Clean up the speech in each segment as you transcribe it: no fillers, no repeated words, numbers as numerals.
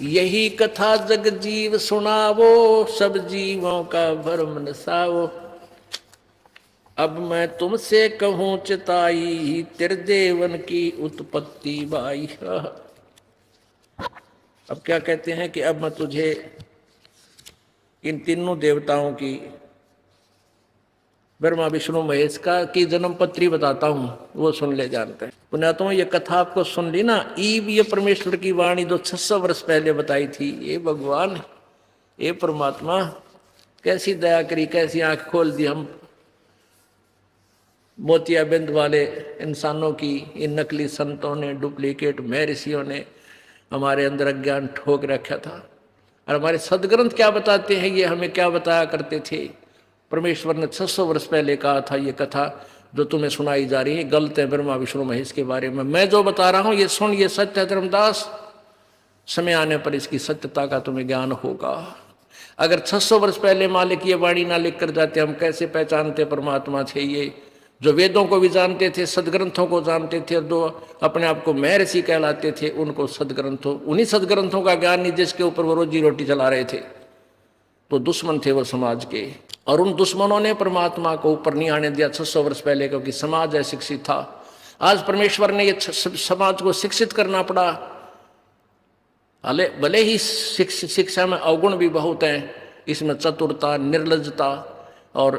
यही कथा जग जीव सुनावो, सब जीवों का भरम नसावो। अब मैं तुमसे कहूँ चिताई, त्रिदेवन की उत्पत्ति बाई। अब क्या कहते हैं कि अब मैं तुझे इन तीनों देवताओं की, ब्रह्मा विष्णु महेश का की जन्म पत्री बताता हूं, वो सुन ले जानते हैं। पुण्यात्मा ये कथा आपको सुन ली ना, ईब ये परमेश्वर की वाणी जो 600 वर्ष पहले बताई थी। ये भगवान, ये परमात्मा कैसी दया करी, कैसी आंख खोल दी हम मोतियाबिंद वाले इंसानों की। इन नकली संतों ने, डुप्लीकेट महर्षियों ने हमारे अंदर अज्ञान ठोक रखा था। और हमारे सदग्रंथ क्या बताते हैं, ये हमें क्या बताया करते थे। परमेश्वर ने 600 वर्ष पहले कहा था ये कथा जो तुम्हें सुनाई जा रही है गलत है ब्रह्मा विष्णु महेश के बारे में। मैं जो बता रहा हूं ये सुन, ये सत्य है धर्मदास। समय आने पर इसकी सत्यता का तुम्हें ज्ञान होगा। अगर 600 वर्ष पहले मालिक ये वाणी ना लिख कर जाते, हम कैसे पहचानते परमात्मा थे ये, जो वेदों को भी जानते थे, सदग्रंथों को जानते थे, और जो अपने आप को महर्षि कहलाते थे, उनको सदग्रंथों, उन्हीं सदग्रंथों का ज्ञान नहीं जिसके ऊपर वो रोजी रोटी चला रहे थे। तो दुश्मन थे वो समाज के, और उन दुश्मनों ने परमात्मा को ऊपर नहीं आने दिया 600 वर्ष पहले, क्योंकि समाज अशिक्षित था। आज परमेश्वर ने ये समाज को शिक्षित करना पड़ा। भले ही शिक्षा में अवगुण भी बहुत हैं, इसमें चतुरता, निर्लजता और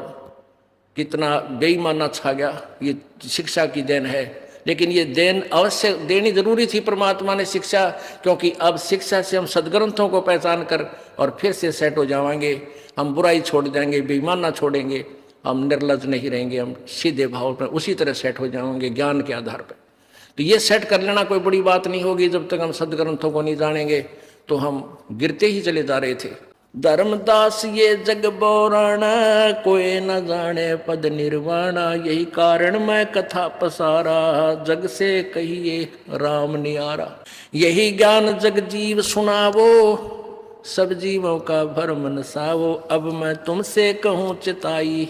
कितना बेईमाना छा गया, ये शिक्षा की देन है। लेकिन ये देन अवश्य देनी जरूरी थी परमात्मा ने शिक्षा, क्योंकि अब शिक्षा से हम सदग्रंथों को पहचान कर और फिर से सेट हो जाएंगे। हम बुराई छोड़ देंगे, बेईमानना छोड़ेंगे, हम निर्लज नहीं रहेंगे, हम सीधे भाव पर उसी तरह सेट हो जाएंगे ज्ञान के आधार पर। तो ये सेट कर लेना कोई बड़ी बात नहीं होगी। जब तक हम सदग्रंथों को नहीं जानेंगे तो हम गिरते ही चले जा रहे थे। धर्मदास ये जग बोराण, कोई न जाने पद निर्वाणा। यही कारण मैं कथा पसारा, जग से कहिए राम नियारा। यही ज्ञान जग जीव सुनावो, सब जीवों का भरम नसावो। अब मैं तुमसे कहूँ चिताई,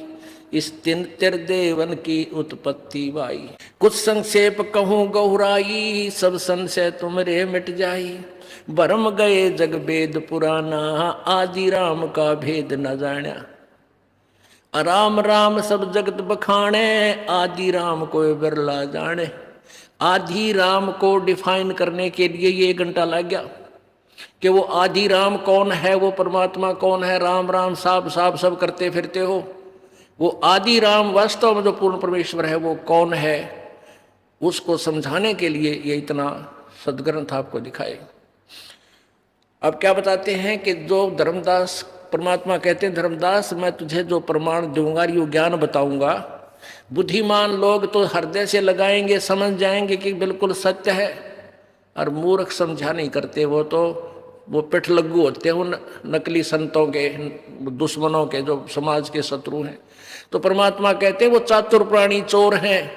इस तीन त्रिदेवन की उत्पत्ति बाई। कुछ संक्षेप कहूँ गहुराई, सब संशय तुमरे मिट जाई। भरम गए जग वेद पुराना, आदि राम का भेद न जाना। राम राम सब जगत बखाने, आदि राम कोई बिरला जाने। आदि राम को डिफाइन करने के लिए ये 1 घंटा लग गया कि वो आदि राम कौन है, वो परमात्मा कौन है। राम राम साब साब सब करते फिरते हो, वो आदि राम वास्तव में जो पूर्ण परमेश्वर है वो कौन है, उसको समझाने के लिए ये इतना सदग्रंथ आपको दिखाए। अब क्या बताते हैं कि जो धर्मदास, परमात्मा कहते हैं धर्मदास मैं तुझे जो प्रमाण दूंगा, यो ज्ञान बताऊंगा, बुद्धिमान लोग तो हृदय से लगाएंगे, समझ जाएंगे कि बिल्कुल सत्य है। और मूर्ख समझा नहीं करते, वो पिठ लग्गू होते हैं उन नकली संतों के, दुश्मनों के, जो समाज के शत्रु हैं। तो परमात्मा कहते हैं वो चातुर प्राणी चोर हैं,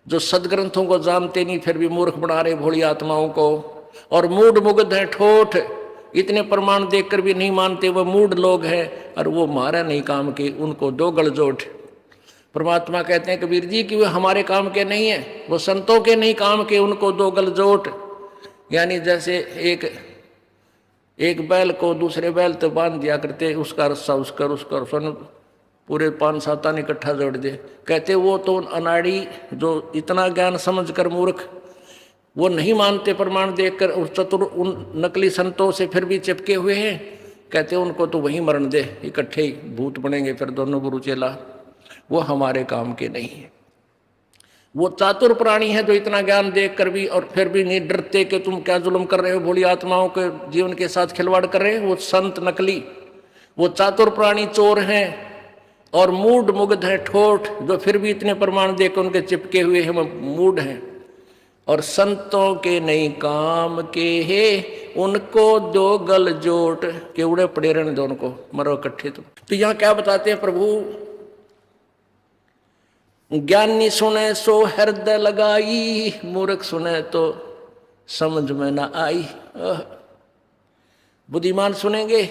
जो सदग्रंथों को जानते नहीं फिर भी मूर्ख बना रहे भोली आत्माओं को। और मूड मुग्ध हैं, ठोठ, इतने प्रमाण देखकर भी नहीं मानते, वो मूड लोग हैं। और वो हमारा नहीं काम के, उनको दो गलजोट। परमात्मा कहते हैं कबीर जी कि वो हमारे काम के नहीं है, वो संतों के नहीं काम के, उनको दो गलजोट। यानी जैसे एक बैल को दूसरे बैल तो बांध दिया करते, उसका रस्सा उसका सुन पूरे 5-7 आने इकट्ठा जोड़ दे। कहते वो तो अनाड़ी जो इतना ज्ञान समझ कर मूर्ख, वो नहीं मानते प्रमाण देखकर, और चतुर उन नकली संतों से फिर भी चिपके हुए हैं। कहते उनको तो वहीं मरण दे, इकट्ठे ही भूत बनेंगे फिर दोनों गुरु चेला। वो हमारे काम के नहीं है। वो चातुर प्राणी है जो इतना ज्ञान देखकर भी और फिर भी नहीं डरते कि तुम क्या जुल्म कर रहे हो, भोली आत्माओं के जीवन के साथ खिलवाड़ कर रहे हो। वो संत नकली, वो चातुर प्राणी चोर हैं और मूड मुग्ध है, ठोठ, जो फिर भी इतने प्रमाण देकर उनके चिपके हुए हैं, मूड हैं। और संतों के नहीं काम के है, उनको दो गल जोट, के उड़े पड़े रहने दो, उनको मरो इकट्ठे। तो यहाँ क्या बताते हैं प्रभु, ज्ञानी सुने सो हृदय लगाई, मूर्ख सुने तो समझ में ना आई। बुद्धिमान सुनेंगे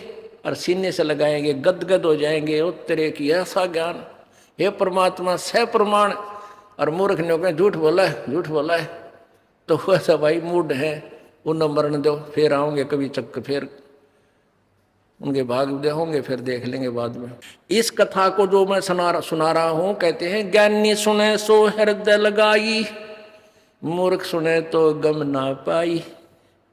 और सीने से लगाएंगे, गदगद हो जाएंगे, ओ तेरे की ऐसा ज्ञान, हे परमात्मा सह प्रमाण। और मूर्ख ने कहा झूठ बोला है, झूठ बोला है। तो वैसा भाई मूड है, उन्हें मरण दो, फिर आओगे कभी चक्कर, फिर उनके भाग उदय होंगे, फिर देख लेंगे बाद में। इस कथा को जो मैं सुना रहा हूं, कहते हैं ज्ञानी सुने सो हृदय लगाई, मूर्ख सुने तो गम ना पाई।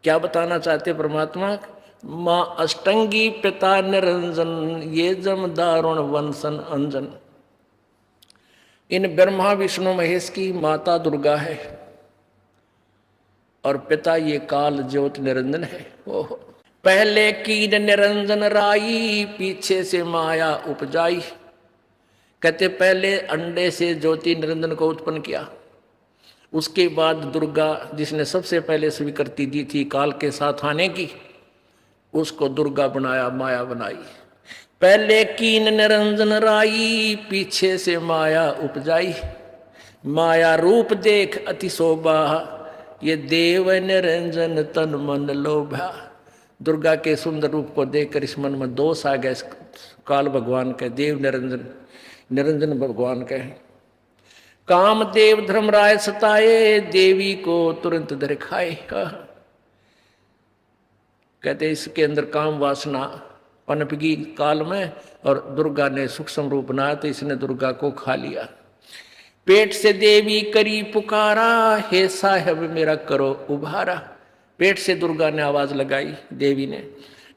क्या बताना चाहते परमात्मा? माँ अष्टंगी पिता निरंजन, ये जम दारुण वंशन अंजन। इन ब्रह्मा विष्णु महेश की माता दुर्गा है और पिता ये काल ज्योत निरंजन है। ओहो, पहले कीन निरंजन राई, पीछे से माया उपजाई। कहते पहले अंडे से ज्योति निरंजन को उत्पन्न किया, उसके बाद दुर्गा जिसने सबसे पहले स्वीकृति दी थी काल के साथ आने की, उसको दुर्गा बनाया, माया बनाई। पहले कीन निरंजन राई, पीछे से माया उपजाई। माया रूप देख अति शोभा, ये देव निरंजन तन मन लोभा। दुर्गा के सुंदर रूप को देखकर इस मन में दोष आ गया, काल भगवान के, देव निरंजन, निरंजन भगवान के। कामदेव धर्मराय सताए, देवी को तुरंत धर खाए। कहते इसके अंदर काम वासना पनपगी काल में, और दुर्गा ने सूक्ष्म रूप बनाया तो इसने दुर्गा को खा लिया। पेट से देवी करी पुकारा, हे साहब मेरा करो उभारा। पेट से दुर्गा ने आवाज लगाई, देवी ने।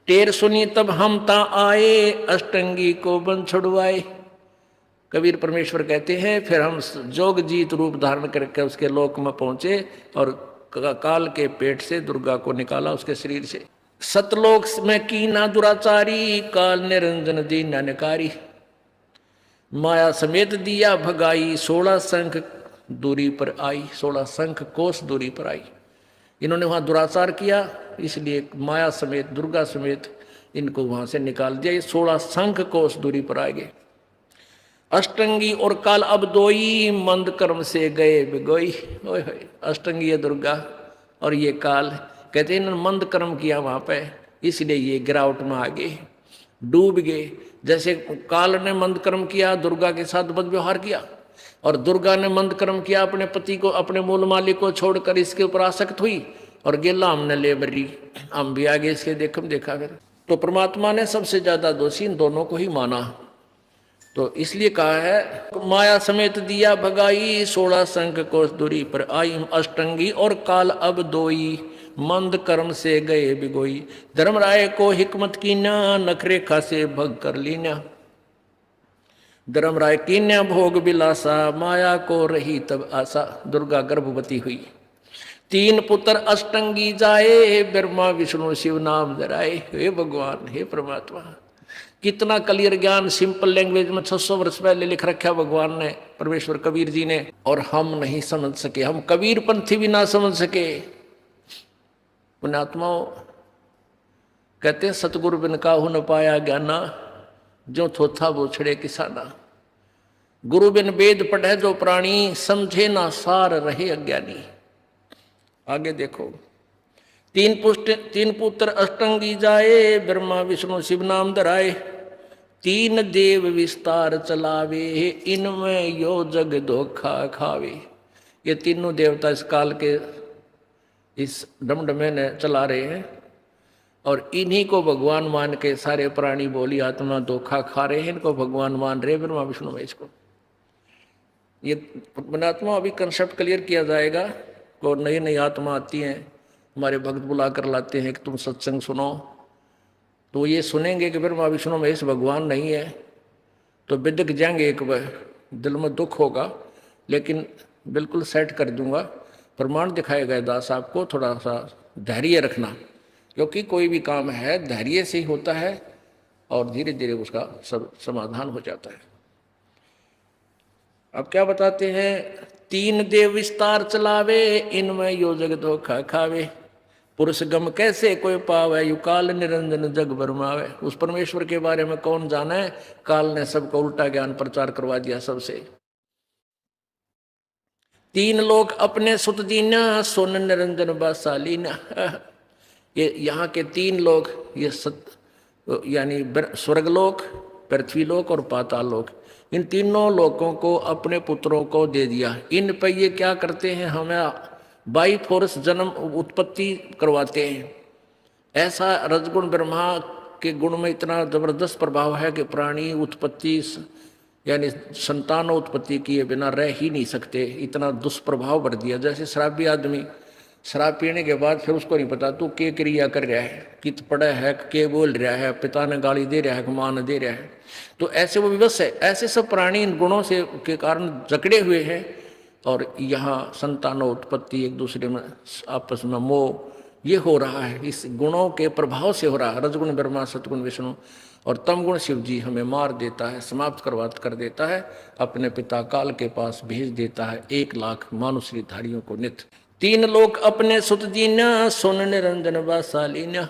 टेर सुनी तब हम ता आए, अष्टंगी को बन छुड़वाए। कबीर परमेश्वर कहते हैं फिर हम जोग जीत रूप धारण करके उसके लोक में पहुंचे और काल के पेट से दुर्गा को निकाला उसके शरीर से। सतलोक में कीना दुराचारी, काल निरंजन दीन निकारी। माया समेत दिया भगाई, 16 शंख दूरी पर आई, 16 शंख कोस दूरी पर आई। इन्होंने वहां दुराचार किया, इसलिए माया समेत दुर्गा समेत इनको वहां से निकाल दिया। ये 16 शंख कोस दूरी पर आ गए। अष्टंगी और काल अब दोई, मंद कर्म से गए बिगोई। ओए होए, अष्टंगी है दुर्गा और ये काल, कहते हैं इन्होंने मंद कर्म किया वहां पे, इसलिए ये गिरावट में आ गए, डूब गए। जैसे काल ने मंद कर्म किया, दुर्गा के साथ बदव्यवहार किया, और दुर्गा ने मंद कर्म किया, अपने पति को, अपने मूल मालिक को छोड़कर इसके ऊपर आसक्त हुई और गेला हमने ले बरी, हम भी आगे इसके देखा फिर। तो परमात्मा ने सबसे ज्यादा दोषी इन दोनों को ही माना, तो इसलिए कहा है माया समेत दिया भगाई, 16 शंख कोस दूरी पर आई। अष्टंगी और काल अब दोई, मंद कर्म से गए बिगोई। धर्मराय को हिकमत कीन्या, नखरेखा से भग कर लीन्या। धर्मराय कीन्या भोग बिलासा, माया को रही तब आशा। दुर्गा गर्भवती हुई, 3 पुत्र अष्टंगी जाए, ब्रह्मा विष्णु शिव नाम जराए। हे भगवान, हे परमात्मा, कितना क्लियर ज्ञान सिंपल लैंग्वेज में 600 वर्ष पहले लिख रखा भगवान ने, परमेश्वर कबीर जी ने, और हम नहीं समझ सके, हम कबीर पंथी भी ना समझ सके। पुण्यात्माओं कहते हैं सतगुरु बिन काहू न पाया ज्ञाना, जो थोथा वो छड़े किसाना। गुरु बिन वेद पढ़े जो प्राणी, समझे ना सार रहे अज्ञानी। आगे देखो, 3 पुत्र अष्टंगी जाए, ब्रह्मा विष्णु शिव नाम धराए। 3 देव विस्तार चलावे, इनमें यो जग धोखा खावे। ये तीनों देवता इस काल के इस डमडमे ने चला रहे हैं, और इन्हीं को भगवान मान के सारे प्राणी बोली आत्मा धोखा खा रहे हैं, इनको भगवान मान रहे ब्रह्मा विष्णु महेश को। ये पुण्यात्मा अभी कंसेप्ट क्लियर किया जाएगा। को नई नई आत्मा आती हैं, हमारे भक्त बुला कर लाते हैं कि तुम सत्संग सुनो, तो ये सुनेंगे कि ब्रह्मा विष्णु महेश भगवान नहीं है, तो बिदक जाएंगे, एक दिल में दुख होगा, लेकिन बिल्कुल सेट कर दूंगा, प्रमाण दिखाए गए दास आपको। थोड़ा सा धैर्य रखना, क्योंकि कोई भी काम है धैर्य से ही होता है, और धीरे धीरे उसका सब समाधान हो जाता है। अब क्या बताते हैं, 3 देव विस्तार चलावे, इनमें यो जग धोखा खावे। पुरुष गम कैसे कोई पावे, यु काल निरंजन जग बरमावे। उस परमेश्वर के बारे में कौन जाने, काल ने सबको उल्टा ज्ञान प्रचार करवा दिया सबसे। 3 लोग अपने सुत दीना, सोन निरंजन बासालीना। ये यहाँ के 3 लोग, ये यानी स्वर्गलोक, पृथ्वीलोक और पातालोक, इन तीनों लोगों को अपने पुत्रों को दे दिया। इन पर ये क्या करते हैं, हमें बाई फोर्स जन्म उत्पत्ति करवाते हैं। ऐसा रजगुण ब्रह्मा के गुण में इतना जबरदस्त प्रभाव है कि प्राणी उत्पत्ति यानी संतान उत्पत्ति किए बिना रह ही नहीं सकते, इतना दुष्प्रभाव भर दिया। जैसे शराबी आदमी शराब पीने के बाद फिर उसको नहीं पता तू के क्रिया कर रहा है, कित पड़ा है, के बोल रहा है, पिता ने गाली दे रहा है, मां ने दे रहा है, तो ऐसे वो विवश है। ऐसे सब प्राणी इन गुणों से के कारण जकड़े हुए हैं और यहाँ संतानोत्पत्ति, एक दूसरे में आपस में मोह, ये हो रहा है, इस गुणों के प्रभाव से हो रहा है। रजगुण ब्रह्मा, सतगुण विष्णु और तमगुण शिव जी हमें मार देता है, समाप्त कर देता है, अपने पिता काल के पास भेज देता है 1,00,000 मानुषधारियों को नित। 3 लोक अपने सुत दीना, सुन निरंजन बासालीना।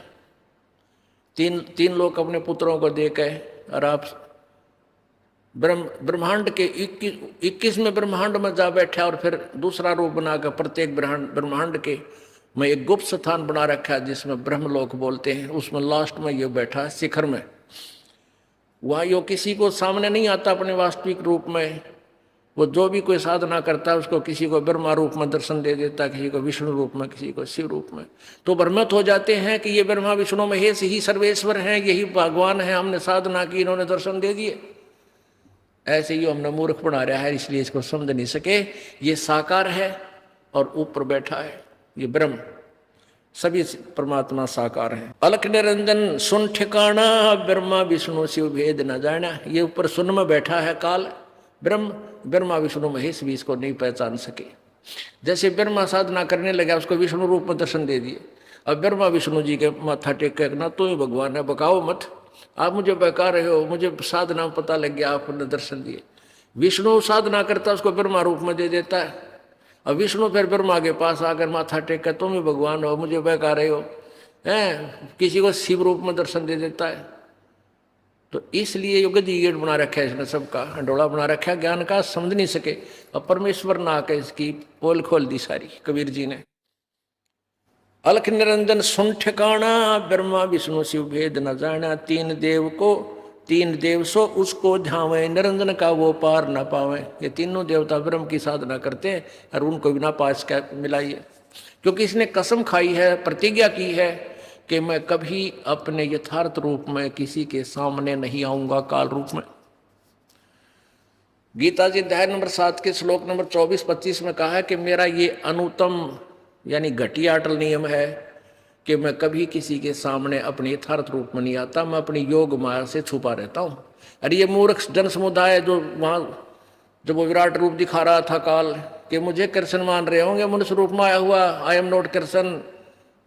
तीन लोग अपने पुत्रों को दे के, और आप ब्रह्मांड के 21वें ब्रह्मांड में जा बैठा और फिर दूसरा रूप बनाकर प्रत्येक ब्रह्मांड के में एक गुप्त स्थान बना रखा है जिसमें ब्रह्मलोक बोलते हैं। उसमें लास्ट में ये बैठा है शिखर में, वहाँ यो किसी को सामने नहीं आता अपने वास्तविक रूप में। वो जो भी कोई साधना करता है उसको किसी को ब्रह्मा रूप में दर्शन दे देता है, किसी को विष्णु रूप में, किसी को शिव रूप में। तो भ्रमित हो जाते हैं कि ये ब्रह्मा विष्णु महेश ही सर्वेश्वर हैं, यही भगवान है, हमने साधना की, इन्होंने दर्शन दे दिए। ऐसे ही हमने मूर्ख बना रहा है, इसलिए इसको समझ नहीं सके। ये साकार है और ऊपर बैठा है ये ब्रह्म, सभी परमात्मा साकार है। अलख निरंजन सुन ठिकाना, ब्रह्मा विष्णु शिव भेद न जाना। ये ऊपर सुन में बैठा है काल ब्रह्म, ब्रह्मा विष्णु महेश भी इसको नहीं पहचान सके। जैसे ब्रह्मा साधना करने लगा उसको विष्णु रूप में दर्शन दे दिए। अब ब्रह्मा विष्णु जी के माथा टेक के ना तो ही भगवान है, बकाओ मत, आप मुझे बका रहे हो, मुझे साधना में पता लग गया, आपने दर्शन दिए। विष्णु साधना करता उसको ब्रह्मा रूप में दे देता है। अब विष्णु फिर ब्रह्मा के पास आकर माथा टेक कर तुम ही भगवान हो, मुझे बहका रहे हो, हैं, किसी को शिव रूप में दर्शन दे देता है। तो इसलिए योग गेट बना रखा है इसने, सबका हंडोला बना रखा है, ज्ञान का समझ नहीं सके। अब परमेश्वर ना आकर इसकी पोल खोल दी सारी कबीर जी ने। अलख निरंजन सुन ठिकाना, ब्रह्मा विष्णु शिव भेद न जाना। 3 देव सो उसको ध्यावे, निरंजन का वो पार न पावे। ये तीनों देवता ब्रह्म की साधना करते हैं और उनको बिना पास क्या मिलाइए, क्योंकि इसने कसम खाई है, प्रतिज्ञा की है कि मैं कभी अपने यथार्थ रूप में किसी के सामने नहीं आऊंगा काल रूप में। गीता जी अध्याय नंबर 7 के श्लोक नंबर 24-25 में कहा है कि मेरा ये अनुत्तम यानी घटिया अटल नियम है कि मैं कभी किसी के सामने अपने यथार्थ रूप में नहीं आता, मैं अपनी योग माया से छुपा रहता हूँ। अरे ये मूर्ख जन समुदाय जो वहाँ जब वो विराट रूप दिखा रहा था काल कि मुझे कृष्ण मान रहे होंगे, मनुष्य रूप में आया हुआ, आई एम नॉट कृष्ण,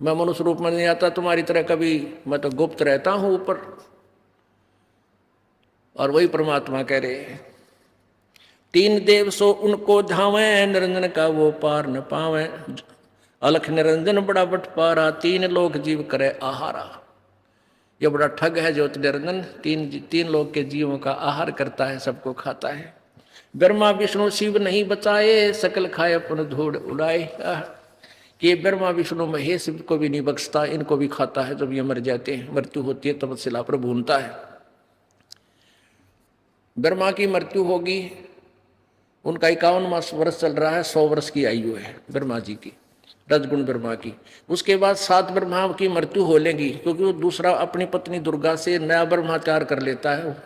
मैं मनुष्य रूप में नहीं आता तुम्हारी तरह कभी, मैं तो गुप्त रहता हूँ ऊपर। और वही परमात्मा कह रहे हैं 3 देव सो उनको धावे, निरंजन का वो पार न पावे। अलख निरंजन बड़ा बटपारा, 3 लोक जीव करे आहारा। ये बड़ा ठग है ज्योति निरंजन, 3 लोक के जीवों का आहार करता है, सबको खाता है। ब्रह्मा विष्णु शिव नहीं बचाए, सकल खाए अपन धूड़ उड़ाए। कि ब्रह्मा विष्णु महेश को भी नहीं बख्शता, इनको भी खाता है। जब ये मर जाते हैं, मृत्यु होती है, तपस्या पर भूनता है। ब्रह्मा की मृत्यु होगी, उनका 51वां वर्ष चल रहा है, 100 वर्ष की आयु है ब्रह्मा जी की, रजगुण ब्रह्मा की। उसके बाद 7 ब्रह्मा की मृत्यु हो लेगी, क्योंकि वो दूसरा अपनी पत्नी दुर्गा से नया ब्रह्माचार कर लेता है,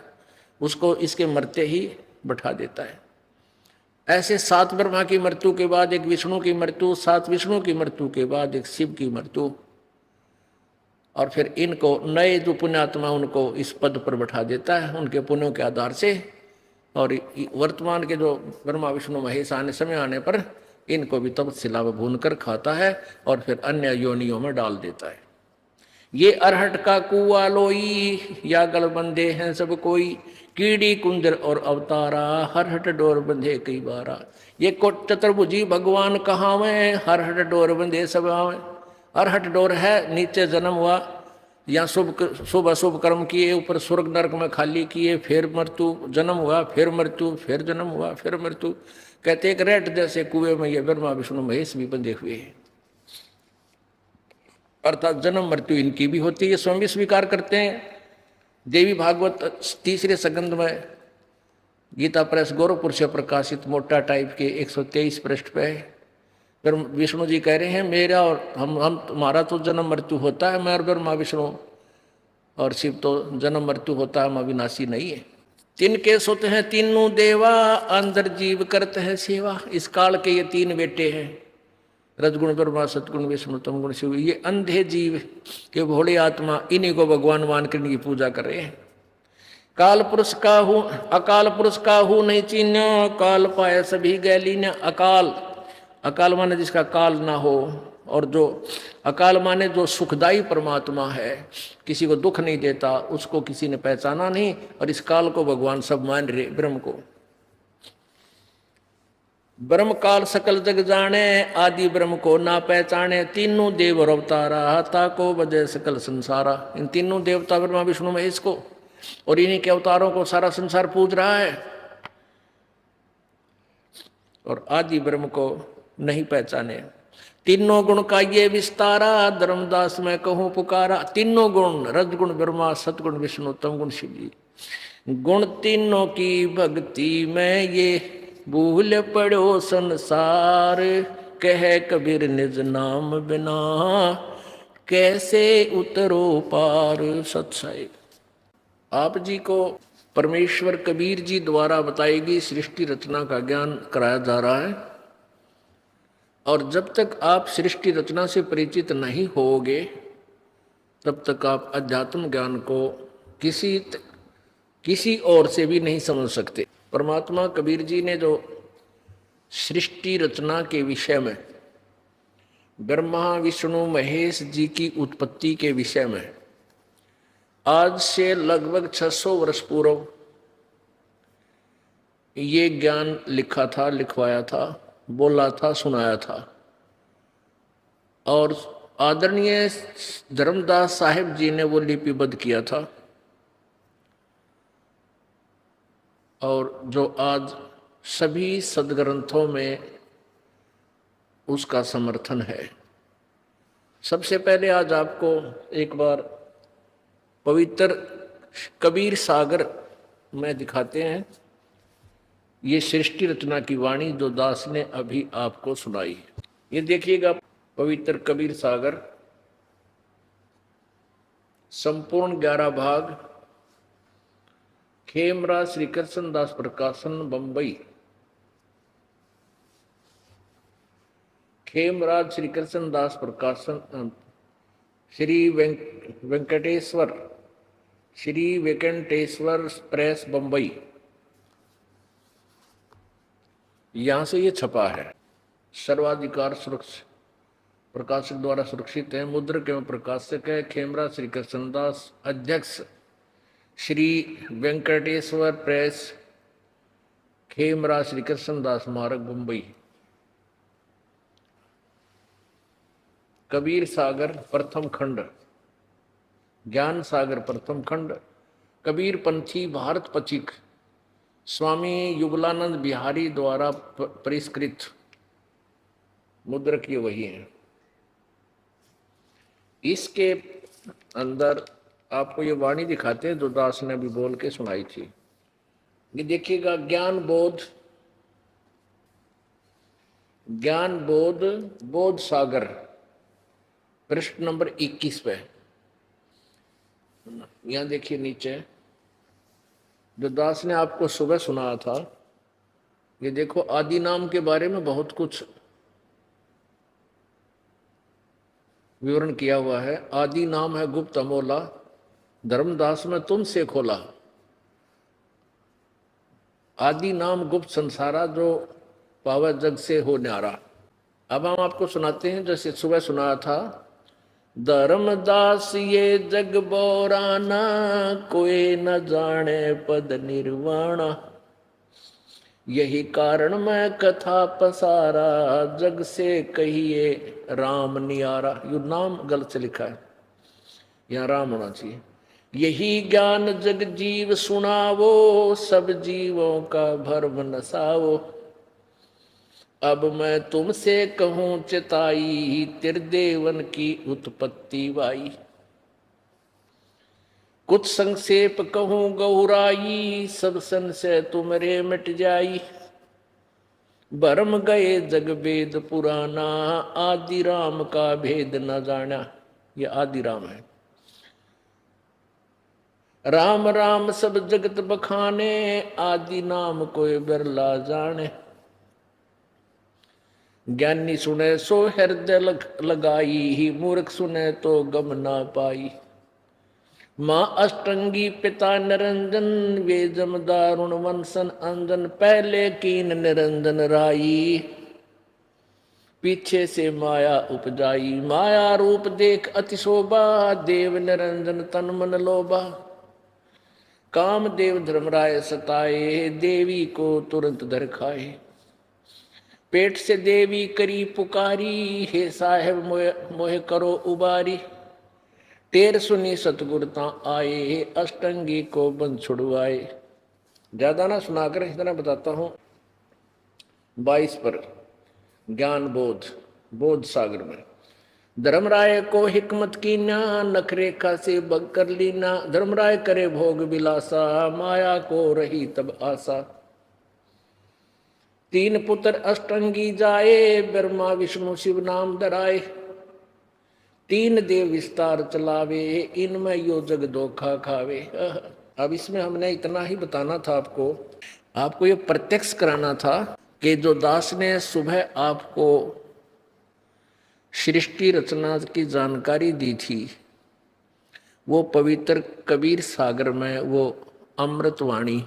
उसको इसके मरते ही बैठा देता है। ऐसे 7 ब्रह्मा की मृत्यु के बाद एक विष्णु की मृत्यु, 7 विष्णु की मृत्यु के बाद एक शिव की मृत्यु, और फिर इनको नए जो पुण्यात्मा उनको इस पद पर बैठा देता है उनके पुण्यों के आधार से। और वर्तमान के जो ब्रह्मा विष्णु महेश समय आने पर इनको भी तपस्या में भून कर खाता है और फिर अन्य योनियों में डाल देता है। ये अरहट का कुआ लोई, या गल बंधे हैं सब कोई, कीड़ी कुंजर और अवतारा, हरहट डोर बंधे कई बारा। ये कोट चतुर्भुजी भगवान कहावे, हरहट डोर बंधे सब आवे। हरहट डोर है, नीचे जन्म हुआ, या शुभ अशुभ कर्म किए, ऊपर स्वर्ग नरक में खाली किए, फिर मृत्यु, जन्म हुआ, फिर मृत्यु, फिर जन्म हुआ, फिर मृत्यु। कहते एक रेट जैसे कुएं में ये ब्रह्मा विष्णु महेश भी बंधे हुए हैं, अर्थात जन्म मृत्यु इनकी भी होती है, स्वयं भी स्वीकार करते हैं। देवी भागवत 3रे संगंध में गीता प्रेस गोरखपुर से प्रकाशित मोटा टाइप के 123 पृष्ठ पे फिर विष्णु जी कह रहे हैं मेरा और हम तुम्हारा तो जन्म मृत्यु होता है, मैं और ब्रह्मा विष्णु और शिव तो जन्म मृत्यु होता है, हम अविनाशी नहीं है। तीन केस होते हैं, तीनों देवा अंदर जीव करते हैं सेवा। इस काल के ये तीन बेटे हैं, रजगुण ब्रह्मा, सतगुण विष्णु, तमगुण शिव। ये अंधे जीव के भोले आत्मा इन्हीं को भगवान मान कर इनकी पूजा कर रहे हैं। काल पुरुष का हूँ अकाल पुरुष का हूँ नहीं चीन्या, काल पाए सभी गैली ने। अकाल, अकाल माने जिसका काल ना हो, और जो अकाल माने जो सुखदाई परमात्मा है, किसी को दुख नहीं देता, उसको किसी ने पहचाना नहीं। और इस काल को भगवान सब मान रहे, ब्रह्म को। ब्रह्म काल सकल जग जाने, आदि ब्रह्म को ना पहचाने। तीनों देव और अवतारा, हता को वजह सकल संसारा। इन तीनों देवता ब्रह्मा विष्णु महेश को और इन्हीं के अवतारों को सारा संसार पूज रहा है, और आदि ब्रह्म को नहीं पहचाने। तीनों गुण का ये विस्तारा, धर्मदास मैं कहूं पुकारा। तीनों गुण, रजगुण ब्रह्मा, सतगुण विष्णु, तमगुण शिव जी। गुण तीनों की भक्ति में ये भूल पड़ो संसार, कह कबीर निज नाम बिना कैसे उतरो पार। सत्साई आप जी को परमेश्वर कबीर जी द्वारा बताई गई सृष्टि रचना का ज्ञान कराया जा रहा है। और जब तक आप सृष्टि रचना से परिचित नहीं होगे, तब तक आप अध्यात्म ज्ञान को किसी और से भी नहीं समझ सकते। परमात्मा कबीर जी ने जो सृष्टि रचना के विषय में, ब्रह्मा विष्णु महेश जी की उत्पत्ति के विषय में आज से लगभग 600 वर्ष पूर्व ये ज्ञान लिखा था, लिखवाया था, बोला था, सुनाया था। और आदरणीय धर्मदास साहिब जी ने वो लिपिबद्ध किया था, और जो आज सभी सदग्रंथों में उसका समर्थन है। सबसे पहले आज आपको एक बार पवित्र कबीर सागर में दिखाते हैं ये सृष्टि रचना की वाणी जो दास ने अभी आपको सुनाई है। ये देखिएगा, पवित्र कबीर सागर, संपूर्ण 11 भाग, खेमराज श्री कृष्ण दास प्रकाशन, बंबई। खेमराज श्री कृष्ण दास प्रकाशन, श्री वेंकटेश्वर प्रेस, बंबई। यहां से ये छपा है। सर्वाधिकार सुरक्षित प्रकाशक द्वारा सुरक्षित है। मुद्रक एवं प्रकाशक है खेमराज श्री कृष्णदास, अध्यक्ष श्री वेंकटेश्वर प्रेस, खेमराज श्री कृष्णदास मार्ग, मुंबई। कबीर सागर प्रथम खंड, ज्ञान सागर प्रथम खंड, कबीर पंथी भारत पचिक, स्वामी युगलानंद बिहारी द्वारा परिष्कृत। मुद्रक ये वही है। इसके अंदर आपको ये वाणी दिखाते हैं जो दास ने अभी बोल के सुनाई थी। ये देखिएगा, ज्ञान बोध बोध सागर, पृष्ठ नंबर 21 पे। यहां देखिए नीचे जो दास ने आपको सुबह सुनाया था, ये देखो आदि नाम के बारे में बहुत कुछ विवरण किया हुआ है। आदि नाम है गुप्त अमोला, धर्मदास में तुमसे खोला। आदि नाम गुप्त संसारा, जो पावे जग से हो न्यारा। अब हम आपको सुनाते हैं जैसे सुबह सुनाया था। धर्मदास ये जग बोराना, कोई न जाने पद निर्वाणा। यही कारण मैं कथा पसारा, जग से कहिए राम नियारा। यू नाम गलत से लिखा है, यहाँ राम होना चाहिए। यही ज्ञान जग जीव सुनावो, सब जीवों का भरम नसावो। अब मैं तुमसे कहूं चिताई, त्रिदेवन की उत्पत्ति वाई। कुछ संक्षेप कहूं गौराई, सब संशय तुमरे मिट जाई। भरम गए जग वेद पुराना, आदि राम का भेद न जाना। ये आदि राम है। राम राम सब जगत बखाने, आदि नाम कोई बिरला जाने। ज्ञानी सुने सो हृदय लगाई, ही मूर्ख सुने तो गम ना पाई। माँ अष्टंगी पिता निरंजन, वे जमदारुण वंशन अंजन। पहले कीन निरंजन राई, पीछे से माया उपजाई। माया रूप देख अति शोभा, देव निरंजन तन मन लोभा। काम देव धर्मराय सताए, देवी को तुरंत धर खाए। पेट से देवी करी पुकारी, हे साहेब मोहे करो उबारी। टेर सुनी सतगुरता आए, अष्टंगी को बंद छुड़वाए। ज्यादा ना सुनाकर इतना बताता हूं। 22 पर ज्ञान बोध, बोध सागर में धर्मराय को हिकमत की ना, नखरेखा से बग कर लीना। धर्मराय करे भोग विलासा, माया को रही तब आशा। 3 पुत्र अष्टंगी जाए, ब्रह्मा विष्णु शिव नाम धराए। 3 देव विस्तार चलावे, इनमें यो जग धोखा खावे। अब इसमें हमने इतना ही बताना था आपको ये प्रत्यक्ष कराना था कि जो दास ने सुबह आपको सृष्टि रचना की जानकारी दी थी, वो पवित्र कबीर सागर में वो अमृतवाणी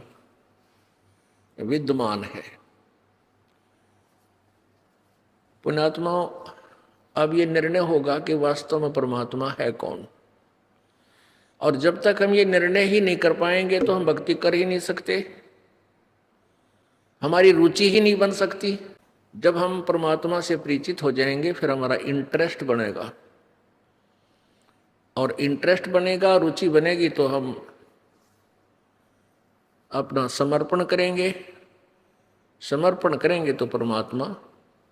विद्यमान है। पुण्यात्माओं, अब ये निर्णय होगा कि वास्तव में परमात्मा है कौन। और जब तक हम ये निर्णय ही नहीं कर पाएंगे तो हम भक्ति कर ही नहीं सकते, हमारी रुचि ही नहीं बन सकती। जब हम परमात्मा से परिचित हो जाएंगे फिर हमारा इंटरेस्ट बनेगा, और इंटरेस्ट बनेगा, रुचि बनेगी तो हम अपना समर्पण करेंगे। समर्पण करेंगे तो परमात्मा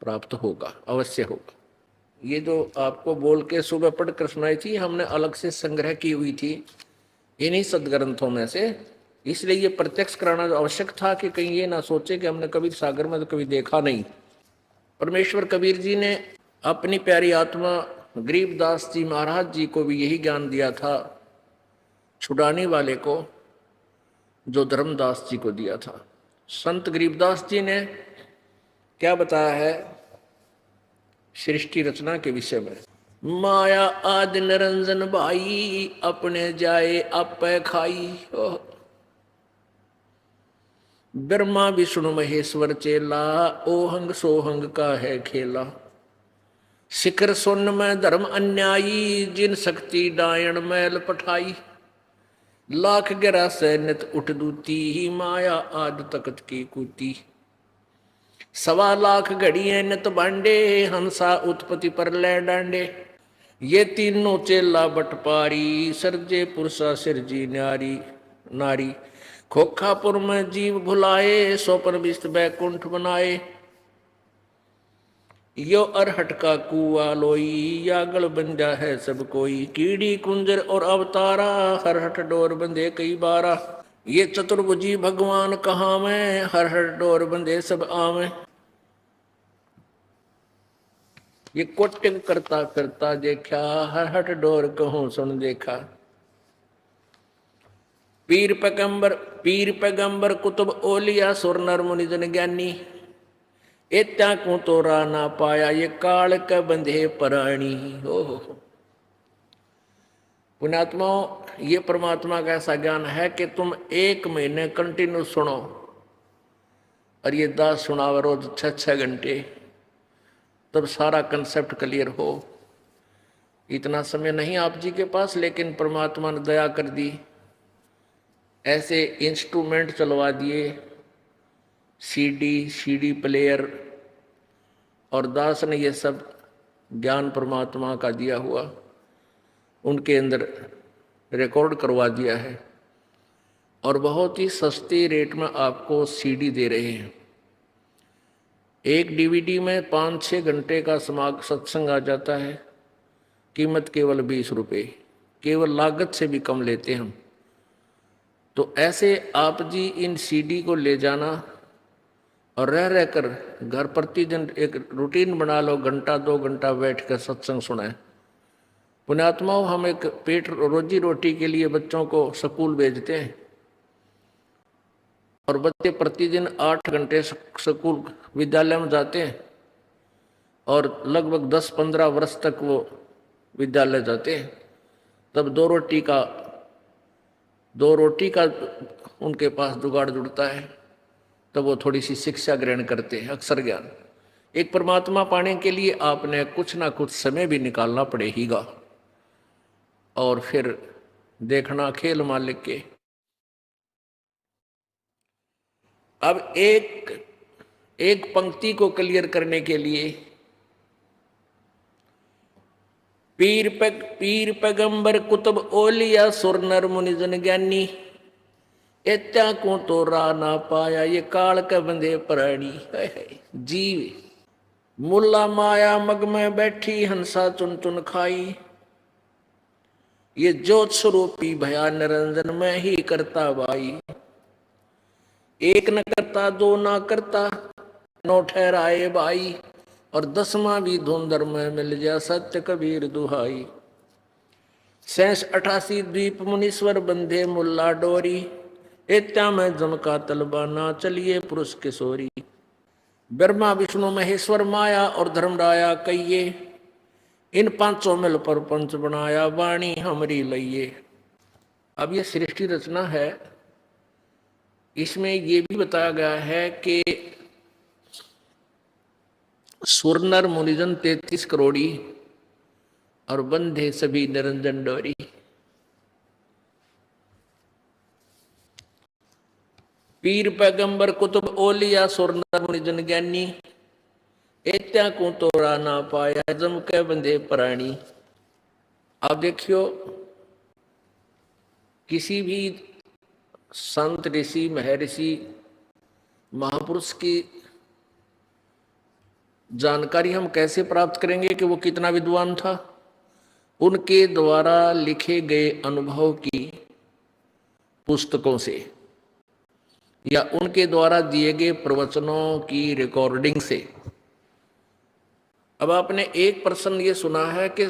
प्राप्त होगा, अवश्य होगा। ये जो आपको बोल के सुबह पढ़कर सुनाई थी, हमने अलग से संग्रह की हुई थी इन्हीं सदग्रंथों में से। इसलिए ये प्रत्यक्ष कराना आवश्यक था कि कहीं ये ना सोचे कि हमने कबीर सागर में तो कभी देखा नहीं। परमेश्वर कबीर जी ने अपनी प्यारी आत्मा गरीबदास जी महाराज जी को भी यही ज्ञान दिया था, छुड़ाने वाले को, जो धर्मदास जी को दिया था। संत गरीबदास जी ने क्या बताया है सृष्टि रचना के विषय में। माया आदि निरंजन भाई, अपने जाए आपे खाई। ब्रह्मा विष्णु महेश्वर चेला, ओहंग सोहंग का है खेला। शिखर सोन में धर्म अन्यायी, जिन शक्ति डायण मैल पठाई। लाख गिरा से नित उठ दूती, ही माया आद तकत की कूती। 1.25 लाख घड़िए नित बांडे, हंसा उत्पत्ति पर ले डांडे। ये तीनों चेला बटपारी, सरजे पुरुषा सिरजी नारी नारी। खोखापुर में जीव भुलाए, सोपन बिस्त बैकुंठ बनाए। यो अरहट का कुआ लोई, यागल बंजा है सब कोई। कीड़ी कुंजर और अवतारा, हरहट डोर बंधे कई बारा। ये चतुर्भुजी भगवान कहाँ में, हरहट डोर बंधे सब आवे। ये कोटिक करता करता देखा, हरहट डोर कहूं सुन देखा। पीर पैगंबर कुतुब ओलिया, सुर नर मुनि जन ज्ञानी। एत्या को तोरा ना पाया, ये काल के बंधे प्राणी। हो पुण्यात्माओं, ये परमात्मा का ऐसा ज्ञान है कि तुम 1 महीने कंटिन्यू सुनो, और ये दास सुनाओ रोज 6-6 घंटे, तब सारा कंसेप्ट क्लियर हो। इतना समय नहीं आप जी के पास, लेकिन परमात्मा ने दया कर दी, ऐसे इंस्ट्रूमेंट चलवा दिए, सीडी प्लेयर, और दास ने ये सब ज्ञान परमात्मा का दिया हुआ उनके अंदर रिकॉर्ड करवा दिया है, और बहुत ही सस्ती रेट में आपको सीडी दे रहे हैं। एक डीवीडी में 5-6 घंटे का सत्संग आ जाता है, कीमत केवल 20 रुपये, केवल लागत से भी कम लेते हम। तो ऐसे आप जी इन सीडी को ले जाना, और रह रहकर घर प्रतिदिन एक रूटीन बना लो, घंटा 2 घंटा बैठ कर सत्संग सुनाए। पुण्यात्माओं, हम एक पेट रोजी रोटी के लिए बच्चों को स्कूल भेजते हैं और बच्चे प्रतिदिन 8 घंटे स्कूल विद्यालय में जाते हैं और लगभग 10-15 वर्ष तक वो विद्यालय जाते हैं। तब दो रोटी का उनके पास जुगाड़ जुड़ता है, तब वो थोड़ी सी शिक्षा ग्रहण करते हैं, अक्षर ज्ञान। एक परमात्मा पाने के लिए आपने कुछ ना कुछ समय भी निकालना पड़ेगा और फिर देखना खेल मालिक के। अब एक पंक्ति को क्लियर करने के लिए पीर पैगंबर कुतुब ओलिया सुर नर मुनिजन ज्ञानी, एत्या को तो रा ना पाया ये काल के बंदे प्राणी। जीव मुल्ला माया मग में बैठी हंसा चुन चुन खाई, ये ज्योत स्वरूपी भया निरंजन में ही करता भाई। एक न करता दो ना करता नो ठहराए भाई, और 10वां भी धुंधर में मिल जा सत्य कबीर दुहाई। 88 द्वीप मुनीश्वर बंधे मुल्ला डोरी, एत्या में जमका तलबाना चलिए पुरुष किशोरी। ब्रह्मा विष्णु महेश्वर माया और धर्मराया कहिए, इन 500 मिल पर पंच बनाया वाणी हमरी लइये। अब ये सृष्टि रचना है, इसमें ये भी बताया गया है कि सुर नर मुनिजन 33 करोड़ी और बंधे सभी निरंजन डोरी। पीर पैगंबर कुतुब ओलिया सुर नर मुनिजन ज्ञानी, एत्या को तोड़ा ना पाया जम के बंधे प्राणी। आप देखियो, किसी भी संत ऋषि महर्षि महापुरुष की जानकारी हम कैसे प्राप्त करेंगे कि वो कितना विद्वान था? उनके द्वारा लिखे गए अनुभव की पुस्तकों से या उनके द्वारा दिए गए प्रवचनों की रिकॉर्डिंग से। अब आपने एक प्रश्न ये सुना है कि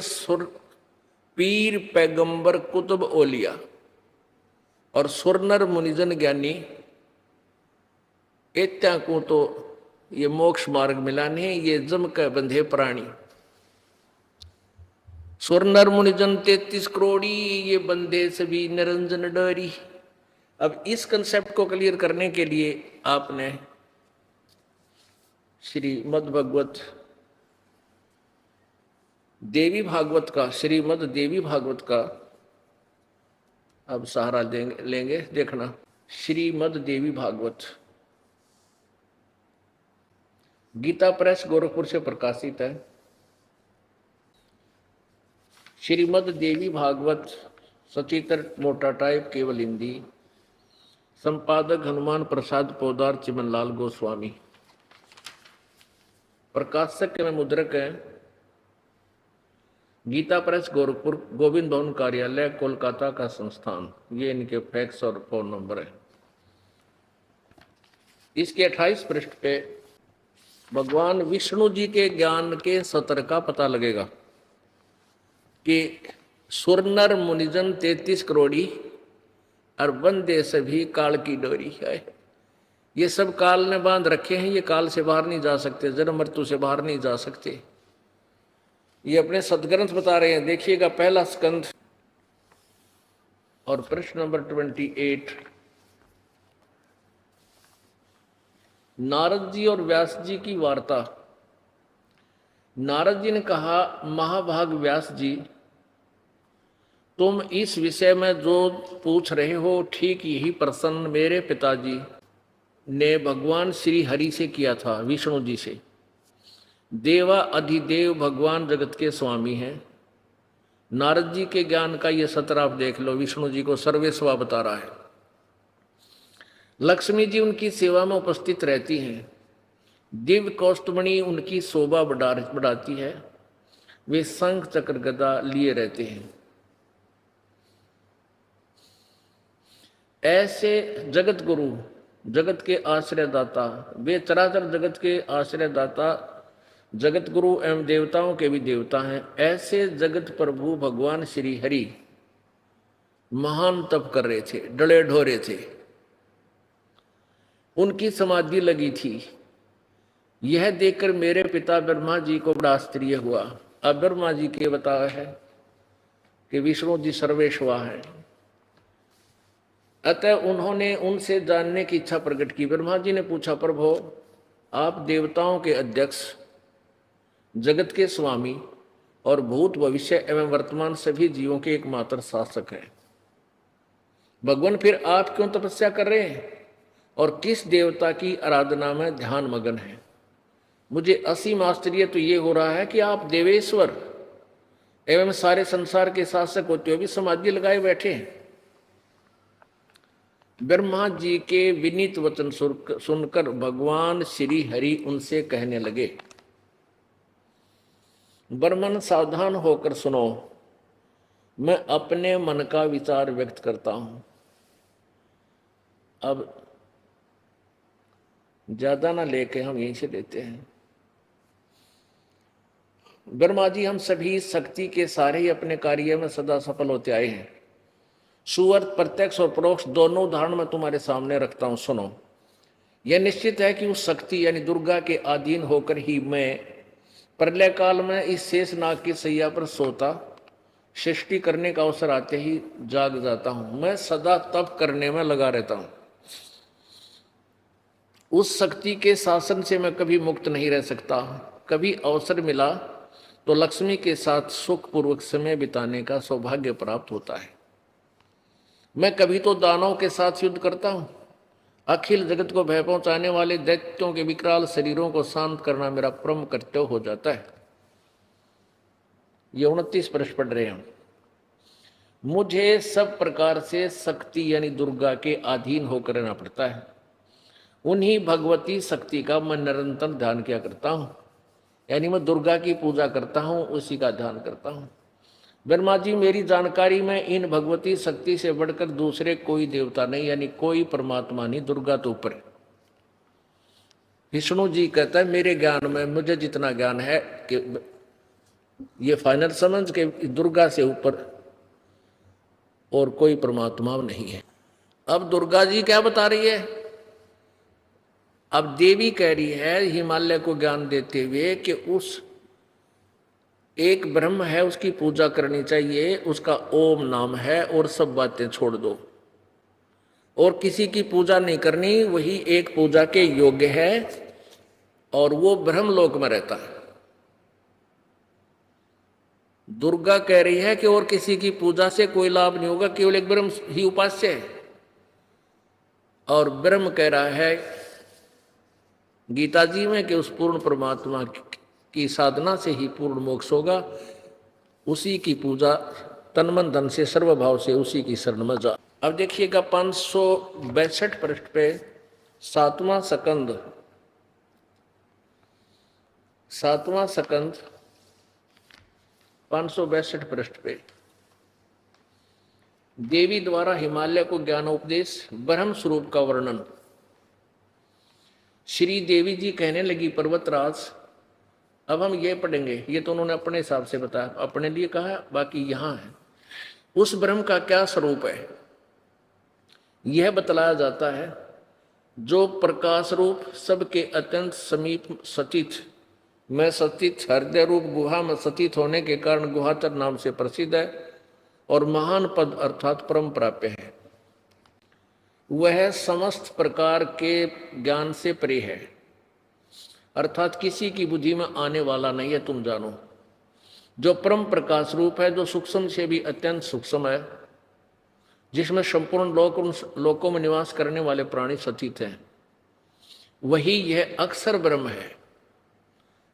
पीर पैगंबर कुतुब ओलिया और सुरनर मुनिजन ज्ञानी, एत्या को तो ये मोक्ष मार्ग मिला नहीं, ये जम के बंधे प्राणी। सुरनर मुनिजन 33 करोड़ी, ये बंधे सभी निरंजन डोरी। अब इस कंसेप्ट को क्लियर करने के लिए आपने श्रीमद् भगवत देवी भागवत का, श्रीमद् देवी भागवत का अब सहारा लेंगे। देखना, श्रीमद् देवी भागवत गीता प्रेस गोरखपुर से प्रकाशित है। श्रीमद् देवी भागवत सचित्र मोटा टाइप केवल हिंदी, संपादक हनुमान प्रसाद पोदार चिमनलाल गोस्वामी, प्रकाशक में मुद्रक है गीता प्रेस गोरखपुर, गोविंद भवन कार्यालय कोलकाता का संस्थान। ये इनके फैक्स और फोन नंबर है। इसके 28 पृष्ठ पे भगवान विष्णु जी के ज्ञान के सत्र का पता लगेगा कि सुरनर मुनिजन 33 करोड़ी और बंदे सभी काल की डोरी है। ये सब काल ने बांध रखे हैं, ये काल से बाहर नहीं जा सकते, जन्म मृत्यु से बाहर नहीं जा सकते। ये अपने सदग्रंथ बता रहे हैं। देखिएगा, पहला स्कंध और प्रश्न नंबर 28। नारद जी और व्यास जी की वार्ता। नारद जी ने कहा, महाभाग व्यास जी, तुम इस विषय में जो पूछ रहे हो ठीक यही प्रश्न मेरे पिताजी ने भगवान श्री हरि से किया था, विष्णु जी से। देवा अधिदेव भगवान जगत के स्वामी हैं। नारद जी के ज्ञान का ये सत्र आप देख लो, विष्णु जी को सर्वेस्वा बता रहा है। लक्ष्मी जी उनकी सेवा में उपस्थित रहती हैं। दिव्य कौस्तुभमणि उनकी शोभा बढ़ाती है। वे शंख चक्र गदा लिए रहते हैं। ऐसे जगत गुरु जगत के आश्रयदाता, वे चराचर जगत के आश्रयदाता, जगत गुरु एवं देवताओं के भी देवता हैं। ऐसे जगत प्रभु भगवान श्री हरि महान तप कर रहे थे, डले ढोरे थे, उनकी समाधि लगी थी। यह देखकर मेरे पिता ब्रह्मा जी को बड़ा आश्चर्य हुआ। अब ब्रह्मा जी के बताया है कि विष्णु जी सर्वेश्वर है, अतः उन्होंने उनसे जानने की इच्छा प्रकट की। ब्रह्मा जी ने पूछा, प्रभु आप देवताओं के अध्यक्ष, जगत के स्वामी और भूत भविष्य एवं वर्तमान सभी जीवों के एकमात्र शासक हैं, भगवान फिर आप क्यों तपस्या कर रहे हैं और किस देवता की आराधना में ध्यान मगन है? मुझे असीम आश्चर्य तो ये हो रहा है कि आप देवेश्वर एवं सारे संसार के शासक होते हुए भी समाधि लगाए बैठे हैं। ब्रह्मा जी के विनीत वचन सुनकर भगवान श्री हरि उनसे कहने लगे, ब्रह्मन सावधान होकर सुनो, मैं अपने मन का विचार व्यक्त करता हूं। अब ज्यादा ना लेके हम यहीं से लेते हैं। ब्रह्मा जी, हम सभी शक्ति के सारे ही अपने कार्य में सदा सफल होते आए हैं। सुअर्थ प्रत्यक्ष और परोक्ष दोनों उदाहरण मैं तुम्हारे सामने रखता हूं, सुनो। यह निश्चित है कि उस शक्ति यानी दुर्गा के अधीन होकर ही मैं प्रलय काल में इस शेष नाग की सैया पर सोता, सृष्टि करने का अवसर आते ही जाग जाता हूं। मैं सदा तप करने में लगा रहता हूं। उस शक्ति के शासन से मैं कभी मुक्त नहीं रह सकता। कभी अवसर मिला तो लक्ष्मी के साथ सुखपूर्वक समय बिताने का सौभाग्य प्राप्त होता है। मैं कभी तो दानवों के साथ युद्ध करता हूं। अखिल जगत को भय पहुंचाने वाले दैत्यों के विकराल शरीरों को शांत करना मेरा परम कर्तव्य हो जाता है। ये 29 पृष्ठ पढ़ रहे हैं। मुझे सब प्रकार से शक्ति यानी दुर्गा के अधीन होकर रहना पड़ता है। उन्हीं भगवती शक्ति का मैं निरंतर ध्यान किया करता हूं, यानी मैं दुर्गा की पूजा करता हूं, उसी का ध्यान करता हूं। ब्रह्मा जी, मेरी जानकारी में इन भगवती शक्ति से बढ़कर दूसरे कोई देवता नहीं, यानी कोई परमात्मा नहीं, दुर्गा तो ऊपर है। विष्णु जी कहता है, मेरे ज्ञान में मुझे जितना ज्ञान है कि ये फाइनल समझ के दुर्गा से ऊपर और कोई परमात्मा नहीं है। अब दुर्गा जी क्या बता रही है? अब देवी कह रही है हिमालय को ज्ञान देते हुए कि उस एक ब्रह्म है, उसकी पूजा करनी चाहिए, उसका ओम नाम है, और सब बातें छोड़ दो और किसी की पूजा नहीं करनी, वही एक पूजा के योग्य है और वो ब्रह्मलोक में रहता है। दुर्गा कह रही है कि और किसी की पूजा से कोई लाभ नहीं होगा, केवल एक ब्रह्म ही उपास्य है। और ब्रह्म कह रहा है गीता जी में कि उस पूर्ण परमात्मा की साधना से ही पूर्ण मोक्ष होगा, उसी की पूजा तन मन धन से सर्वभाव से उसी की शरण में जा। अब देखिएगा 562 पृष्ठ पे 7वां स्कंद 562 पृष्ठ पे देवी द्वारा हिमालय को ज्ञानोपदेश ब्रह्म स्वरूप का वर्णन। श्री देवी जी कहने लगी, पर्वतराज, अब हम ये पढ़ेंगे, ये तो उन्होंने अपने हिसाब से बताया, अपने लिए कहा, बाकी यहाँ है। उस ब्रह्म का क्या स्वरूप है यह बतलाया जाता है, जो प्रकाश रूप सबके अत्यंत समीप सचित में सचित हृदय रूप गुहा में सचित होने के कारण गुहाचर नाम से प्रसिद्ध है और महान पद अर्थात परम प्राप्य है। वह समस्त प्रकार के ज्ञान से परे है, अर्थात किसी की बुद्धि में आने वाला नहीं है, तुम जानो। जो परम प्रकाश रूप है, जो सूक्ष्म से भी अत्यंत सूक्ष्म है, जिसमें संपूर्ण लोक उन लोकों में निवास करने वाले प्राणी सचित हैं, वही यह अक्षर ब्रह्म है।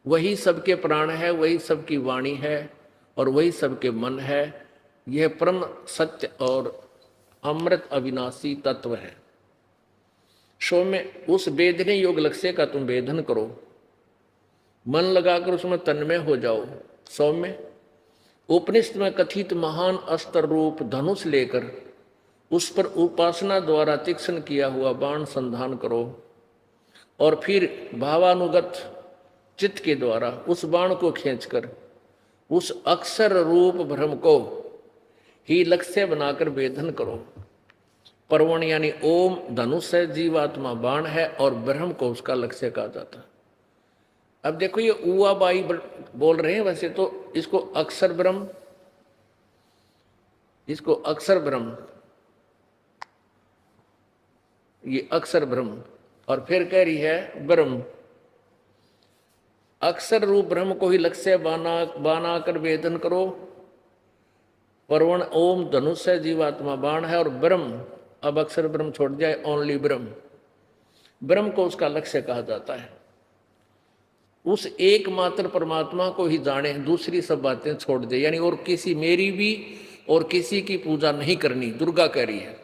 वही सबके प्राण है, वही सबकी वाणी है और वही सबके मन है। यह परम सत्य और अमृत अविनाशी तत्व है। सौम्य, उस वेदने योग लक्ष्य का तुम वेदन करो, मन लगाकर उसमें तन्मय हो जाओ। सौम्य, उपनिषद में कथित महान अस्त्र रूप धनुष लेकर उस पर उपासना द्वारा तीक्ष्ण किया हुआ बाण संधान करो और फिर भावानुगत चित्त के द्वारा उस बाण को खींचकर उस अक्षर रूप ब्रह्म को ही लक्ष्य बनाकर वेधन करो। परवण यानी ओम धनुष है, जीवात्मा बाण है और ब्रह्म को उसका लक्ष्य कहा जाता है। अब देखो ये उआ बाई बोल रहे हैं, वैसे तो इसको अक्षर ब्रह्म, इसको अक्षर ब्रह्म, ये अक्षर ब्रह्म, और फिर कह रही है ब्रह्म। अक्षर रूप ब्रह्म को ही लक्ष्य बना कर वेदन करो। परवण ओम धनुष है, जीवात्मा बाण है और ब्रह्म, अब अक्षर ब्रह्म छोड़ जाए, ओनली ब्रह्म, ब्रह्म को उसका लक्ष्य कहा जाता है। उस एकमात्र परमात्मा को ही जाने, दूसरी सब बातें छोड़ दे, यानी और किसी, मेरी भी और किसी की पूजा नहीं करनी, दुर्गा कह रही है।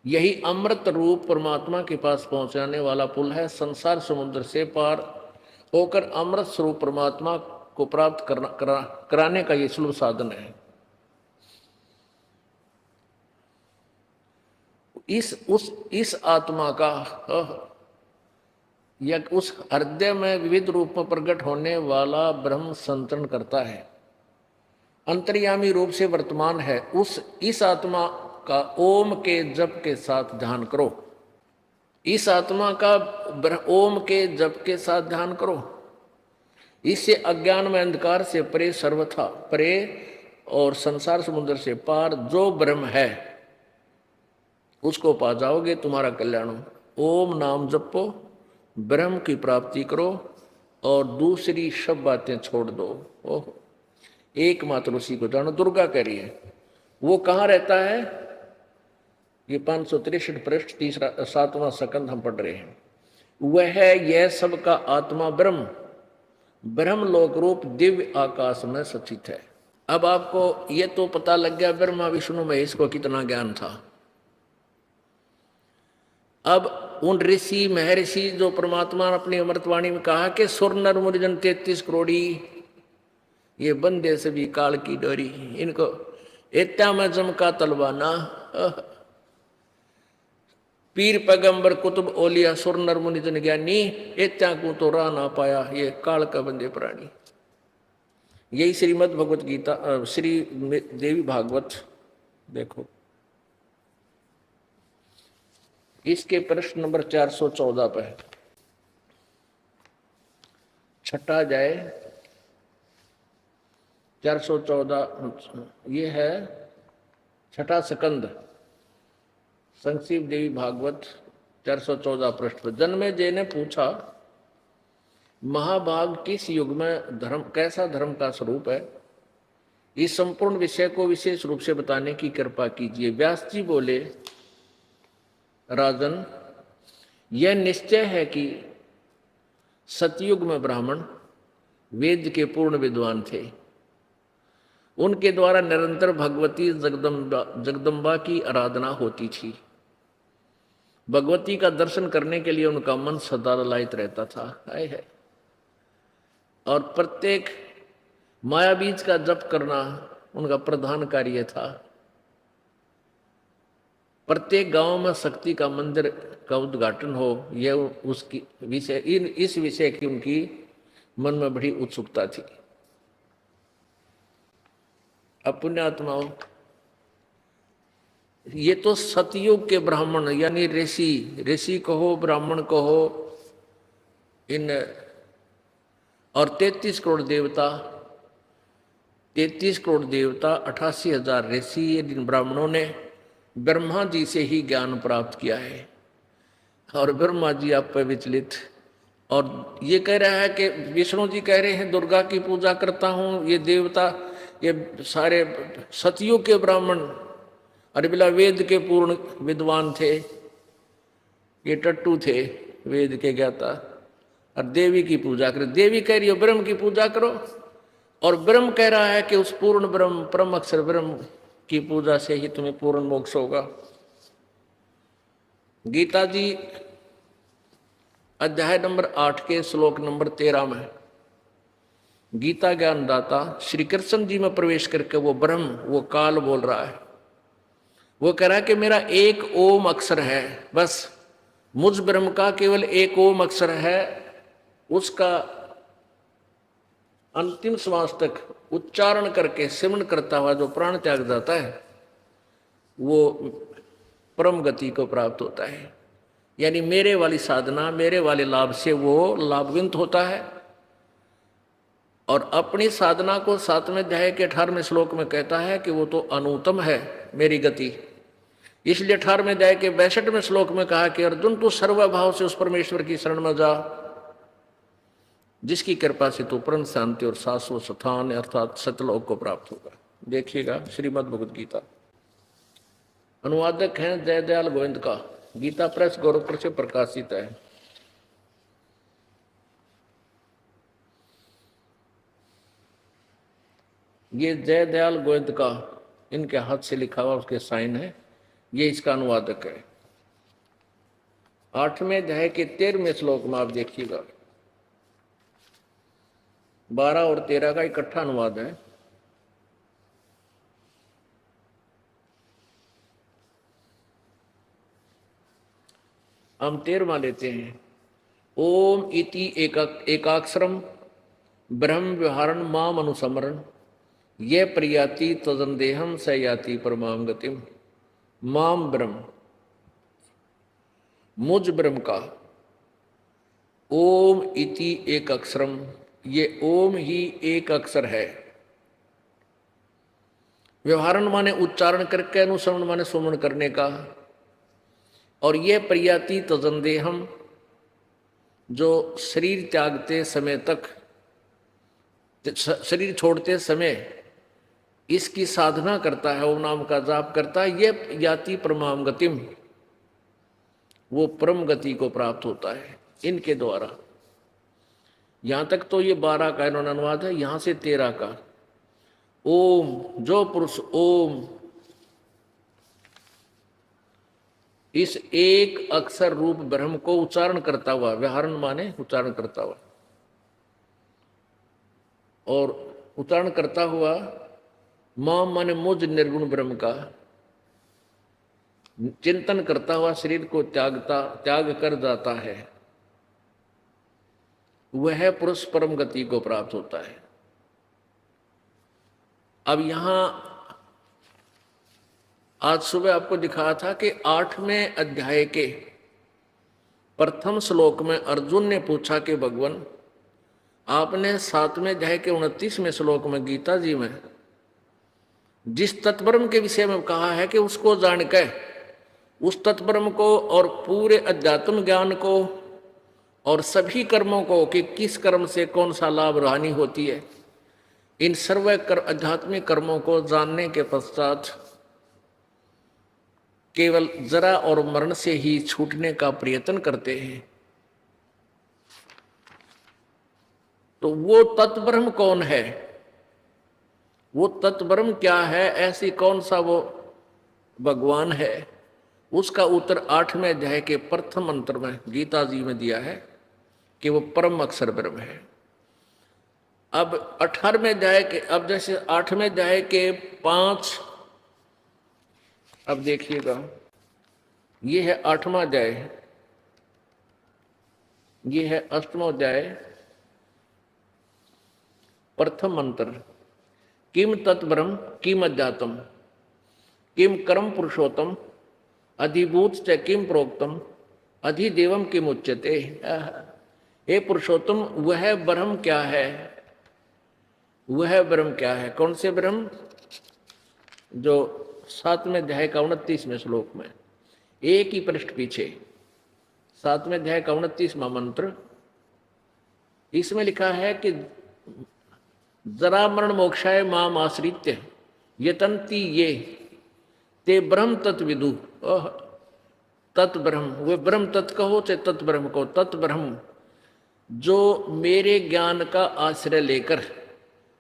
यही अमृत रूप परमात्मा के पास पहुंचाने वाला पुल है। संसार समुद्र से पार होकर अमृत स्वरूप परमात्मा को प्राप्त कराने का ये सुलभ साधन है। इस आत्मा का या उस हृदय में विविध रूप में प्रकट होने वाला ब्रह्म संतरण करता है, अंतर्यामी रूप से वर्तमान है। इस आत्मा का ओम के जप के साथ ध्यान करो। इस आत्मा का ओम के जप के साथ ध्यान करो। इससे अज्ञान में अंधकार से परे, सर्वथा परे और संसार समुद्र से पार जो ब्रह्म है उसको पा जाओगे, तुम्हारा कल्याण हो। ओम नाम जपो, ब्रह्म की प्राप्ति करो और दूसरी सब बातें छोड़ दो। ओह, एकमात्र उसी को जानो। दुर्गा कह रही है। वो कहाँ रहता है? ये 563 पृष्ठ 7वां सकंद हम पढ़ रहे हैं। वह है यह सबका आत्मा ब्रह्म, ब्रह्म लोक रूप दिव्य आकाश में स्थित है। अब आपको ये तो पता लग गया ब्रह्मा विष्णु महेश को कितना ज्ञान था। अब उन ऋषि महर्षि जो परमात्मा ने अपनी अमृतवाणी में कहा कि सुर नर मुनिजन 33 करोड़ी ये बंदे से भी काल की डोरी, इनको इत्या में जमका तलवाना, पीर पैगंबर कुतुब ओलिया सुर नर मुनिजन ज्ञानी, इत्या को तो राह ना पाया ये काल का बंदे प्राणी। यही श्रीमद् भगवत गीता, श्री देवी भागवत देखो, इसके प्रश्न नंबर 414 पे छठा जाए 414, ये है छठा सकंद संक्षिप देवी भागवत 414 पृष्ठ पर। जन्मेजय ने पूछा, महाभाग किस युग में धर्म, कैसा धर्म का स्वरूप है? इस संपूर्ण विषय को विशेष रूप से बताने की कृपा कीजिए। व्यास जी बोले, राजन, यह निश्चय है कि सतयुग में ब्राह्मण वेद के पूर्ण विद्वान थे। उनके द्वारा निरंतर भगवती जगदम्बा की आराधना होती थी। भगवती का दर्शन करने के लिए उनका मन सदा ललायित रहता था। है और प्रत्येक माया बीज का जप करना उनका प्रधान कार्य था। प्रत्येक गांव में शक्ति का मंदिर का उद्घाटन हो, यह उसकी विषय, इस विषय की उनकी मन में बड़ी उत्सुकता थी। अब पुण्यात्माओं, ये तो सतयुग के ब्राह्मण यानी ऋषि कहो, ब्राह्मण कहो, इन और 33 करोड़ देवता, 33 करोड़ देवता, 88,000 ऋषि, इन ब्राह्मणों ने ब्रह्मा जी से ही ज्ञान प्राप्त किया है। और ब्रह्मा जी आप पर विचलित, और ये कह रहा है कि विष्णु जी कह रहे हैं दुर्गा की पूजा करता हूं, ये देवता, ये सारे सतयुग के ब्राह्मण, अरे बिला वेद के पूर्ण विद्वान थे, ये टट्टू थे, वेद के ज्ञाता, और देवी की पूजा करो। देवी कह रही हो ब्रह्म की पूजा करो, और ब्रह्म कह रहा है कि उस पूर्ण ब्रह्म, परम अक्षर ब्रह्म की पूजा से ही तुम्हें पूर्ण मोक्ष होगा। गीता जी अध्याय नंबर 8 के श्लोक नंबर 13 में गीता ज्ञानदाता श्री कृष्ण जी में प्रवेश करके वो ब्रह्म, वो काल बोल रहा है, वो कह रहा कि मेरा एक ओम अक्षर है, बस मुझ ब्रह्म का केवल एक ओम अक्षर है, उसका अंतिम श्वास तक उच्चारण करके सिमरण करता हुआ जो प्राण त्याग जाता है वो परम गति को प्राप्त होता है। यानी मेरे वाली साधना, मेरे वाले लाभ से वो लाभविंत होता है। और अपनी साधना को 7वें अध्याय के 18वें श्लोक में कहता है कि वो तो अनुत्तम है मेरी गति। इसलिए 18वें अध्याय के 62वें श्लोक में कहा कि अर्जुन तू सर्वभाव से उस परमेश्वर की शरण में जा जिसकी कृपा से तू परम शांति और शाश्वत स्थान अर्थात सतलोक को प्राप्त होगा। देखिएगा श्रीमद् भगवद गीता। अनुवादक हैं जयदयाल गोविंद का, गीता प्रेस गोरखपुर से प्रकाशित है। ये जयदयाल गोविंद का इनके हाथ से लिखा हुआ उसके साइन है, ये इसका अनुवादक है। 8वें अध्याय के 13वें श्लोक में आप देखिएगा, 12 और 13 का इकट्ठा अनुवाद है। हम 13वां लेते हैं। ओम इति एकाक्षरम ब्रह्म व्यवहारण माम अनुसमरण ये प्रयाति तदंदेहम स याति परमाम गतिम। माम ब्रह्म, मुझ ब्रह्म का ओम इति एक अक्षरम, ये ओम ही एक अक्षर है। व्यवहारण माने उच्चारण करके, अनुसरण माने सुमरण करने का। और ये प्रयाति तदंदेहम, जो शरीर त्यागते समय तक, शरीर छोड़ते समय इसकी साधना करता है, ओम नाम का जाप करता है, ये याति परमाम गतिम, वो परम गति को प्राप्त होता है इनके द्वारा। यहां तक तो ये 12 का इन्होंने अनुवाद है, यहां से 13 का। ओम, जो पुरुष ओम इस एक अक्षर रूप ब्रह्म को उच्चारण करता हुआ, व्यवहारण माने उच्चारण करता हुआ, और उच्चारण करता हुआ मां माने मुझ निर्गुण ब्रह्म का चिंतन करता हुआ शरीर को त्याग कर जाता है, वह पुरुष परम गति को प्राप्त होता है। अब यहां आज सुबह आपको दिखाया था कि 8वें अध्याय के प्रथम श्लोक में अर्जुन ने पूछा कि भगवान आपने 7वें अध्याय के 29वें श्लोक में गीता जी में जिस तत्ब्रह्म के विषय में कहा है कि उसको जानकर उस तत्ब्रह्म को और पूरे अध्यात्म ज्ञान को और सभी कर्मों को कि किस कर्म से कौन सा लाभ हानि होती है, इन सर्व आध्यात्मिक कर्मों को जानने के पश्चात केवल जरा और मरण से ही छूटने का प्रयत्न करते हैं। तो वो तत्ब्रह्म कौन है, वो तत्ब्रह्म क्या है, ऐसी कौन सा वो भगवान है, उसका उत्तर 8वें अध्याय के प्रथम मंत्र में गीता जी में दिया है कि वो परम अक्षर ब्रह्म है। अब 18वें अध्याय के, अब जैसे 8वें अध्याय के 5, अब देखिएगा ये है 8वां अध्याय, ये है 8वां अध्याय प्रथम मंत्र। किम तत्ब्रह्म किम अध्यात्म किम कर्म पुरुषोत्तम अधिभूत च किम प्रोक्तम अधिदेवम किम उच्यते। हे पुरुषोत्तम, वह ब्रह्म क्या है, वह ब्रह्म क्या है, कौन से ब्रह्म, जो 7वें अध्याय का 29वें श्लोक में एक ही पृष्ठ पीछे 7वें अध्याय का 29वां मंत्र, इसमें लिखा है कि जरा मरण मोक्षाय माम आश्रित्य यतन्ति ये ते ब्रह्म तत्विदु। तत्ब्रह्म, वे ब्रह्म तत्व कहो चाहे तत्ब्रह्म को, तत्ब्रह्म जो मेरे ज्ञान का आश्रय लेकर,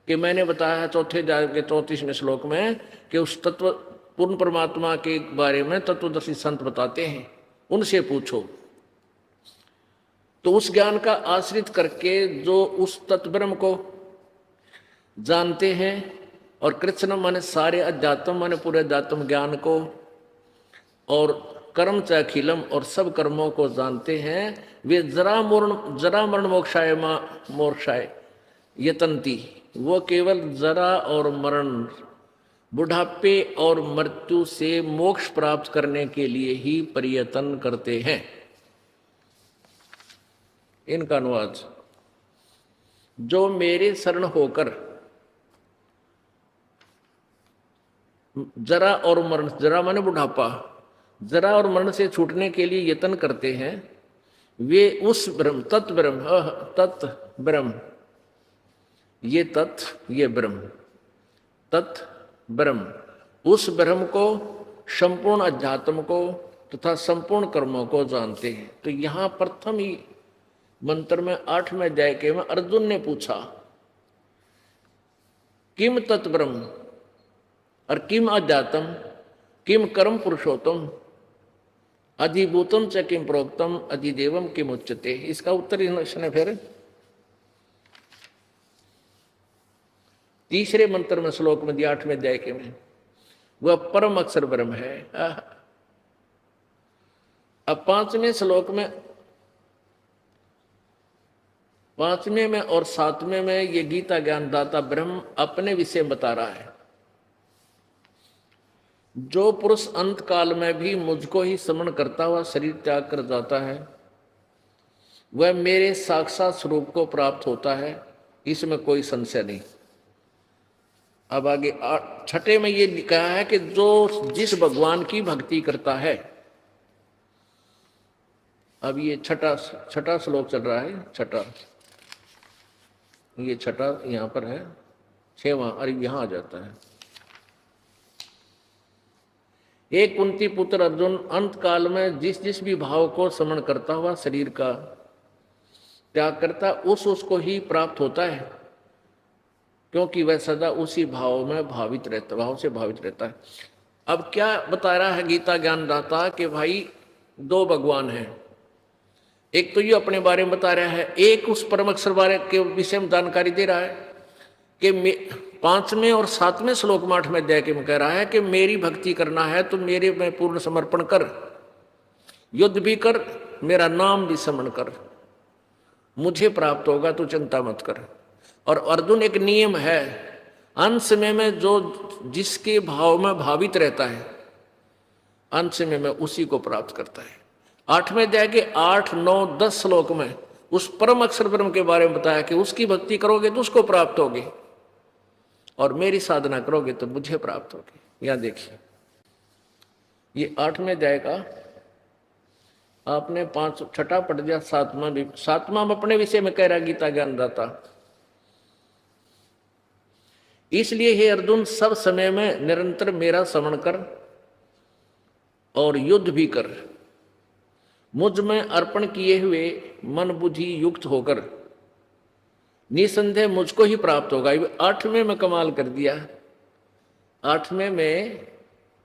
कि मैंने बताया है 4थे अध्याय के 34वें श्लोक में कि उस तत्व पूर्ण परमात्मा के बारे में तत्वदर्शी संत बताते हैं, उनसे पूछो। तो उस ज्ञान का आश्रित करके जो उस तत्ब्रह्म को जानते हैं, और कृष्ण माने सारे अध्यात्म माने पूरे अध्यात्म ज्ञान को और कर्म च अखिलम, और सब कर्मों को जानते हैं। वे जरा मरण मोक्षाय यतंती, वो केवल जरा और मरण, बुढ़ापे और मृत्यु से मोक्ष प्राप्त करने के लिए ही प्रयत्न करते हैं। इनका अनुवाद, जो मेरे शरण होकर जरा और मरण, जरा माने बुढ़ापा, जरा और मरण से छूटने के लिए यत्न करते हैं, वे उस ब्रह्म, तत् ब्रह्म, तत् ब्रह्म, ये तत् ये ब्रह्म, तत् ब्रह्म, उस ब्रह्म को, संपूर्ण अध्यात्म को तथा संपूर्ण कर्मों को जानते हैं। तो यहां प्रथम ही मंत्र में 8वें अध्याय के में अर्जुन ने पूछा, किम तत् ब्रह्म और किम अध्यात्म, किम कर्म पुरुषोत्तम, अधिभूतम च किम प्रोक्तम, अधिदेवम किम उच्यते। इसका उत्तर इसने फिर तीसरे मंत्र में श्लोक में दिया, 8वें अध्याय के में, वह परम अक्षर ब्रह्म है। अब 5वें श्लोक में, 5वें में और 7वें में ये गीता ज्ञानदाता ब्रह्म अपने विषय बता रहा है। जो पुरुष अंत काल में भी मुझको ही स्मरण करता हुआ शरीर त्याग कर जाता है, वह मेरे साक्षात स्वरूप को प्राप्त होता है, इसमें कोई संशय नहीं। अब आगे 6 में ये कहा है कि जो जिस भगवान की भक्ति करता है, अब ये छठा श्लोक चल रहा है, ये छठा यहां पर है, 6वां, अरे यहां आ जाता है। एक कुंती पुत्र अर्जुन अंत काल में जिस जिस भी भाव को स्मरण करता हुआ शरीर का त्याग करता, उसको ही प्राप्त होता है, क्योंकि वह सदा उसी भाव में भाव से भावित रहता है। अब क्या बता रहा है गीता ज्ञानदाता कि भाई 2 भगवान हैं। एक तो ये अपने बारे में बता रहा है, एक उस परम अक्षर बारे के विषय में जानकारी दे रहा है कि 5वें और 7वें श्लोक में 8वें अध्याय के में कह रहा है कि मेरी भक्ति करना है तो मेरे में पूर्ण समर्पण कर, युद्ध भी कर, मेरा नाम भी स्मरण कर, मुझे प्राप्त होगा, तो चिंता मत कर। और अर्जुन एक नियम है, अंश में जो जिसके भाव में भावित रहता है, अंश में उसी को प्राप्त करता है। 8वें अध्याय के 8, 9, 10 श्लोक में उस परम अक्षर ब्रह्म के बारे में बताया कि उसकी भक्ति करोगे तो उसको प्राप्त होगी, और मेरी साधना करोगे तो मुझे प्राप्त होगी। यहां देखिए, ये 8वें अध्याय का आपने 6ठा पढ़ दिया, 7वां अपने विषय में कह रहा गीता ज्ञानदाता। इसलिए हे अर्जुन, सब समय में निरंतर मेरा स्मरण कर और युद्ध भी कर, मुझ में अर्पण किए हुए मन बुद्धि युक्त होकर निसंदेह मुझको ही प्राप्त होगा। 8वें में कमाल कर दिया। 8वें में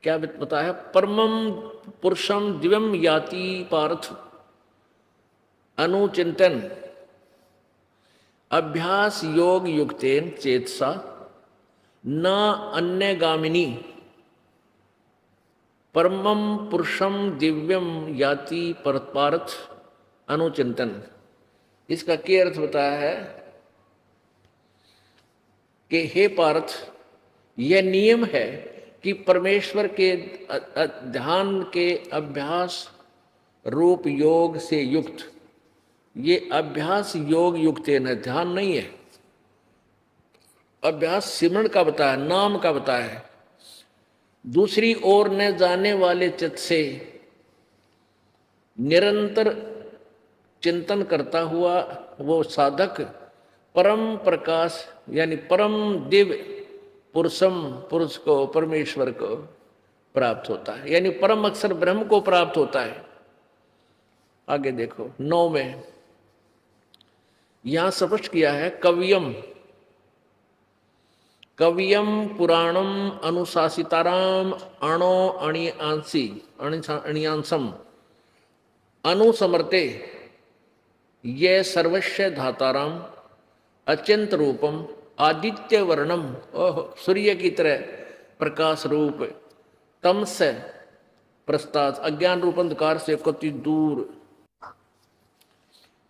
क्या बताया, परमम पुरुषम दिव्यम याति पार्थ अनुचिंतन अभ्यास योग युक्तेन चेतसा न अन्य गामिनी, परमम पुरुषम दिव्यम याति पार्थ अनुचिंतन। इसका क्या अर्थ बताया है कि हे पार्थ, यह नियम है कि परमेश्वर के ध्यान के अभ्यास रूप योग से युक्त, ये अभ्यास योग युक्त है, ध्यान नहीं है। अभ्यास सिमरण का बताया, नाम का बताया है। दूसरी ओर न जाने वाले चित्त से निरंतर चिंतन करता हुआ वो साधक परम प्रकाश यानी परम दिव्य पुरुष को, परमेश्वर को प्राप्त होता है, यानी परम अक्षर ब्रह्म को प्राप्त होता है। आगे देखो 9 में यहां स्पष्ट किया है, कवियम पुराणम अनुशासिताराम अणो अणियांसम अनुसमर्ते ये सर्वस्व धाताराम अत्यंत रूपम आदित्य वर्णम, ओह सूर्य की तरह प्रकाश रूप, तम से प्रस्ताद, अज्ञान रूप अंधकार से कति दूर।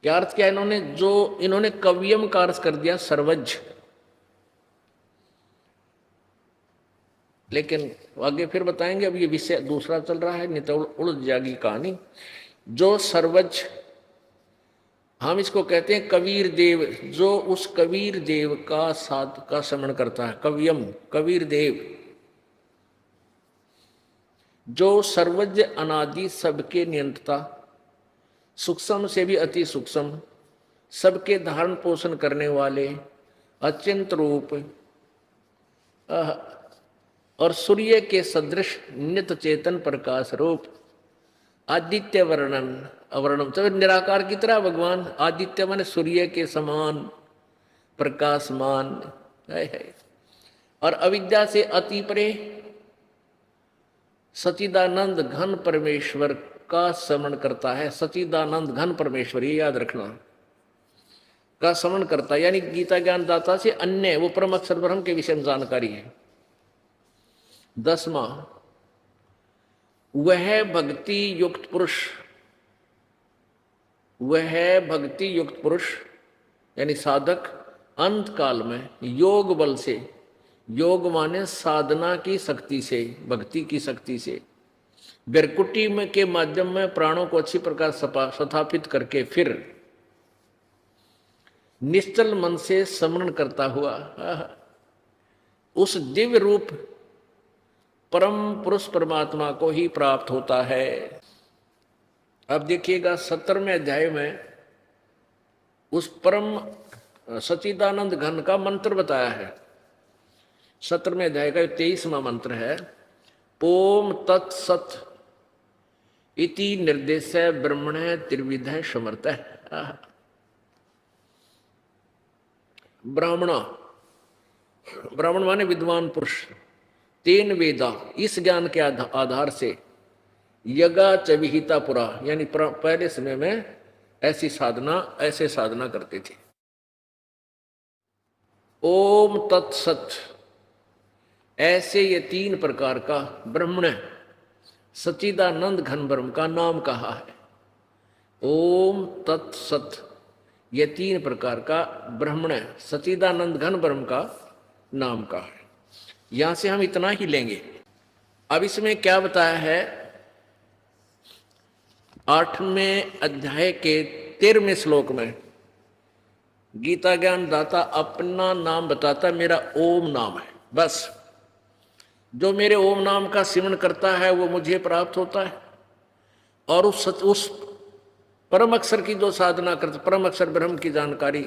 क्या अर्थ क्या इन्होंने कवियम का अर्थ कर दिया सर्वज्ञ, लेकिन आगे फिर बताएंगे, अब ये विषय दूसरा चल रहा है, नहीं तो उलझ जाएगी कहानी। जो सर्वज्ञ, हम इसको कहते हैं कबीर देव, जो उस कबीर देव का साध का स्मरण करता है, कवियम कबीर देव, जो सर्वज्ञ अनादि सबके नियंत्रता, सूक्ष्म से भी अति सूक्ष्म, सबके धारण पोषण करने वाले, अचिंत रूप और सूर्य के सदृश नित्य चेतन प्रकाश रूप, आदित्य वर्णन अवर्णम, तो निराकार की तरह भगवान, आदित्य माने सूर्य के समान प्रकाशमान है। और अविद्या से अति परे सच्चिदानंद घन परमेश्वर का स्मरण करता है। सच्चिदानंद घन परमेश्वर, ये याद रखना, का स्मरण करता है, यानी गीता ज्ञान दाता से अन्य वो परम अक्षर ब्रह्म के विषय में जानकारी है। 10वां, वह भक्ति युक्त पुरुष, वह भक्ति युक्त पुरुष यानी साधक अंत काल में योग बल से, योग माने साधना की शक्ति से, भक्ति की शक्ति से, बिरकुटी में के माध्यम में प्राणों को अच्छी प्रकार स्थापित करके फिर निश्चल मन से स्मरण करता हुआ उस दिव्य रूप परम पुरुष परमात्मा को ही प्राप्त होता है। अब देखिएगा 17वें अध्याय में उस परम सच्चिदानंद घन का मंत्र बताया है। 17वें अध्याय का 23वां मंत्र है, ओम तत्सत इति निर्देश ब्रह्मण त्रिविध समर्थ। ब्राह्मण माने विद्वान पुरुष, तेन वेदा, इस ज्ञान के आधार से, यगा च विहिता पुरा, यानी पहले समय में ऐसे साधना करते थे। ओम तत्सत, ऐसे ये 3 प्रकार का ब्रह्मण सच्चिदानंद घन ब्रह्म का नाम कहा है। ओम तत्सत, ये 3 प्रकार का ब्रह्मण सच्चिदानंद घन ब्रह्म का नाम कहा है। यहां से हम इतना ही लेंगे। अब इसमें क्या बताया है, 8वें अध्याय के 13वें श्लोक में गीता ज्ञान दाता अपना नाम बताता, मेरा ओम नाम है। बस जो मेरे ओम नाम का सिमरन करता है वो मुझे प्राप्त होता है। और उस परम अक्षर की जो साधना करते, परम अक्षर ब्रह्म की जानकारी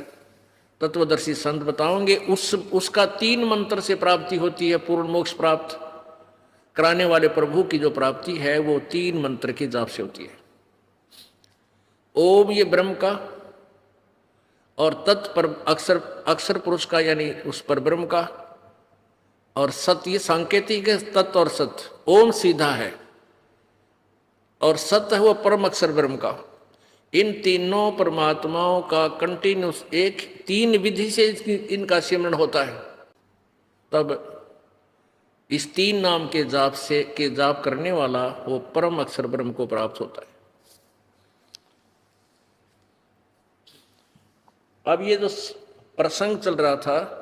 तत्वदर्शी संत बताओगे, उसका 3 मंत्र से प्राप्ति होती है। पूर्ण मोक्ष प्राप्त कराने वाले प्रभु की जो प्राप्ति है वो 3 मंत्र के जाप से होती है। ओम ये ब्रह्म का, और तत्पर अक्षर पुरुष का यानी उस पर ब्रह्म का, और सत ये सांकेतिक है, तत् और सत। ओम सीधा है और सत है वो परम अक्षर ब्रह्म का। इन तीनों परमात्माओं का कंटिन्यूस 3 विधि से इनका सिमरन होता है, तब इस 3 नाम के जाप करने वाला वो परम अक्षर ब्रह्म को प्राप्त होता है। अब ये जो प्रसंग चल रहा था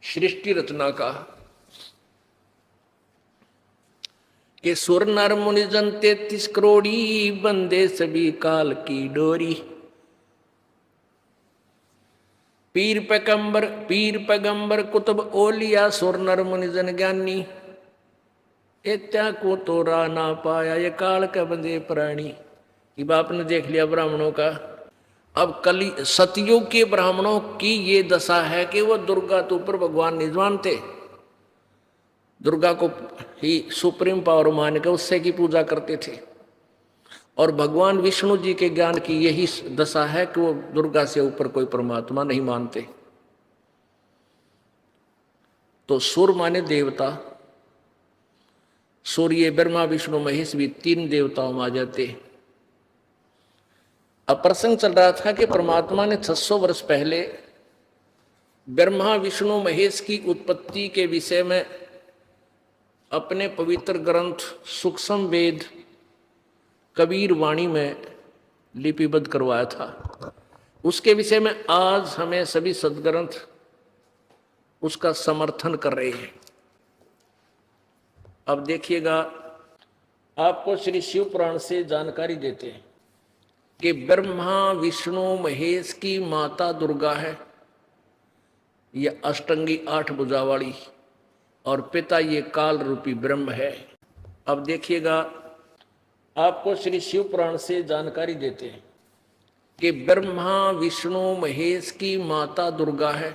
सृष्टि रचना का, कि सुर नर मुनि जन 33 करोड़ी बंदे सभी काल की डोरी, पीर पैगंबर कुतुब ओलिया सुर नर मुनि जन ज्ञानी, इत्या को तोरा ना पाया ये काल का बंदे प्राणी। ये बाप ने देख लिया ब्राह्मणों का। अब कली सतयुग के ब्राह्मणों की ये दशा है कि वो दुर्गा तो ऊपर भगवान नहीं जानते, दुर्गा को ही सुप्रीम पावर मान के उससे की पूजा करते थे। और भगवान विष्णु जी के ज्ञान की यही दशा है कि वो दुर्गा से ऊपर कोई परमात्मा नहीं मानते। तो सुर माने देवता, सूर्य ब्रह्मा विष्णु महेश भी 3 देवताओं में आ जाते। अब प्रसंग चल रहा था कि परमात्मा ने 600 वर्ष पहले ब्रह्मा विष्णु महेश की उत्पत्ति के विषय में अपने पवित्र ग्रंथ सूक्ष्म वेद कबीर वाणी में लिपिबद्ध करवाया था। उसके विषय में आज हमें सभी सदग्रंथ उसका समर्थन कर रहे हैं। अब देखिएगा, आपको श्री शिव पुराण से जानकारी देते हैं कि ब्रह्मा विष्णु महेश की माता दुर्गा है, यह अष्टंगी 8 भुजा वाली, और पिता ये काल रूपी ब्रह्म है। अब देखिएगा, आपको श्री शिव पुराण से जानकारी देते हैं कि ब्रह्मा विष्णु महेश की माता दुर्गा है,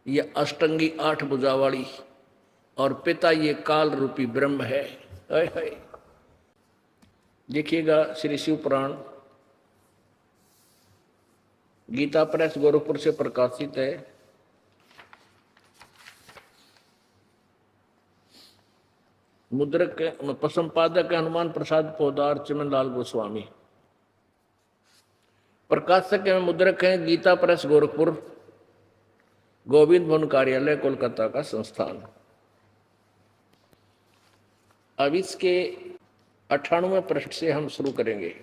यह अष्टंगी 8 भुजा वाली, और पिता ये काल रूपी ब्रह्म है। देखिएगा, श्री शिव पुराण गीता प्रेस गोरखपुर से प्रकाशित है। मुद्रक संपादक हनुमान प्रसाद पोदार चिमन लाल गोस्वामी, प्रकाशक एवं मुद्रक हैं गीता प्रेस गोरखपुर, गोविंद भवन कार्यालय कोलकाता का संस्थान। अब इसके 98वें पृष्ठ से हम शुरू करेंगे।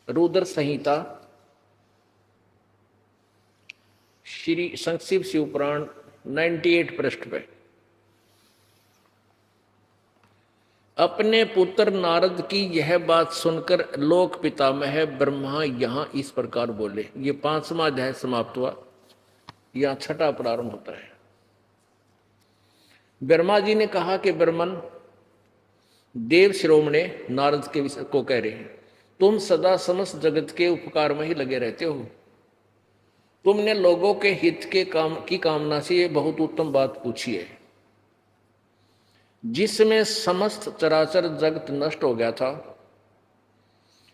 रुद्र संहिता श्री संक्षिप्त शिव पुराण 98 पृष्ठ पे। अपने पुत्र नारद की यह बात सुनकर लोक पितामह ब्रह्मा यहां इस प्रकार बोले। ये 5वां अध्याय समाप्त हुआ, यहां 6ठा प्रारंभ होता है। ब्रह्मा जी ने कहा कि ब्रह्मन, देव शिरोमणे नारद के विषय को कह रहे हैं, तुम सदा समस्त जगत के उपकार में ही लगे रहते हो। तुमने लोगों के हित के की कामना से ये बहुत उत्तम बात पूछी है। जिसमें समस्त चराचर जगत नष्ट हो गया था,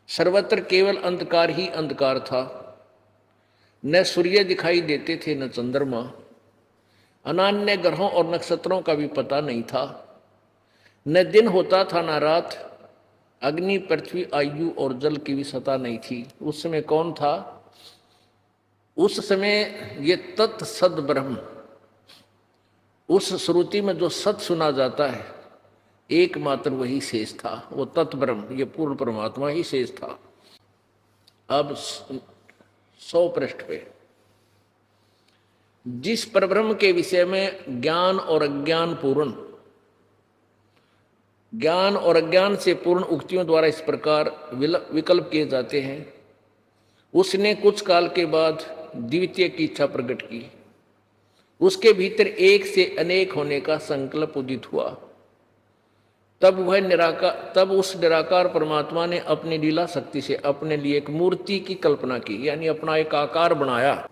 सर्वत्र केवल अंधकार ही अंधकार था, न सूर्य दिखाई देते थे न चंद्रमा, अनान्य ग्रहों और नक्षत्रों का भी पता नहीं था, न दिन होता था न रात, अग्नि पृथ्वी आयु और जल की भी सत्ता नहीं थी। उस समय कौन था? उस समय ये तत् सद ब्रह्म, उस श्रुति में जो सत सुना जाता है एकमात्र वही शेष था, वो तत् ब्रह्म, ये पूर्ण परमात्मा ही शेष था। अब 100 पृष्ठ पे, जिस परब्रह्म के विषय में ज्ञान और अज्ञान पूर्ण, ज्ञान और अज्ञान से पूर्ण उक्तियों द्वारा इस प्रकार विकल्प किए जाते हैं, उसने कुछ काल के बाद द्वितीय की इच्छा प्रकट की। उसके भीतर एक से अनेक होने का संकल्प उदित हुआ। तब उस निराकार परमात्मा ने अपनी लीला शक्ति से अपने लिए एक मूर्ति की कल्पना की, यानी अपना एक आकार बनाया।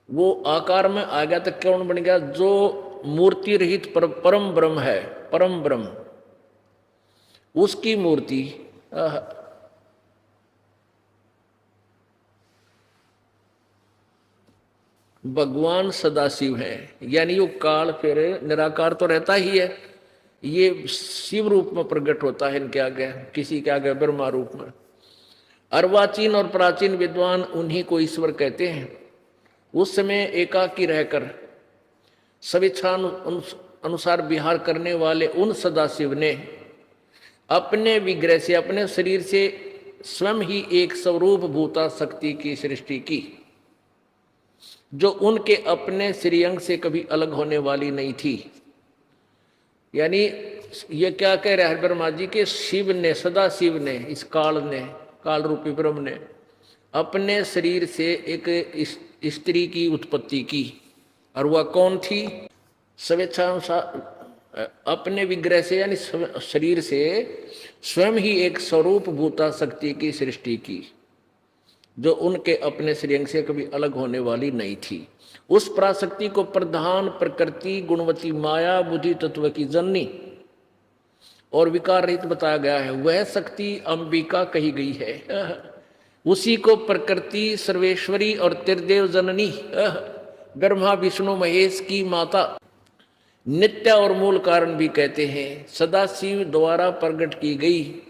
वो आकार में आ गया तो कौन बन गया? जो मूर्ति रहित परम ब्रह्म है, परम ब्रह्म, उसकी मूर्ति। भगवान सदाशिव है, यानी वो काल फिर निराकार तो रहता ही है, ये शिव रूप में प्रकट होता है इनके आगे, किसी के आगे ब्रह्मा रूप में। अर्वाचीन और प्राचीन विद्वान उन्हीं को ईश्वर कहते हैं। उस समय एकाकी रहकर स्वेच्छा अनुसार विहार करने वाले उन सदाशिव ने अपने विग्रह से, अपने शरीर से स्वयं ही एक स्वरूप भूता शक्ति की सृष्टि की, जो उनके अपने श्रीअंग से कभी अलग होने वाली नहीं थी। यानी ये क्या कह रहा है ब्रह्मा जी के? शिव ने, सदा शिव ने, इस काल ने, काल रूपी ब्रह्म ने अपने शरीर से एक स्त्री की उत्पत्ति की, और वह कौन थी? स्वेच्छा अपने विग्रह से, यानी शरीर से स्वयं ही एक स्वरूप भूता शक्ति की सृष्टि की, जो उनके अपने श्रीअंग से कभी अलग होने वाली नहीं थी। उस पराशक्ति को प्रधान प्रकृति गुणवती माया बुद्धि तत्व की जननी और विकार रहित बताया गया है। वह शक्ति अंबिका कही गई है। उसी को प्रकृति सर्वेश्वरी और त्रिदेव जननी, ब्रह्मा विष्णु महेश की माता, नित्य और मूल कारण भी कहते हैं। सदाशिव द्वारा प्रकट की गई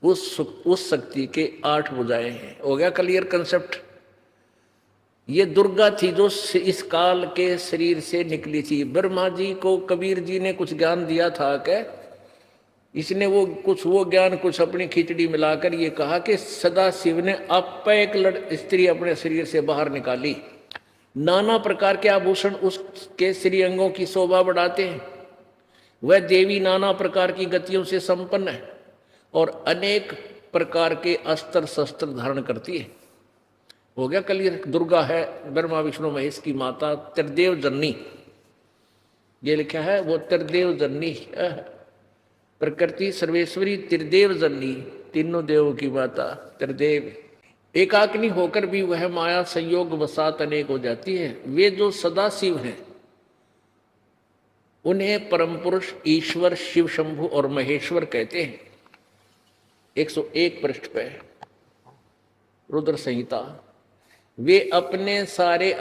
उस शक्ति के 8 भुजाएं हैं। हो गया क्लियर कंसेप्ट? ये दुर्गा थी जो इस काल के शरीर से निकली थी। ब्रह्मा जी को कबीर जी ने कुछ ज्ञान दिया था कि इसने वो ज्ञान कुछ अपनी खिचड़ी मिलाकर ये कहा कि सदा शिव ने आप एक स्त्री अपने शरीर से बाहर निकाली। नाना प्रकार के आभूषण उसके श्री अंगों की शोभा बढ़ाते हैं। वह देवी नाना प्रकार की गतियों से संपन्न है और अनेक प्रकार के अस्त्र शस्त्र धारण करती है। हो गया क्लियर। दुर्गा है ब्रह्मा विष्णु महेश की माता, त्रिदेव जननी, ये लिखा है वो त्रिदेव जननी, प्रकृति सर्वेश्वरी त्रिदेव जननी, तीनों देवों की माता त्रिदेव। एकाग्नि होकर भी वह माया संयोग वसात अनेक हो जाती है। वे जो सदा शिव हैं उन्हें परम पुरुष ईश्वर शिव शंभु और महेश्वर कहते हैं। 101 पृष्ठ पे रुद्र संहिता। वे अपने सारे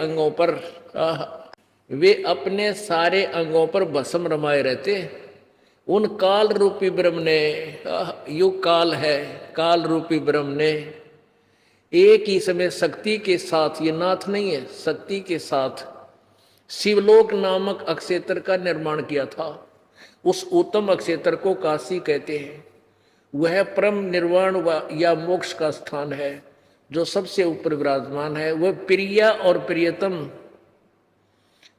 अंगों पर भस्म रमाए रहते। उन काल रूपी ब्रह्म ने, युग काल है, काल रूपी ब्रह्म ने एक ही समय शक्ति के साथ, ये नाथ नहीं है, शक्ति के साथ शिवलोक नामक अक्षेत्र का निर्माण किया था। उस उत्तम अक्षेत्र को काशी कहते हैं। वह परम निर्वाण या मोक्ष का स्थान है जो सबसे ऊपर विराजमान है। वह प्रिया और प्रियतम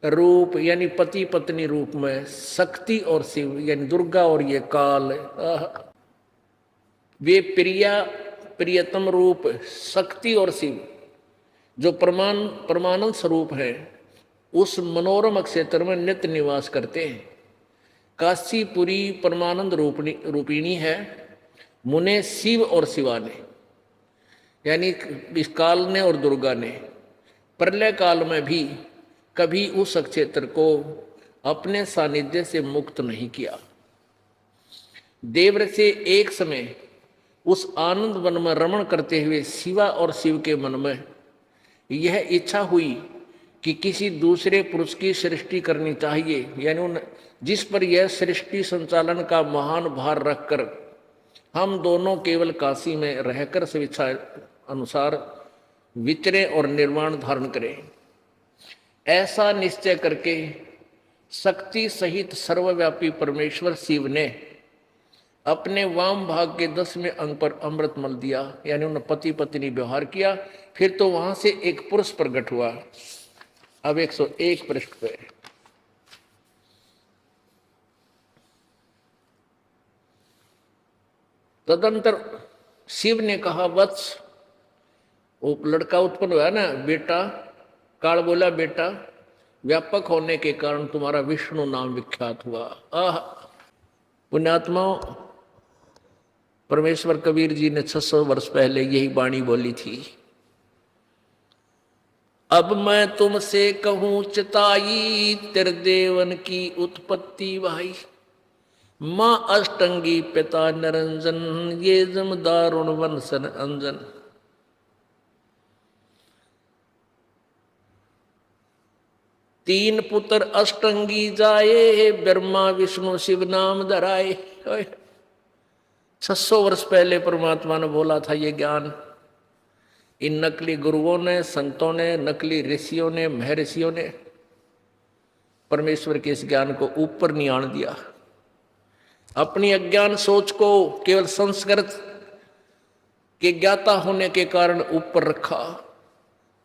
रूप यानी पति पत्नी रूप में शक्ति और शिव यानी दुर्गा और ये काल, वे प्रिया प्रियतम रूप शक्ति और शिव जो परमानंद स्वरूप है उस मनोरम क्षेत्र में नित्य निवास करते हैं। काशीपुरी परमानंद रूपिणी है। मुने शिव और शिवा ने यानी इस काल ने और दुर्गा ने प्रलय काल में भी कभी उस क्षेत्र को अपने सानिध्य से मुक्त नहीं किया। देवव्रत से एक समय उस आनंद वन में रमण करते हुए शिवा और शिव के मन में यह इच्छा हुई कि किसी दूसरे पुरुष की सृष्टि करनी चाहिए, यानी जिस पर यह सृष्टि संचालन का महान भार रखकर हम दोनों केवल काशी में रहकर स्वेच्छा अनुसार विचरे और निर्वाण धारण करें। ऐसा निश्चय करके शक्ति सहित सर्वव्यापी परमेश्वर शिव ने अपने वाम भाग के 10वें अंग पर अमृत मल दिया, यानी उन्होंने पति पत्नी व्यवहार किया। फिर तो वहां से एक पुरुष प्रकट हुआ। अब 101 पृष्ठ पे तदंतर शिव ने कहा, वत्स, वो लड़का उत्पन्न हुआ ना, बेटा। काल बोला, बेटा, व्यापक होने के कारण तुम्हारा विष्णु नाम विख्यात हुआ। पुण्यात्माओं, परमेश्वर कबीर जी ने 600 वर्ष पहले यही वाणी बोली थी। अब मैं तुमसे कहूं चिताई, त्रिदेवन की उत्पत्ति भाई। मां अष्टंगी पिता निरंजन, ये जम दारुण वंशन अंजन। तीन पुत्र अष्टंगी जाए, ब्रह्मा विष्णु शिव नाम धराए। 600 वर्ष पहले परमात्मा ने बोला था ये ज्ञान। इन नकली गुरुओं ने, संतों ने, नकली ऋषियों ने, महर्षियों ने परमेश्वर के इस ज्ञान को ऊपर नहीं आने दिया। अपनी अज्ञान सोच को केवल संस्कृत के ज्ञाता होने के कारण ऊपर रखा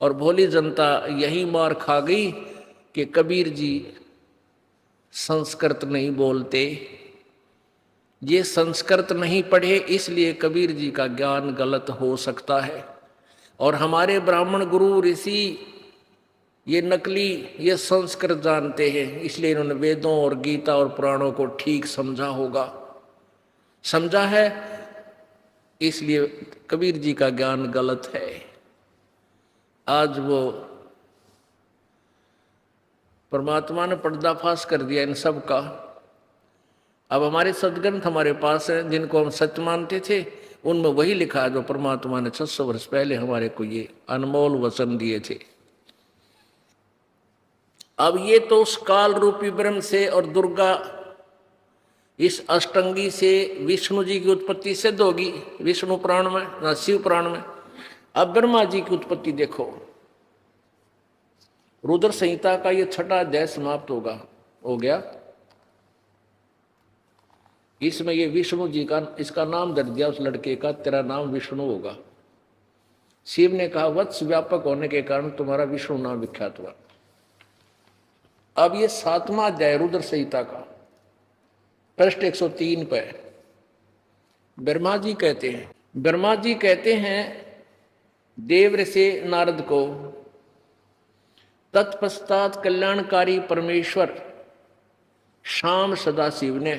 और भोली जनता यही मार खा गई कि कबीर जी संस्कृत नहीं बोलते, ये संस्कृत नहीं पढ़े, इसलिए कबीर जी का ज्ञान गलत हो सकता है। और हमारे ब्राह्मण गुरु ऋषि ये नकली, ये संस्कृत जानते हैं, इसलिए इन्होंने वेदों और गीता और पुराणों को ठीक समझा होगा, समझा है, इसलिए कबीर जी का ज्ञान गलत है। आज वो परमात्मा ने पर्दाफाश कर दिया इन सब का। अब हमारे सदग्रंथ हमारे पास हैं जिनको हम सच मानते थे, उनमें वही लिखा है जो परमात्मा ने 600 वर्ष पहले हमारे को ये अनमोल वचन दिए थे। अब ये तो उस काल रूपी ब्रह्म से और दुर्गा इस अष्टंगी से विष्णु जी की उत्पत्ति सिद्ध होगी, विष्णु पुराण में ना शिव पुराण में। अब ब्रह्मा जी की उत्पत्ति देखो। रुद्र संहिता का ये छठा अध्याय समाप्त हो गया। इसमें ये विष्णु जी का इसका नाम दे दिया उस लड़के का, तेरा नाम विष्णु होगा। शिव ने कहा वत्स व्यापक होने के कारण तुम्हारा विष्णु नाम विख्यात हुआ। अब ये 7वां अध्याय रुद्र संहिता का पृष्ठ 103 पे ब्रह्मा जी कहते हैं देव ऋषि नारद को, तत्पश्चात कल्याणकारी परमेश्वर शाम सदाशिव ने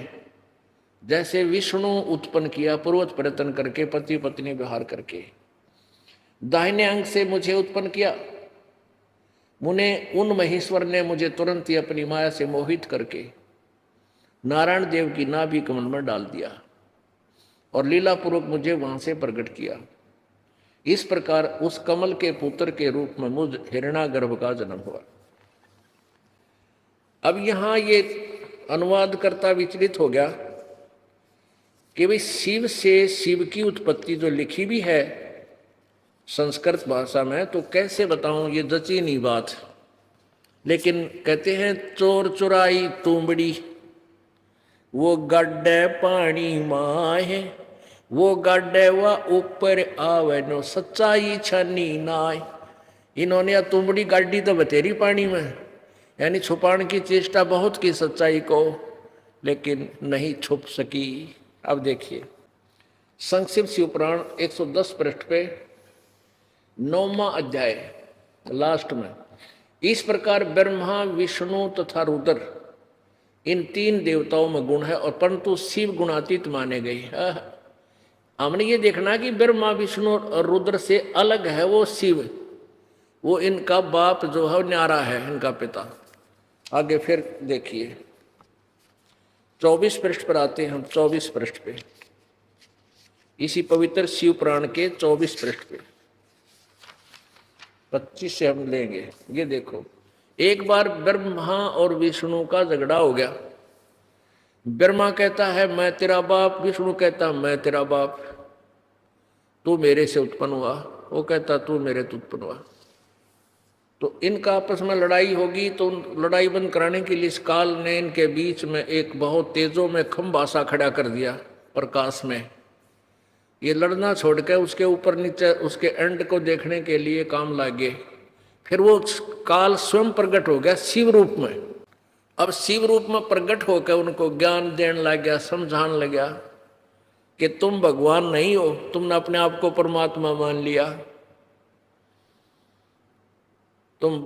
जैसे विष्णु उत्पन्न किया पूर्वत प्रयत्न करके, पति पत्नी व्यवहार करके, दाहिने अंग से मुझे उत्पन्न किया। उन महेश्वर ने मुझे तुरंत ही अपनी माया से मोहित करके नारायण देव की नाभि कमल में डाल दिया और लीला पूर्वक मुझे वहां से प्रकट किया। इस प्रकार उस कमल के पुत्र के रूप में मुझ हिरण्यागर्भ का जन्म हुआ। अब यहां ये अनुवादकर्ता विचलित हो गया कि भाई शिव से शिव की उत्पत्ति जो लिखी भी है संस्कृत भाषा में, तो कैसे बताऊं, ये जची नहीं बात। लेकिन कहते हैं चोर चुराई तुमड़ी वो गड्ढे पानी माहे, वो गड्ढे व ऊपर आवे नो सच्चाई छनी नाय। इन्होंने तुमड़ी गाड़ी तो बतेरी पानी में, यानी छुपाने की चेष्टा बहुत की सच्चाई को, लेकिन नहीं छुप सकी। अब देखिए संक्षिप्त शिवपुराण 110 पृष्ठ पे 9वां अध्याय लास्ट में, इस प्रकार ब्रह्मा विष्णु तथा रुद्र इन 3 देवताओं में गुण है, और परंतु शिव गुणातीत माने गए। हमने ये देखना कि ब्रह्मा विष्णु और रुद्र से अलग है वो शिव, वो इनका बाप जो है न्यारा है, इनका पिता। आगे फिर देखिए 24 पृष्ठ पर आते हैं हम। 24 पृष्ठ पे इसी पवित्र शिव पुराण के 24 पृष्ठ पे 25 से हम लेंगे। ये देखो, एक बार ब्रह्मा और विष्णु का झगड़ा हो गया। ब्रह्मा कहता है मैं तेरा बाप, विष्णु कहता मैं तेरा बाप, तू मेरे से उत्पन्न हुआ, वो कहता तू मेरे से उत्पन्न हुआ। तो इनका आपस में लड़ाई होगी, तो लड़ाई बंद कराने के लिए इस काल ने इनके बीच में एक बहुत तेजों में खंभा सा खड़ा कर दिया प्रकाश में। ये लड़ना छोड़ के उसके ऊपर नीचे उसके एंड को देखने के लिए काम लागे। फिर वो काल स्वयं प्रकट हो गया शिव रूप में। अब शिव रूप में प्रकट होकर उनको ज्ञान देने लग गया, समझाने लगा कि तुम भगवान नहीं हो, तुमने अपने आप को परमात्मा मान लिया, तुम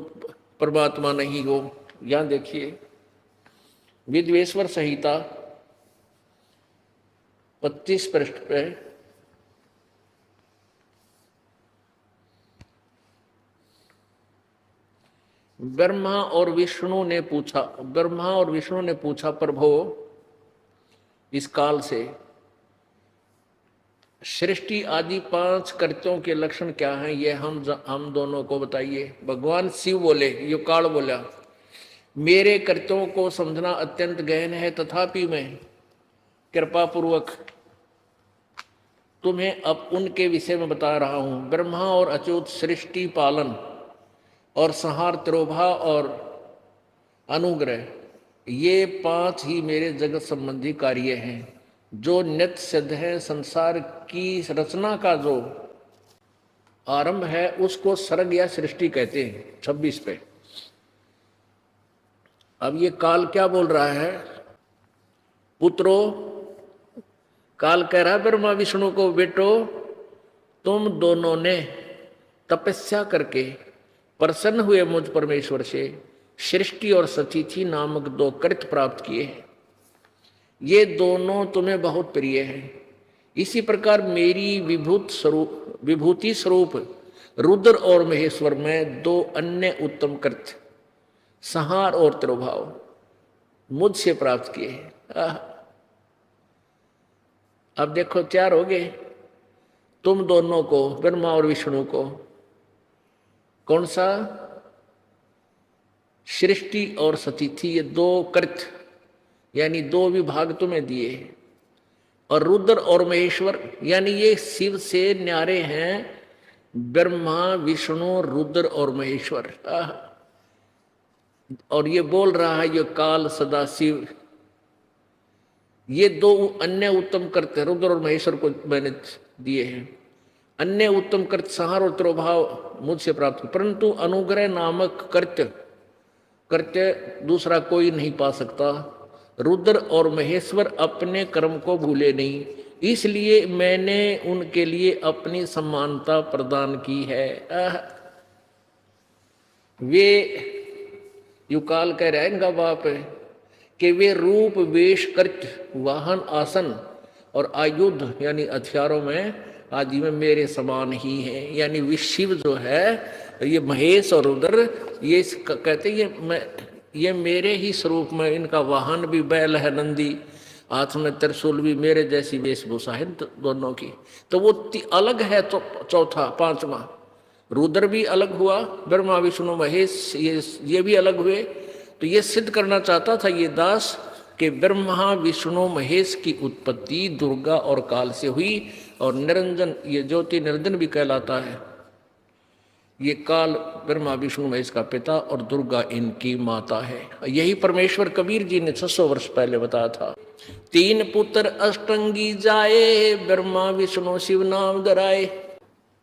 परमात्मा नहीं हो। यहां देखिए विद्वेश्वर संहिता 25 पृष्ठ पे ब्रह्मा और विष्णु ने पूछा प्रभो इस काल से सृष्टि आदि 5 कृत्यों के लक्षण क्या हैं, ये हम दोनों को बताइए। भगवान शिव बोले, यो काल बोला, मेरे कृत्यों को समझना अत्यंत गहन है, तथापि मैं कृपा पूर्वक तुम्हें अब उनके विषय में बता रहा हूं। ब्रह्मा और अच्युत सृष्टि पालन और संहार, तिरोभा और अनुग्रह, ये 5 ही मेरे जगत संबंधी कार्य हैं जो नित्य सिद्ध है। संसार की रचना का जो आरंभ है उसको सर्ग या सृष्टि कहते हैं। 26 पे अब ये काल क्या बोल रहा है, पुत्रो, काल कह रहा है ब्रह्मा विष्णु को, बेटो तुम दोनों ने तपस्या करके प्रसन्न हुए मुझ परमेश्वर से सृष्टि और सतिथि नामक 2 कृत्य प्राप्त किए, ये दोनों तुम्हें बहुत प्रिय हैं। इसी प्रकार मेरी विभूति स्वरूप रुद्र और महेश्वर में 2 अन्य उत्तम कृत्य संहार और तिरोभाव मुझसे प्राप्त किए हैं। अब देखो 4 हो गए, तुम दोनों को, ब्रह्मा और विष्णु को, कौन सा, सृष्टि और सतिथि, ये 2 कृत्य यानी 2 विभाग तुम्हें दिए। और रुद्र और महेश्वर यानी ये शिव से न्यारे हैं, ब्रह्मा विष्णु रुद्र और महेश्वर। और ये बोल रहा है ये काल सदाशिव, ये दो अन्य उत्तम कृत्य रुद्र और महेश्वर को मैंने दिए हैं। अन्य उत्तम कृत्य संहार और तिरोभाव मुझसे प्राप्त, परंतु अनुग्रह नामक कृत्य कृत्य दूसरा कोई नहीं पा सकता। रुद्र और महेश्वर अपने कर्म को भूले नहीं, इसलिए मैंने उनके लिए अपनी समानता प्रदान की है। वे युकाल कह रहा है इनका बाप है कि वे रूप वेश कृत्य वाहन आसन और आयुध यानी हथियारों में आदि में मेरे समान ही हैं। यानी विशिव जो है ये महेश और रुद्र ये कहते ये मेरे ही स्वरूप में, इनका वाहन भी बैल है नंदी, हाथ में त्रिशूल भी मेरे जैसी वेशभूषा है दोनों की। तो वो अलग है। तो चौथा पांचवा रुद्र भी अलग हुआ, ब्रह्मा विष्णु महेश ये भी अलग हुए। तो ये सिद्ध करना चाहता था ये दास कि ब्रह्मा विष्णु महेश की उत्पत्ति दुर्गा और काल से हुई, और निरंजन ये ज्योति निरंजन भी कहलाता है। ये काल ब्रह्मा विष्णु महेश का पिता और दुर्गा इनकी माता है। यही परमेश्वर कबीर जी ने 600 वर्ष पहले बताया था। तीन पुत्र अष्टंगी जाए, ब्रह्मा विष्णु शिव नाम धराए।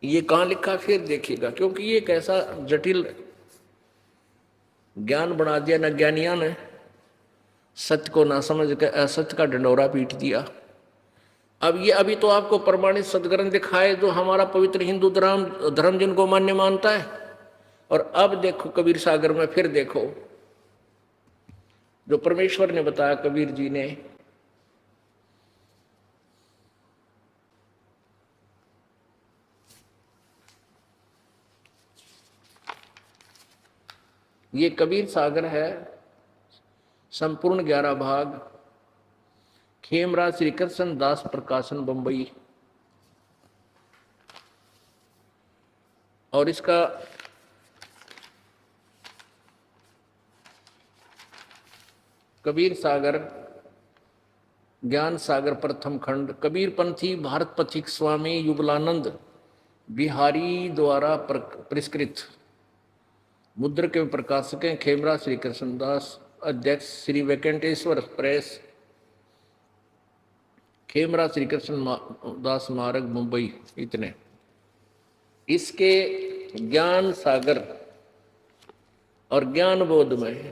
ये कहाँ लिखा फिर देखिएगा, क्योंकि ये कैसा जटिल ज्ञान बना दिया न ज्ञानिया ने, सत्य को ना समझ कर असत्य का ढंडोरा पीट दिया। अब ये अभी तो आपको प्रमाणित सदग्रंथ दिखाए जो हमारा पवित्र हिंदू धर्म जिनको मान्य मानता है, और अब देखो कबीर सागर में फिर देखो जो परमेश्वर ने बताया कबीर जी ने। ये कबीर सागर है, संपूर्ण 11 भाग, खेमराज श्री कृष्ण दास प्रकाशन बंबई। और इसका कबीर सागर ज्ञान सागर प्रथम खंड, कबीर पंथी भारत पथिक स्वामी युगलानंद बिहारी द्वारा परिष्कृत, मुद्र के प्रकाशक हैं खेमराज श्री कृष्णदास, अध्यक्ष श्री वेंकटेश्वर प्रेस, खेमराज श्री कृष्ण दास स्मारक मुंबई। इतने इसके ज्ञान सागर और ज्ञान बोध में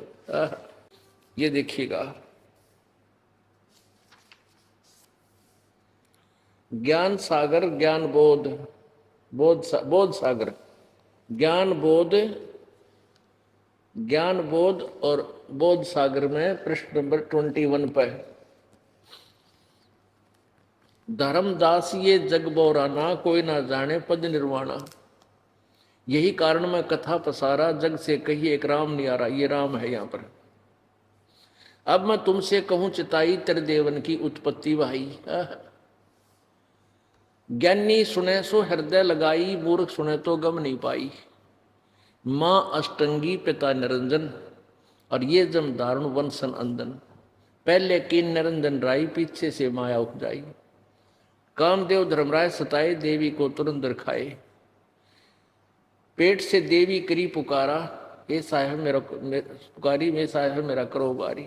ये देखिएगा, ज्ञान सागर ज्ञान बोध, बोध सागर ज्ञान बोध और बोध सागर में पृष्ठ नंबर 21 पर, धर्मदास ये जग बोराना कोई ना जाने पद निर्वाणा, यही कारण मैं कथा पसारा जग से कही एक राम नियारा। ये राम है यहाँ पर। अब मैं तुमसे कहूं चिताई तेरे देवन की उत्पत्ति भाई, ज्ञानी सुने सो हृदय लगाई, मूर्ख सुने तो गम नहीं पाई। माँ अष्टंगी पिता निरंजन, और ये जम दारुण वंशन अंदन, पहले कीन निरंजन राई पीछे से माया उपजाई। कामदेव धर्मराय सताए देवी को तुरंत रखाए, पेट से देवी करी पुकारा, ये साहेब मेरा पुकारी में साहेब मेरा करो बारी।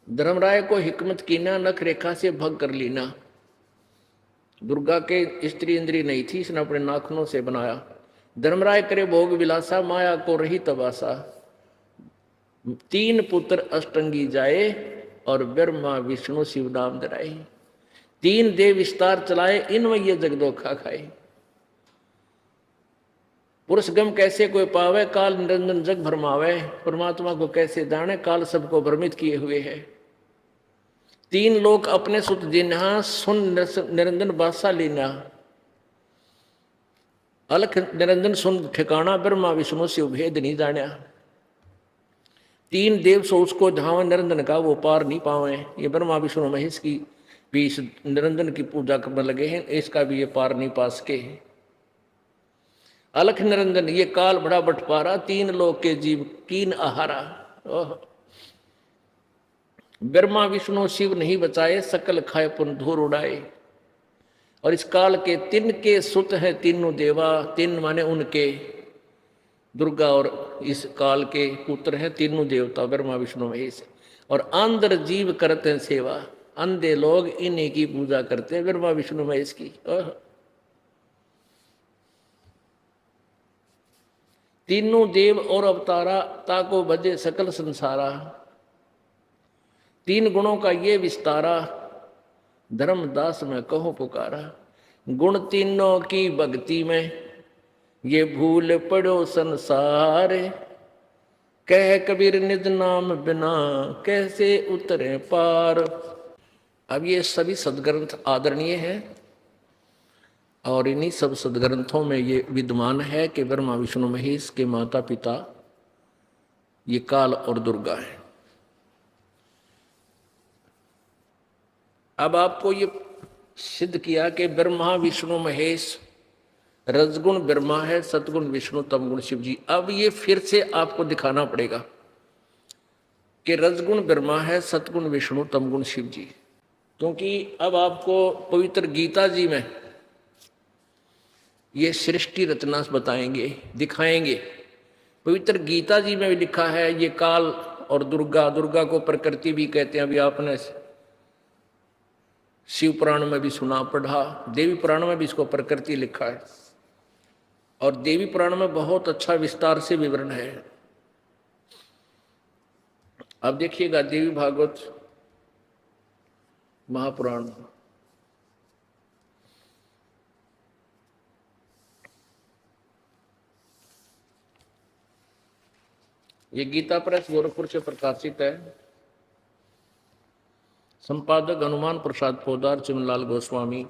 धर्मराय को हिकमत कीना, नख रेखा से भग कर लीना। दुर्गा के स्त्री इंद्री नहीं थी, इसने अपने नाखूनों से बनाया। धर्मराय करे भोग विलासा, माया को रही तबासा। तीन पुत्र अष्टंगी जाए, और ब्रह्मा विष्णु शिव नाम धराए। तीन देव विस्तार चलाए, इनमें ये जगदोखा खाए। पुरुष गम कैसे कोई पावे, काल निरंजन जग भरमावे। परमात्मा को कैसे जाने, काल सबको भ्रमित किए हुए है। तीन लोग अपने सुत जिन्हा, सुन निरंजन बादशाह लीना। अलख निरंजन सुन ठिकाना, ब्रह्मा विष्णु शिव भेद नहीं जाना। तीन देव सो उसको धावे, निरंजन का वो पार नहीं पावे। ये ब्रह्मा विष्णु महेश की भी इस निरंजन की पूजा करने लगे हैं, इसका भी ये पार नहीं पा सके। अलख निरंजन ये काल बड़ा बटपारा, तीन लोक के जीव कीन आहारा। ब्रह्मा विष्णु शिव नहीं बचाए, सकल खाए पुन धूर उड़ाए। और इस काल के तीन के सुत हैं तीनों देवा, तीन माने उनके, दुर्गा और इस काल के पुत्र हैं, तीनों देवता ब्रह्मा विष्णु महेश। और अंदर जीव करते हैं सेवा, अंधे लोग इन्हीं की पूजा करते हैं, ब्रह्मा विष्णु महेश की। तीनों देव और अवतारा ताको भजे सकल संसारा, तीन गुणों का ये विस्तारा, धर्मदास में कहो पुकारा। गुण तीनों की भक्ति में ये भूल पड़ो संसार, कह कबीर निज नाम बिना कैसे उतरे पार। अब ये सभी सदग्रंथ आदरणीय हैं और इन्हीं सब सदग्रंथों में ये विद्यमान है कि ब्रह्मा विष्णु महेश के माता पिता ये काल और दुर्गा है। अब आपको ये सिद्ध किया कि ब्रह्मा विष्णु महेश, रजगुण ब्रह्मा है, सतगुण विष्णु, तमगुण शिव जी। अब ये फिर से आपको दिखाना पड़ेगा कि रजगुण ब्रह्मा है, सतगुण विष्णु, तमगुण शिव जी, क्योंकि अब आपको पवित्र गीता जी में ये सृष्टि रचना बताएंगे, दिखाएंगे। पवित्र गीता जी में भी लिखा है ये काल और दुर्गा, दुर्गा को प्रकृति भी कहते हैं। अभी आपने शिव पुराण में भी सुना पढ़ा, देवी पुराण में भी इसको प्रकृति लिखा है और देवी पुराण में बहुत अच्छा विस्तार से विवरण है। अब देखिएगा देवी भागवत महापुराण, ये गीता प्रेस गोरखपुर से प्रकाशित है। संपादक हनुमान प्रसाद पोदार, चिमनलाल गोस्वामी।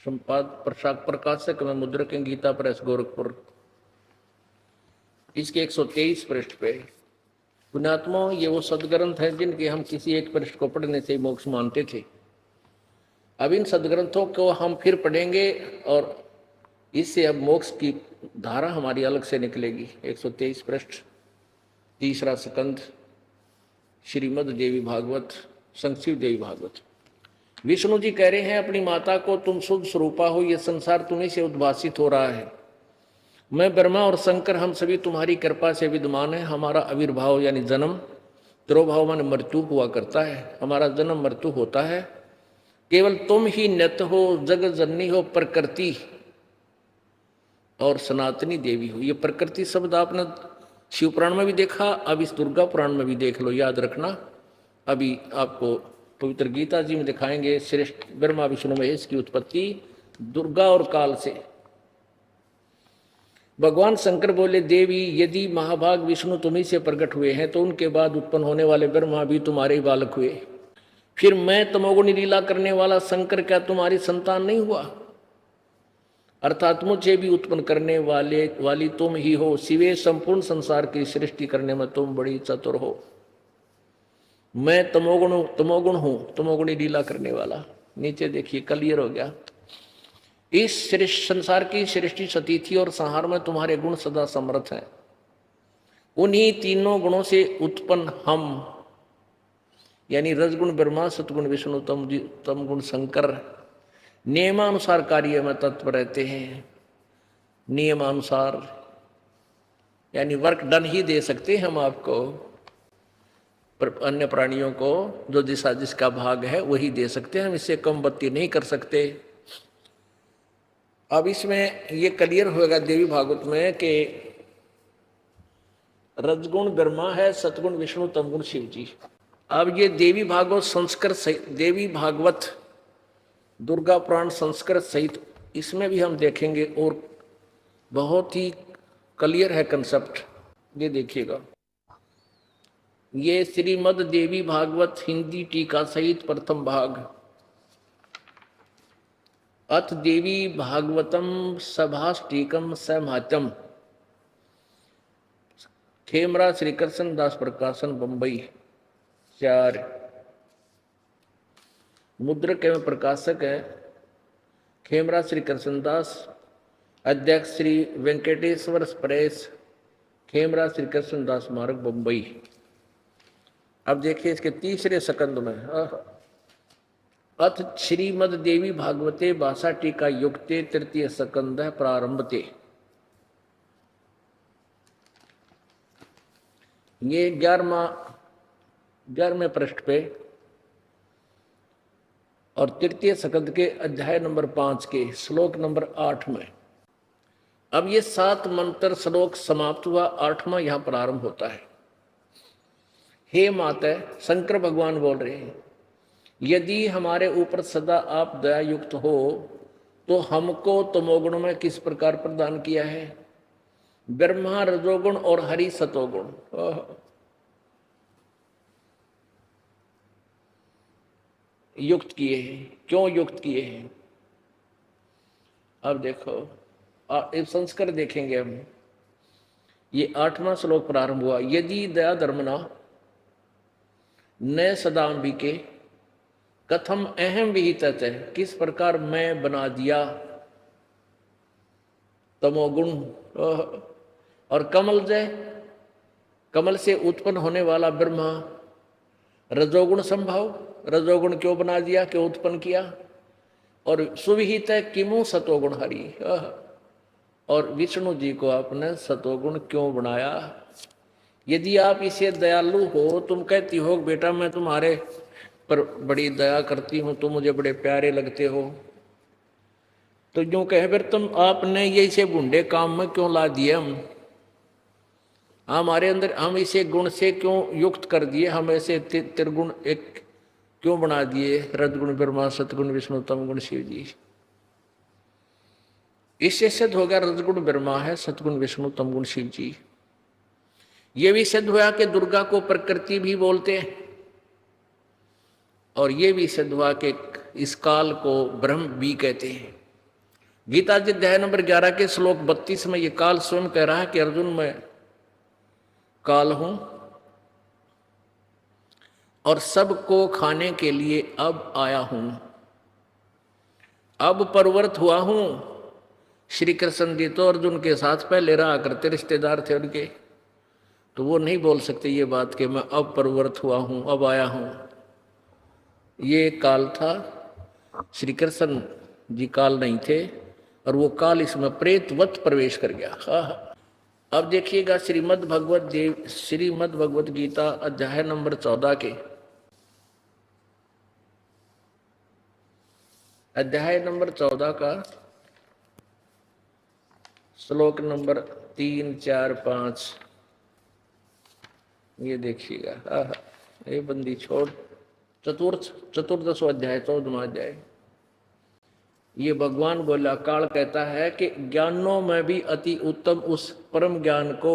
प्रकाशक में मुद्रक हैं गीता प्रेस गोरखपुर। इसके 123 पृष्ठ पे। पुण्यात्मा, ये वो सदग्रंथ हैं जिनके हम किसी एक पृष्ठ को पढ़ने से मोक्ष मानते थे। अब इन सदग्रंथों को हम फिर पढ़ेंगे और इससे अब मोक्ष की धारा हमारी अलग से निकलेगी। 123 पृष्ठ, तीसरा स्कंध, श्रीमद देवी भागवत, संक्षिप्त देवी भागवत। विष्णु जी कह रहे हैं अपनी माता को, तुम शुद्ध स्वरूपा हो, यह संसार तुम्हीं से उद्भासित हो रहा है। मैं ब्रह्मा और शंकर हम सभी तुम्हारी कृपा से विद्यमान है। हमारा आविर्भाव यानी जन्म, तिरोभाव माने मृत्यु हुआ करता है। हमारा जन्म मृत्यु होता है। केवल तुम ही नित्य हो, जगत जननी हो, प्रकृति और सनातनी देवी हो। ये प्रकृति शब्द आपने शिव पुराण में भी देखा, अब इस दुर्गा पुराण में भी देख लो, याद रखना। अभी आपको पवित्र गीता जी में दिखाएंगे श्रेष्ठ ब्रह्मा विष्णु महेश की उत्पत्ति दुर्गा और काल से। भगवान शंकर बोले, देवी यदि महाभाग विष्णु तुम्ही से प्रकट हुए हैं तो उनके बाद उत्पन्न होने वाले ब्रह्मा भी तुम्हारे ही बालक हुए। फिर मैं तमोगुणी लीला करने वाला शंकर क्या तुम्हारी संतान नहीं हुआ? अर्थात मुझे भी उत्पन्न करने वाली तुम ही हो। शिवे संपूर्ण संसार की सृष्टि करने में तुम बड़ी चतुर हो। मैं तमोगुण हूं, तमोगुणी लीला करने वाला। नीचे देखिए, क्लियर हो गया। इस संसार की सृष्टि सतीथि और संहार में तुम्हारे गुण सदा समर्थ हैं। उन्हीं तीनों गुणों से उत्पन्न हम यानी रजगुण ब्रह्मा, सतगुण विष्णु, तमगुण शंकर नियमानुसार कार्य में तत्पर रहते हैं। नियमानुसार यानी वर्क डन ही दे सकते हैं हम आपको, पर अन्य प्राणियों को जो दिशा जिसका भाग है वही दे सकते हैं, हम इससे कम बत्ती नहीं कर सकते। अब इसमें ये क्लियर होगा देवी भागवत में कि रजगुण ब्रह्मा है, सतगुण विष्णु, तमगुण शिव जी। अब ये देवी भागवत संस्कृत, देवी भागवत दुर्गा पुराण संस्कृत सहित इसमें भी हम देखेंगे और बहुत ही क्लियर है कंसेप्ट। ये देखिएगा, ये श्रीमद देवी भागवत हिंदी टीका सहित प्रथम भाग। अथ देवी भागवतम सभाष्टीकम समाचम, खेमरा श्री कृष्ण दास प्रकाशन, बंबई 4। मुद्रक एवं प्रकाशक है खेमरा श्री कृष्णदास, अध्यक्ष श्री वेंकटेश्वर प्रेस, खेमरा श्री कृष्णदास मार्ग, बंबई। अब देखिए इसके तीसरे स्कंद में, अथ श्रीमद देवी भागवते भाषा टीका युक्ते तृतीय स्कंद प्रारंभते। ये 11वें पृष्ठ पे और तृतीय स्कंद के अध्याय नंबर 5 के श्लोक नंबर 8 में। अब ये 7 मंत्र श्लोक समाप्त हुआ, 8वां यहां प्रारंभ होता है। हे माता, शंकर भगवान बोल रहे हैं, यदि हमारे ऊपर सदा आप दया युक्त हो तो हमको तमोगुण में किस प्रकार प्रदान किया है? ब्रह्मा रजोगुण और हरि सतोगुण युक्त किए हैं। क्यों युक्त किए हैं? अब देखो, इस संस्कार देखेंगे हम। ये 8वां श्लोक प्रारंभ हुआ, यदि दया धर्मना न सदाम्बिके कथम अहम विहित है, किस प्रकार मैं बना दिया तमोगुण। और कमल जय, कमल से उत्पन्न होने वाला ब्रह्मा, रजोगुण संभव, रजोगुण क्यों बना दिया, क्यों उत्पन्न किया। और सुविहित है किमु सतोगुण हरि, और विष्णु जी को आपने सतोगुण क्यों बनाया। यदि आप इसे दयालु हो, तुम कहती हो बेटा मैं तुम्हारे पर बड़ी दया करती हूं, तुम मुझे बड़े प्यारे लगते हो, तो यूं कहे फिर तुम आपने ये इसे बूढ़े काम में क्यों ला दिए। हमारे अंदर हम इसे गुण से क्यों युक्त कर दिए, हम ऐसे त्रिगुण एक क्यों बना दिए, रजगुण ब्रह्मा, सतगुण विष्णु, तमगुण शिव जी। इससे सिद्ध हो गया रजगुण ब्रह्मा है, सतगुण विष्णु, तमगुण शिव जी। ये भी सिद्ध हुआ कि दुर्गा को प्रकृति भी बोलते हैं, और ये भी सिद्ध हुआ कि इस काल को ब्रह्म भी कहते हैं। गीता जी अध्याय नंबर 11 के श्लोक 32 में ये काल स्वयं कह रहा है कि अर्जुन मैं काल हूं और सबको खाने के लिए अब आया हूं, अब परवर्त हुआ हूं। श्री कृष्ण जी तो अर्जुन के साथ पहले रहा करते, रिश्तेदार थे उनके, तो वो नहीं बोल सकते ये बात कि मैं अब परवर्त हुआ हूं, अब आया हूं। ये काल था, श्री कृष्ण जी काल नहीं थे, और वो काल इसमें प्रेतवत प्रवेश कर गया। अब देखिएगा श्रीमद् भगवत गीता अध्याय नंबर 14 के अध्याय नंबर 14 का श्लोक नंबर 3, 4, 5 ये देखिएगा। ये बंदी छोड़ चतुर्दशो अध्याय 14वां अध्याय। ये भगवान बोला, काल कहता है कि ज्ञानों में भी अति उत्तम उस परम ज्ञान को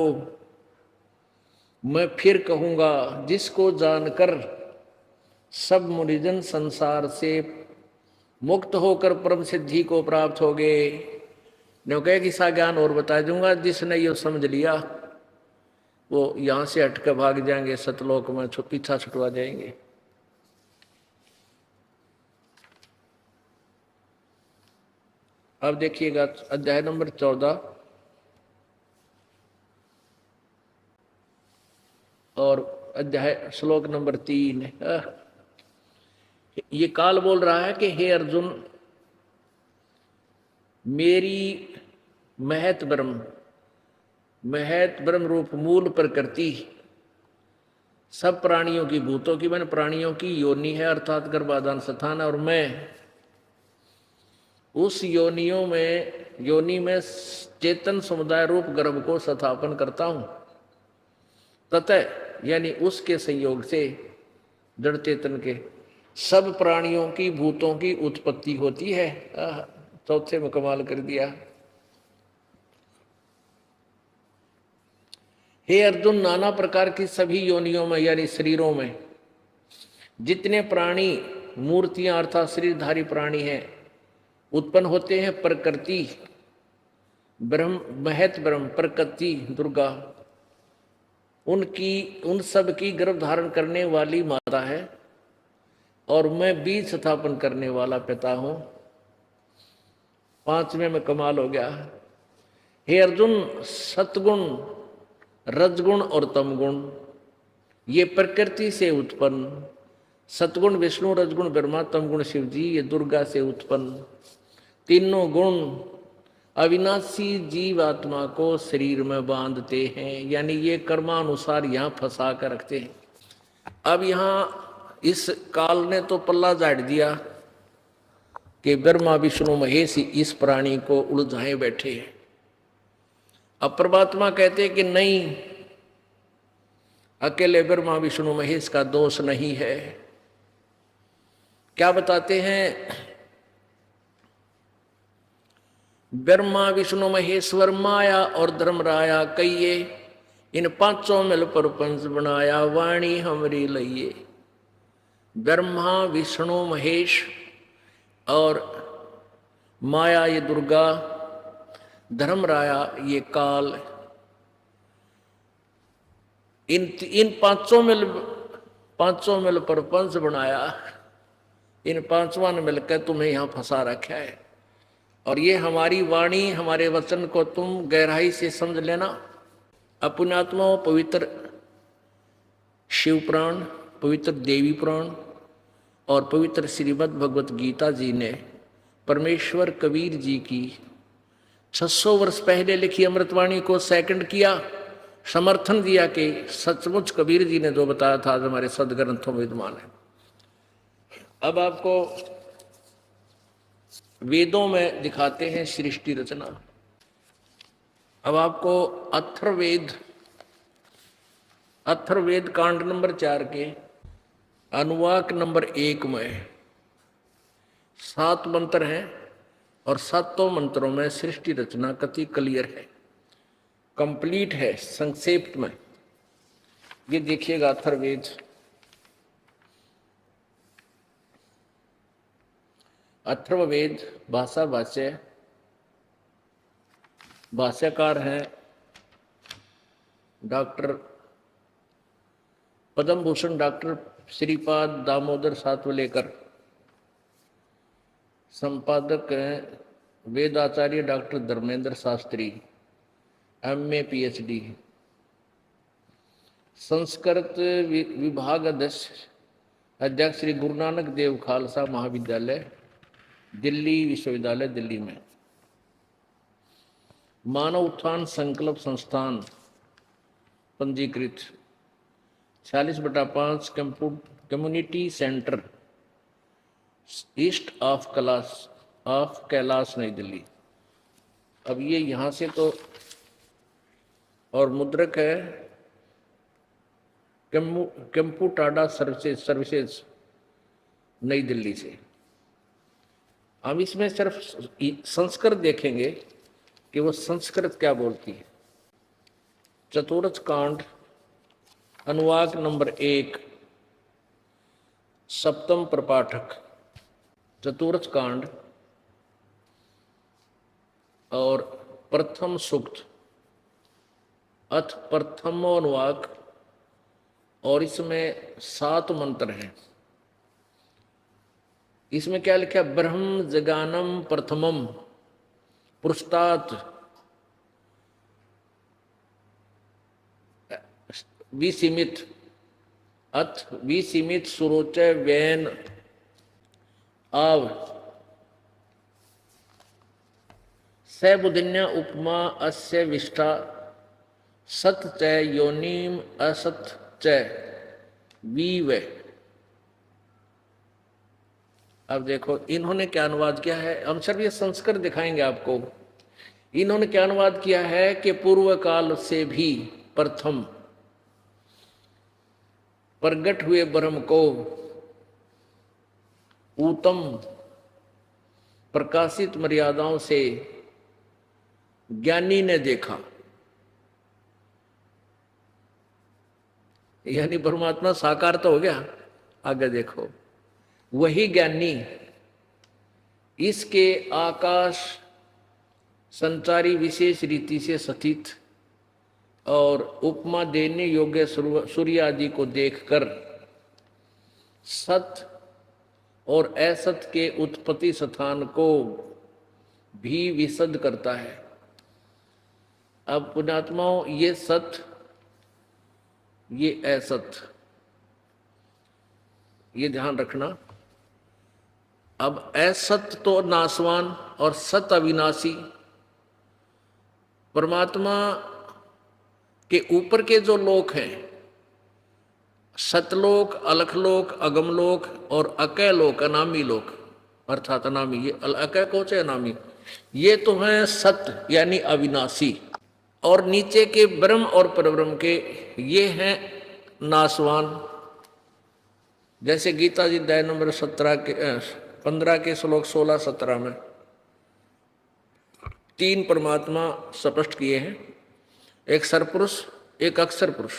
मैं फिर कहूंगा, जिसको जानकर सब मुनिजन संसार से मुक्त होकर परम सिद्धि को प्राप्त हो गए। ने कहे कि सा ज्ञान और बता दूंगा, जिसने ये समझ लिया वो यहां से हटकर भाग जाएंगे, सतलोक में पीछा छुटवा जाएंगे। अब देखिएगा अध्याय नंबर 14 और अध्याय श्लोक नंबर 3। ये काल बोल रहा है कि हे अर्जुन, मेरी महत ब्रह्म रूप मूल प्रकृति सब प्राणियों की, भूतों की, मैंने प्राणियों की योनि है, अर्थात गर्भाधान स्थान, और मैं उस योनि में चेतन समुदाय रूप गर्भ को स्थापन करता हूं। ततः यानी उसके संयोग से जड़ चेतन के सब प्राणियों की, भूतों की उत्पत्ति होती है। चौथे में कमाल कर दिया। हे अर्जुन, नाना प्रकार की सभी योनियों में यानी शरीरों में जितने प्राणी मूर्तियां अर्थात शरीरधारी प्राणी हैं उत्पन्न होते हैं, प्रकृति महत ब्रह्म प्रकृति दुर्गा उन सब की गर्भ धारण करने वाली माता है, और मैं बीज स्थापन करने वाला पिता हूं। 5वें में कमाल हो गया। हे अर्जुन, सतगुण, रजगुण और तमगुण ये प्रकृति से उत्पन्न, सतगुण विष्णु, रजगुण ब्रह्मा, तमगुण शिव जी, ये दुर्गा से उत्पन्न तीनों गुण अविनाशी जीव आत्मा को शरीर में बांधते हैं, यानी ये कर्मानुसार यहाँ फंसा कर रखते हैं। अब यहाँ इस काल ने तो पल्ला झाड़ दिया कि ब्रह्मा विष्णु महेश इस प्राणी को उलझाए बैठे हैं। अब परमात्मा कहते कि नहीं, अकेले ब्रह्मा विष्णु महेश का दोष नहीं है। क्या बताते हैं? ब्रह्मा विष्णु महेश्वर माया और धर्मराया कहिए, इन पांचों मिल प्रपंच बनाया, वाणी हमरी लइए। ब्रह्मा विष्णु महेश और माया ये दुर्गा, धर्मराया ये काल, इन पांचों मिल प्रपंच बनाया। इन पांचवा ने मिलकर तुम्हें यहां फंसा रखा है। और ये हमारी वाणी, हमारे वचन को तुम गहराई से समझ लेना। अपनात्माओं, पवित्र शिव पुराण, पवित्र देवी पुराण और पवित्र श्रीमद् भगवत गीता जी ने परमेश्वर कबीर जी की 600 वर्ष पहले लिखी अमृतवाणी को सेकंड किया, समर्थन दिया कि सचमुच कबीर जी ने जो बताया था आज हमारे सदग्रंथों में विद्यमान है। अब आपको वेदों में दिखाते हैं सृष्टि रचना। अब आपको अथर्ववेद कांड नंबर 4 के अनुवाक नंबर 1 में 7 मंत्र हैं और 7 मंत्रों में सृष्टि रचना कति क्लियर है, कंप्लीट है। संक्षेप में ये देखिएगा, अथर्ववेद भाषा भाष्य, भाष्यकार हैं डॉक्टर पद्म भूषण डॉक्टर श्रीपाद दामोदर सातवलेकर, संपादक हैं वेदाचार्य doctor Dharmendra Shastri, MA PhD, Sanskrit विभाग अध्यक्ष श्री गुरु नानक देव खालसा महाविद्यालय दिल्ली विश्वविद्यालय दिल्ली में, मानव उत्थान संकल्प संस्थान पंजीकृत 46/5 community centre east of Kailash नई दिल्ली। अब ये यहाँ से तो, और मुद्रक है कंप्यूटाडा सर्विसेज नई दिल्ली से। हम इसमें सिर्फ संस्कृत देखेंगे कि वो संस्कृत क्या बोलती है। चतुर्थ कांड अनुवाक नंबर 1 सप्तम प्रपाठक, चतुर्थ कांड और प्रथम सूक्त अथ प्रथमो अनुवाक, और इसमें 7 मंत्र हैं। इसमें क्या लिखा है? ब्रह्म जगानम प्रथमम पुरुषतात विसीमित अथ विसीमित सुरोचय वैन आव सैबुधिन्या उपमा अस्य विष्ठा सत च योनिम असत च वीव। अब देखो इन्होंने क्या अनुवाद किया है। हम सिर्फ ये संस्कृत दिखाएंगे आपको। इन्होंने क्या अनुवाद किया है कि पूर्व काल से भी प्रथम प्रगट हुए ब्रह्म को उत्तम प्रकाशित मर्यादाओं से ज्ञानी ने देखा, यानी परमात्मा साकार तो हो गया। आगे देखो, वही ज्ञानी इसके आकाश संचारी विशेष रीति से स्थित और उपमा देने योग्य सूर्य आदि को देखकर सत और असत के उत्पत्ति स्थान को भी विशद करता है। अब पुण्यात्माओं, ये सत ये असत, ये ध्यान रखना। अब असत तो नाशवान और सत अविनाशी, परमात्मा के ऊपर के जो लोक हैं, सतलोक, अलखलोक, अगमलोक और अकय लोक, अनामी लोक, अर्थात अनामी, ये अकय कोच है अनामी, ये तो हैं सत्य यानी अविनाशी। और नीचे के ब्रह्म और परब्रह्म के ये हैं नासवान। जैसे गीता जी अध्याय नंबर 15 के श्लोक 16-17 में 3 परमात्मा स्पष्ट किए हैं, एक सरपुरुष, एक अक्षर पुरुष।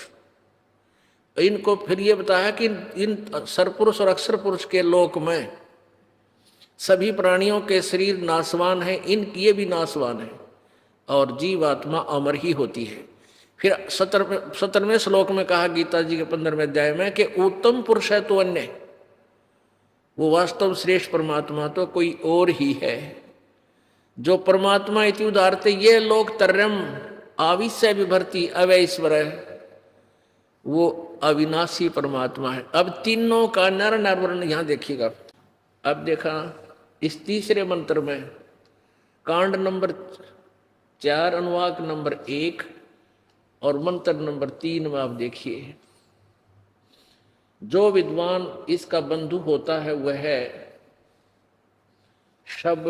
इनको फिर ये बताया कि इन सरपुरुष और अक्षर पुरुष के लोक में सभी प्राणियों के शरीर नासवान हैं, ये भी नासवान है, और जीवात्मा अमर ही होती है। फिर 17वें श्लोक में कहा गीता जी के 15वें अध्याय में कि उत्तम पुरुष है तो अन्य, वो वास्तव श्रेष्ठ परमात्मा तो कोई और ही है। जो परमात्मा इति उदाहरते ये लोग तरम आविश्य विभर्ति अवैश्वर है, वो अविनाशी परमात्मा है। अब तीनों का नर नरवर्ण यहां देखिएगा। अब देखा इस तीसरे मंत्र में कांड नंबर 4 अनुवाक नंबर 1 और मंत्र नंबर 3 में आप देखिए, जो विद्वान इसका बंधु होता है वह सब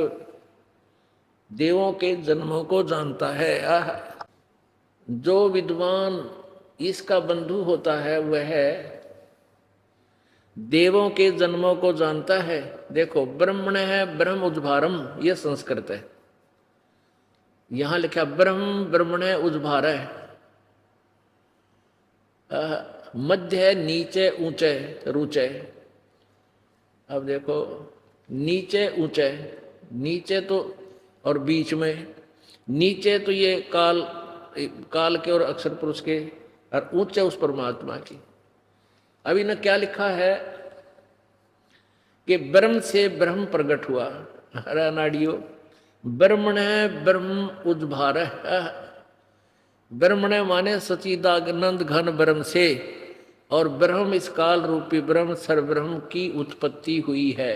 देवों के जन्मों को जानता है। जो विद्वान इसका बंधु होता है वह देवों के जन्मों को जानता है। देखो ब्रह्मण है ब्रह्म उद्भारम, यह संस्कृत है। यहां लिखा ब्रह्म ब्रह्मण है उद्भार है, मध्य है नीचे ऊंचे रुचे। अब देखो नीचे ऊंचे, नीचे तो और बीच में, नीचे तो ये काल के और अक्षर पुरुष के, और ऊंचे उस परमात्मा की। अभी न क्या लिखा है कि ब्रह्म से ब्रह्म प्रकट हुआ। हरा नाडियो ब्रह्मण है ब्रह्म उद्भार है। ब्रह्मण माने सचिदानंद घन ब्रह्म से, और ब्रह्म इस काल रूपी ब्रह्म सर्वब्रह्म की उत्पत्ति हुई है।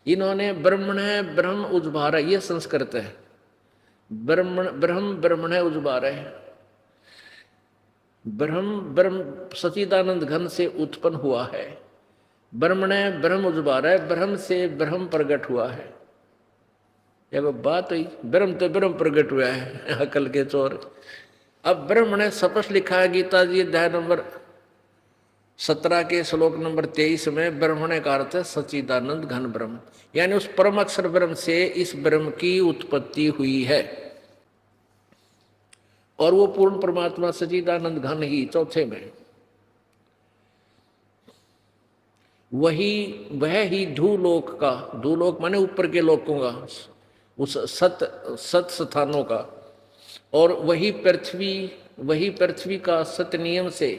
इन्होंने ब्रह्मण है ब्रह्म उद्भार है, यह संस्कृत है। ब्रह्म ब्रह्मण है उद्भार है। ब्रह्म सचिदानंद घन से उत्पन्न हुआ है। ब्रह्मण है ब्रह्म उद्भार है, ब्रह्म से ब्रह्म प्रकट हुआ है। ये बात हुई, ब्रह्म तो ब्रह्म प्रकट हुआ है, अकल के चोर। अब ब्रह्म ने स्पष्ट लिखा है गीता जी अध्याय नंबर 17 के श्लोक नंबर 23 में, ब्रह्मण का अर्थ है सच्चिदानंद घन ब्रह्म, यानी उस परम अक्षर ब्रह्म से इस ब्रह्म की उत्पत्ति हुई है। और वो पूर्ण परमात्मा सच्चिदानंद घन ही चौथे में, वह ही धूलोक का, धूलोक माने ऊपर के लोकों का, उस सत स्थानों का, और वही पृथ्वी का सत नियम से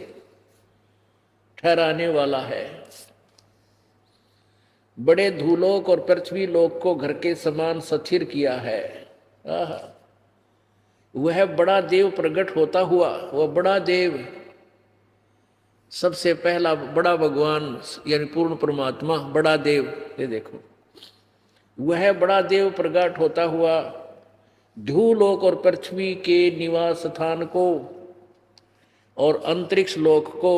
ठहराने वाला है। बड़े धूलोक और पृथ्वी लोक को घर के समान स्थिर किया है। वह बड़ा देव प्रकट होता हुआ, वह बड़ा देव सबसे पहला बड़ा भगवान यानी पूर्ण परमात्मा बड़ा देव, ये देखो वह बड़ा देव प्रकट होता हुआ धूलोक और पृथ्वी के निवास स्थान को और अंतरिक्ष लोक को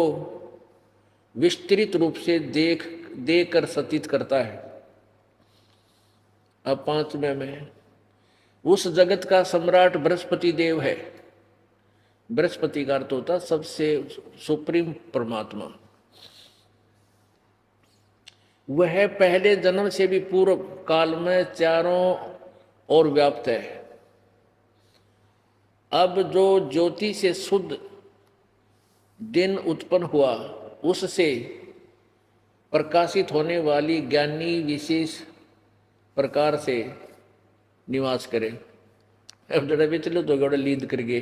विस्तृत रूप से देकर सतीत करता है। अब 5वें में उस जगत का सम्राट बृहस्पति देव है। बृहस्पति का अर्थ होता सबसे सुप्रीम परमात्मा। वह पहले जन्म से भी पूर्व काल में चारों ओर व्याप्त है। अब जो ज्योति से शुद्ध दिन उत्पन्न हुआ, उससे प्रकाशित होने वाली ज्ञानी विशेष प्रकार से निवास करे। अब जरा भी चलो तो गौड़ लीद करके,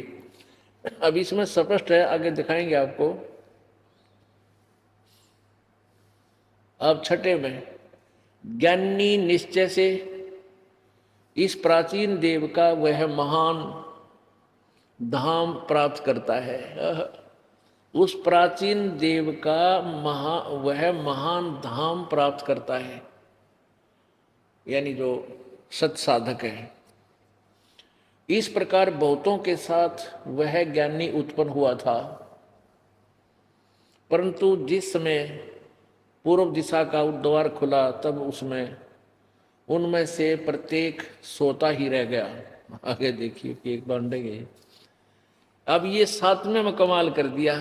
अब इसमें स्पष्ट है, आगे दिखाएंगे आपको। अब 6 में ज्ञानी निश्चय से इस प्राचीन देव का वह महान धाम प्राप्त करता है। उस प्राचीन देव का वह महान धाम प्राप्त करता है, यानी जो सत साधक है। इस प्रकार बहुतों के साथ वह ज्ञानी उत्पन्न हुआ था, परंतु जिस समय पूर्व दिशा का द्वार खुला तब उसमें उनमें से प्रत्येक सोता ही रह गया। आगे देखिए कि एक बांटे गए। अब ये सातवें में कमाल कर दिया।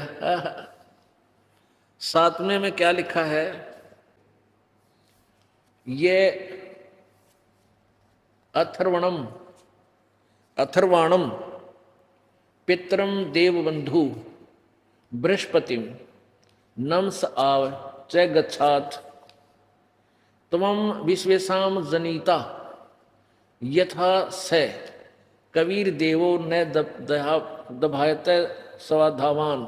सातवें में क्या लिखा है? ये अथर्वाणम पितरम देवबंधु बृहस्पतिम नमस आव च गच्छात तमम विश्वेशाम जनिता यथा स कबीर देवो न दभायत सवाधावान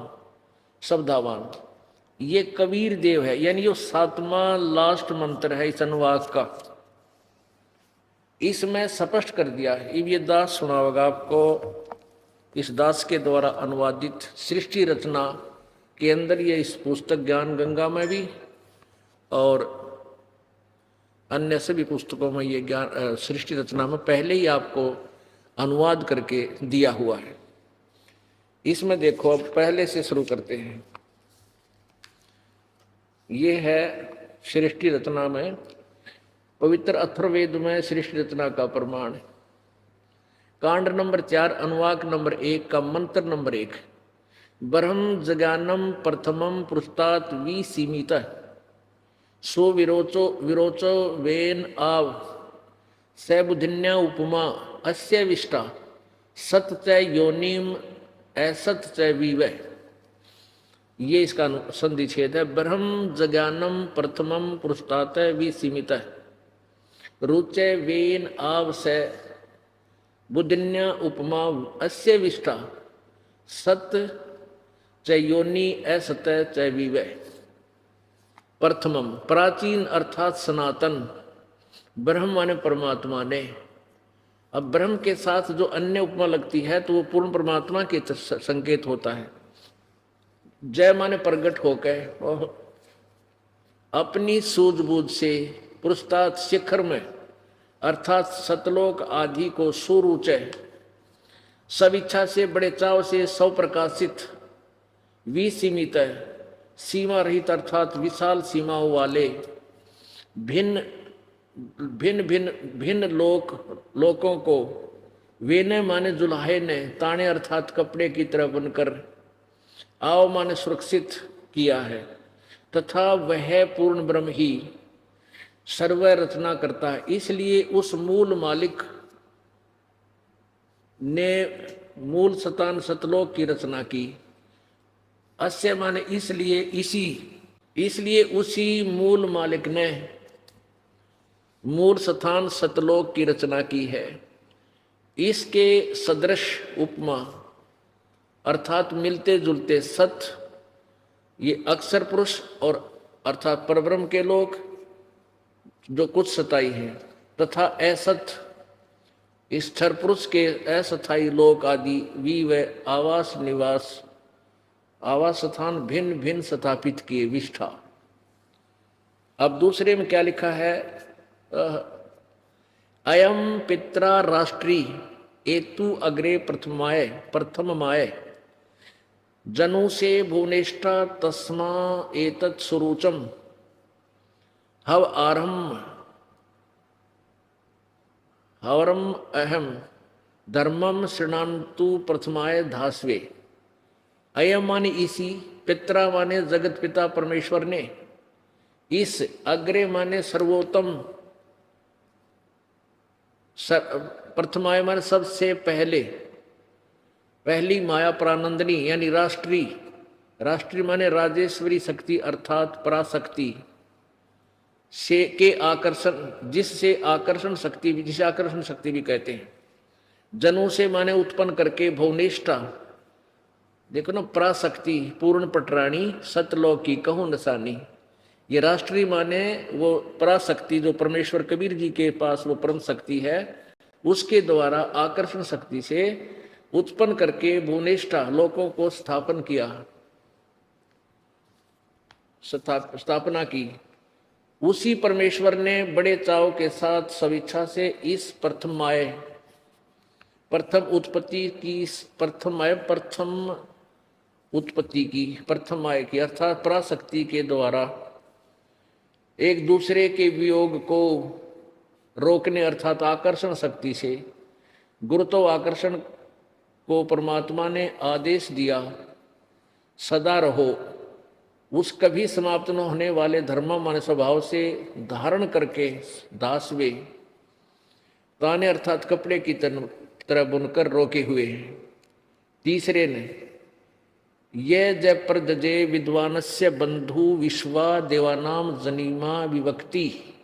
शब्दावान। ये कबीर देव है, यानी ये सातवां लास्ट मंत्र है इस अनुवाद का। इसमें स्पष्ट कर दिया है। ये दास सुनाओगा आपको। इस दास के द्वारा अनुवादित सृष्टि रचना के अंदर ये इस पुस्तक ज्ञान गंगा में भी और अन्य सभी पुस्तकों में ये ज्ञान सृष्टि रचना में पहले ही आपको अनुवाद करके दिया हुआ है। इसमें देखो, अब पहले से शुरू करते हैं। ये है सृष्टि रचना में, पवित्र अथर्ववेद में सृष्टि रचना का प्रमाण। कांड नंबर 4 अनुवाक नंबर 1 का मंत्र नंबर 1। ब्रह्म जगानम प्रथमम पुरस्तात विसीमित सो विरोचो वेन आव सैबुधिन्या उपमा अस्य विष्टा सत च योनिम असत च विवय। ये इसका संधि छेद है। ब्रह्म जगानम प्रथमम पुरस्तात विसीमित रुचे वेन आव से बुद्धिन्या उपमा अस्य विष्टा सत च योनि असत च विवय। प्रथमम प्राचीन अर्थात सनातन, ब्रह्म माने परमात्मा ने। अब ब्रह्म के साथ जो अन्य उपमा लगती है तो वो पूर्ण परमात्मा के संकेत होता है। जय माने प्रगट होकर और अपनी सूझबूझ से पुरस्तात शिखर में अर्थात सतलोक आदि को सुरुचय सब इच्छा से बड़े चाव से सौ प्रकाशित विसीमित सीमा रहित अर्थात विशाल सीमाओं वाले भिन्न लोकों को वेने माने जुल्हे ने ताने अर्थात कपड़े की तरह बनकर आओ माने सुरक्षित किया है, तथा वह पूर्ण ब्रह्म ही सर्व रचना करता है। इसलिए उस मूल मालिक ने मूल सतान सतलोक की रचना की। अस्य माने इसलिए उसी मूल मालिक ने मूल स्थान सतलोक की रचना की है। इसके सदृश उपमा अर्थात मिलते जुलते सत, ये अक्षर पुरुष और अर्थात परब्रह्म के लोक जो कुछ सताई हैं, तथा असत स्थिर पुरुष के अस्थायी लोक आदि वी व आवास स्थान भिन्न भिन्न स्थापित किए विष्ठा। अब दूसरे में क्या लिखा है? अयम पित्रा राष्ट्री एतु अग्रे प्रथममाय जनु से भुवनेष्ठा तस्मा एतत् सुरुचम हवरम अहम धर्मम शृणान्तु प्रथमाय धास्वे। अयम माने इसी, पित्रा माने जगत पिता परमेश्वर ने, इस अग्रे माने सर्वोत्तम, प्रथमाय माने सबसे पहली माया प्रानंदनी यानी राष्ट्री माने राजेश्वरी शक्ति अर्थात पराशक्ति से के आकर्षण, जिसे आकर्षण शक्ति भी कहते हैं। जनु से माने उत्पन्न करके भुवनेष्ठा, देखो ना, पराशक्ति पूर्ण पटराणी सतलोक की कहूँ नसानी। ये राष्ट्रीय माने वो पराशक्ति जो परमेश्वर कबीर जी के पास वो परम शक्ति है, उसके द्वारा आकर्षण शक्ति से उत्पन्न करके भुवनेष्ठा लोकों को स्थापना की। उसी परमेश्वर ने बड़े चाव के साथ स्वेच्छा से इस प्रथम उत्पत्ति की, प्रथम उत्पत्ति की, प्रथम आय की, अर्थात पराशक्ति के द्वारा एक दूसरे के वियोग को रोकने अर्थात आकर्षण शक्ति से गुरुत्व आकर्षण को परमात्मा ने आदेश दिया, सदा रहो, उस कभी समाप्त न होने वाले धर्म मान स्वभाव से धारण करके दासवे ताने अर्थात कपड़े की तरह बुनकर रोके हुए। तीसरे ने ये जय प्रदजे विद्वानस्य बंधु विश्वा देवानाम जनीमा विभक्ति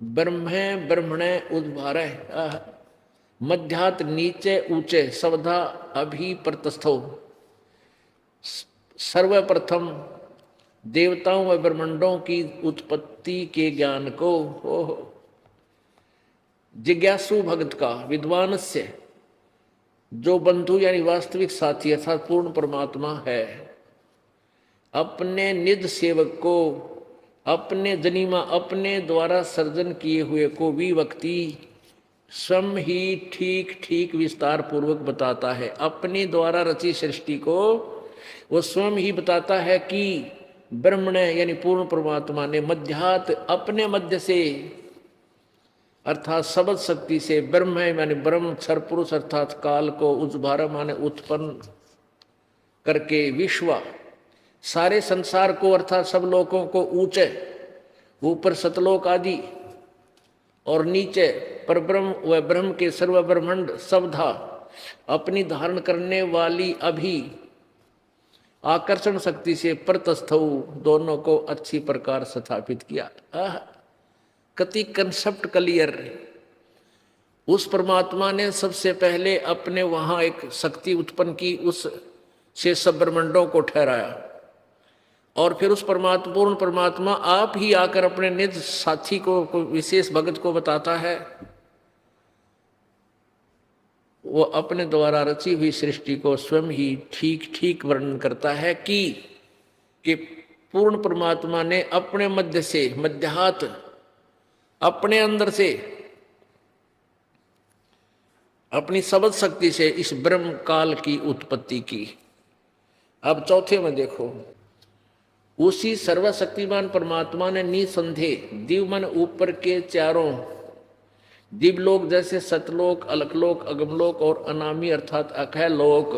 ब्रह्मे ब्रह्मणे उद्भारे मध्यात नीचे ऊंचे सवधा अभी प्रतस्थो। सर्वप्रथम देवताओं व ब्रह्मांडों की उत्पत्ति के ज्ञान को जिज्ञासु भक्त का विद्वान से जो बंधु यानी वास्तविक साथी अर्थात पूर्ण परमात्मा है, अपने निज सेवक को अपने जनीमा अपने द्वारा सर्जन किए हुए को विभक्ति स्वयं ही ठीक ठीक विस्तार पूर्वक बताता है। अपने द्वारा रची सृष्टि को वो स्वयं ही बताता है कि ब्रह्मण यानी पूर्ण परमात्मा ने मध्यात अपने मध्य से अर्थात शब्द शक्ति से ब्रह्म यानी ब्रह्म क्षर पुरुष अर्थात काल को उद्भार माने उत्पन्न करके विश्व सारे संसार को अर्थात सब लोगों को ऊंचे ऊपर सतलोक आदि और नीचे परब्रह्म व ब्रह्म के सर्व ब्रह्मांड सबधा अपनी धारण करने वाली अभी आकर्षण शक्ति से प्रतस्थ दोनों को अच्छी प्रकार स्थापित किया। कति कंसेप्ट क्लियर। उस परमात्मा ने सबसे पहले अपने वहां एक शक्ति उत्पन्न की, उस से सब ब्रह्मांडों को ठहराया और फिर उस परमात्मा पूर्ण परमात्मा आप ही आकर अपने निज साथी को विशेष भगत को बताता है। वो अपने द्वारा रची हुई सृष्टि को स्वयं ही ठीक ठीक वर्णन करता है कि पूर्ण परमात्मा ने अपने मध्य से मध्यात अपने अंदर से अपनी शब्द शक्ति से इस ब्रह्म काल की उत्पत्ति की। अब चौथे में देखो, उसी सर्वशक्तिमान परमात्मा ने निसंदेह दिव्य मन ऊपर के चारों दिव्यलोक जैसे सतलोक अलकलोक अगमलोक और अनामी अर्थात अखय लोक